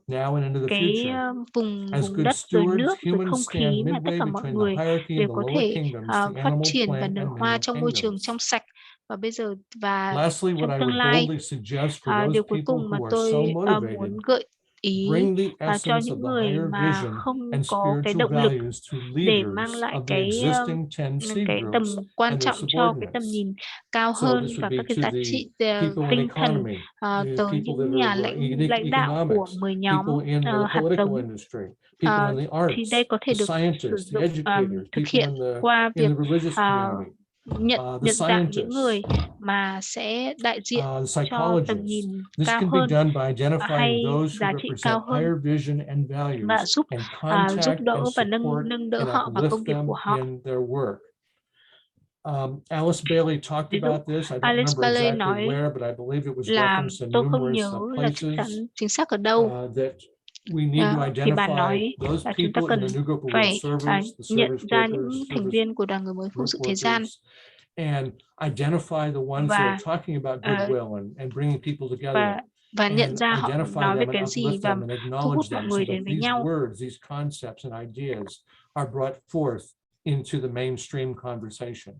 now and into the cái future. vùng As vùng good đất, rồi stewards, nước, rồi humans không stand khí mà tất midway cả mọi between người the hierarchy đều and the có lower thể kingdoms, the phát animal, triển và plant, nở and hoa mineral trong môi trường kingdoms. trong sạch. Và bây giờ và Lastly, what trong I tương would lai, boldly suggest for those điều cuối people cùng mà who are so tôi motivated, muốn gợi ý bring the cho essence những of the người higher mà vision không and có cái spiritual động lực values to để mang leaders lại of the cái existing 10 seed cái tầm groups quan and their trọng cho cái tầm subordinates. nhìn cao So hơn this would và be các cái to giá the trị people in tinh thần economy, the tới people những that nhà are lãnh đạo của economics, 10 nhóm people in the hạt political giống. industry, people in the Thì arts, đây có thể the được sử scientists, the dụng educators, thực people hiện qua in việc the religious community, nhận the dạng những người scientists, mà sẽ đại diện the cho tầm psychologists. nhìn This cao can be hơn done by identifying hay those giá who trị represent cao hơn, higher vision and và values giúp and giúp contact đỡ and và support nâng đỡ and họ và công uplift việc them của họ. in their work. Alice Bailey talked Ví dụ, about this. I don't Alice remember Bailey exactly nói where, but I believe it was là referenced in tôi không numerous nhớ là chắc chắn places chính xác ở đâu, that we need to thì bà identify nói those là chúng ta people in cần the new group of world phải servers, the nhận service ra workers, những thành service viên của đoàn người mới phụng work sự thế gian workers, and identify the ones that và are talking about goodwill and bringing people together. và nhận And ra họ identify nói về them cái and gì uplift và them and thu hút acknowledge mọi them so người that đến với these nhau. words, these concepts and ideas are brought forth into the mainstream conversation.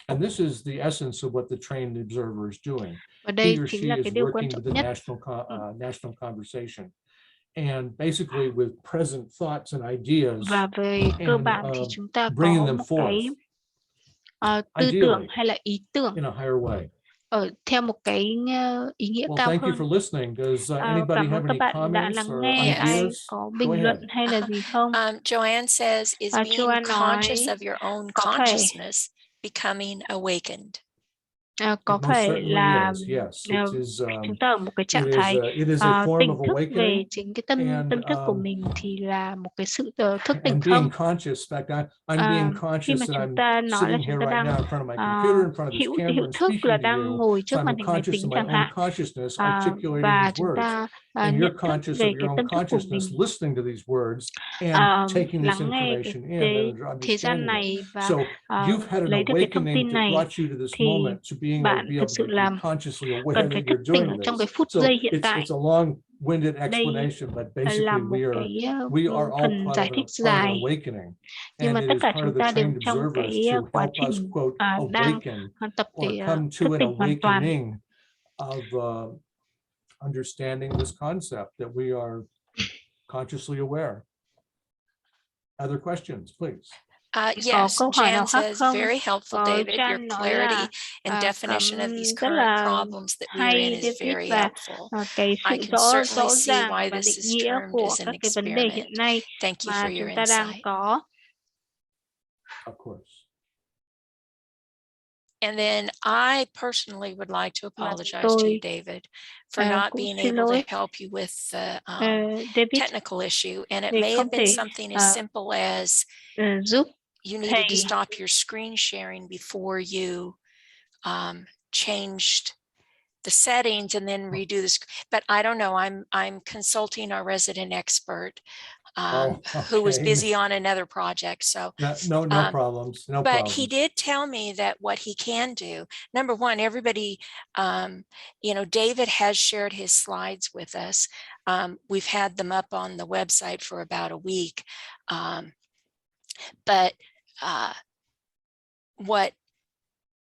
And this is the essence of what the trained observer is doing. Và He đây or chính she là is cái điều quan working trọng with the nhất. national conversation. And basically with present thoughts and ideas, Và về cơ bản thì chúng ta bringing có them một forth, cái tư tưởng hay là ý tưởng in a higher way. Theo một cái ý nghĩa cao Thank you hơn. for listening. Does anybody Cảm ơn have các any bạn đã comments lắng or nghe. Ai ideas? có Go bình ahead. luận hay là gì không? Joanne says, is being Joanne conscious nói, of your own có phải consciousness becoming awakened? Có phải là chúng ta ở một cái trạng thái tỉnh thức về chính cái tâm thức của mình thì là một cái sự thức tỉnh không? Khi mà chúng ta nói là chúng ta đang hữu thức là đang ngồi trước màn hình máy tính chẳng hạn, và chúng ta nhận thức về cái tâm thức của mình, lắng nghe cái thế gian này và lấy được cái thông tin này, thì bạn thực sự là cần phải thức tỉnh ở trong cái phút giây hiện tại. Đây là một cái phần giải thích dài, nhưng mà tất cả chúng ta đều trong cái quá trình đang tập để thức tỉnh hoàn toàn. Understanding this concept that we are consciously aware. Other questions, please. Yes, Jan says, very helpful, David. Your clarity and definition of these current problems that we are in is very helpful. I can certainly see why this is termed as an experiment. Thank you for your insight. Of course. And then I personally would like to apologize to you, David, for not being able to help you with the technical issue. And it may have been something as simple as you needed to stop your screen sharing before you changed the settings and then redo this. But I don't know. I'm consulting our resident expert who was busy on another project. So no problems. No but problems. he did tell me that what he can do, number one, everybody, David has shared his slides with us. We've had them up on the website for about a week. But what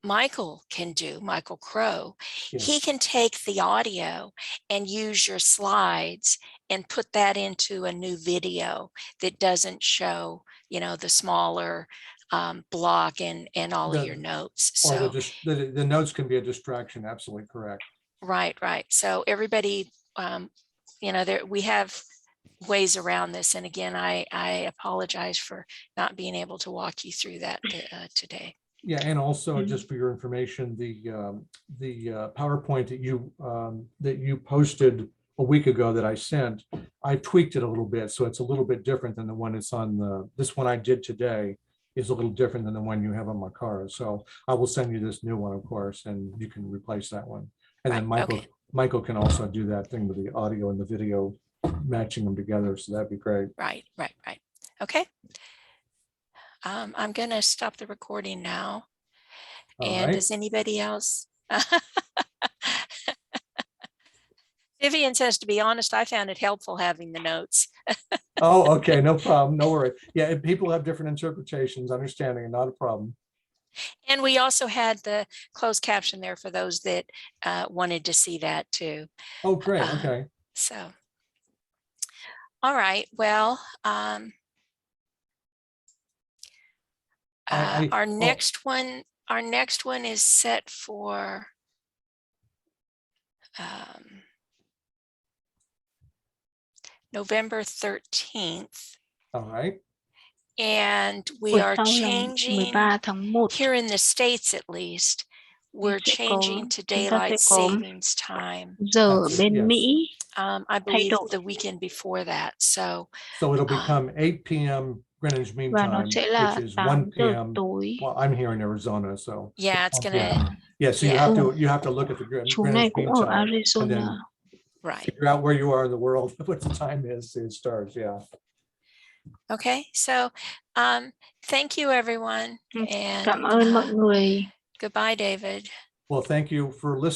Michael can do, Michael Crow, he can take the audio and use your slides and put that into a new video that doesn't show, the smaller block and all of your notes. So the notes can be a distraction. Absolutely correct. Right. So everybody, we have ways around this. And again, I apologize for not being able to walk you through that today. Yeah, and also just for your information, the PowerPoint that you posted a week ago that I sent, I tweaked it a little bit, so it's a little bit different than the one that's on this one I did today. is a little different than the one you have on Makara. So I will send you this new one, of course, and you can replace that one. And then Michael can also do that thing with the audio and the video, matching them together. So that'd be great. Right. Okay. I'm going to stop the recording now. And does anybody else? Vivian says, to be honest, I found it helpful having the notes. Oh, okay. No problem. No worry. Yeah. People have different interpretations, understanding, not a problem. And we also had the closed caption there for those that wanted to see that too. Oh, great. Okay. So, all right. Well, our next one is set for November 13th. All right. And we are changing here in the States, at least. We're changing to daylight savings time. I believe the weekend before that. So it'll become 8 p.m. Greenwich Mean Time, which is 1 p.m. Well, I'm here in Arizona, so yeah, it's gonna. Yeah, so you have to look at the Greenwich Mean Time and then figure out where you are in the world, what the time is. It starts. Yeah. Okay, so thank you, everyone, and Cảm ơn mọi người. goodbye, David. Well, thank you for listening.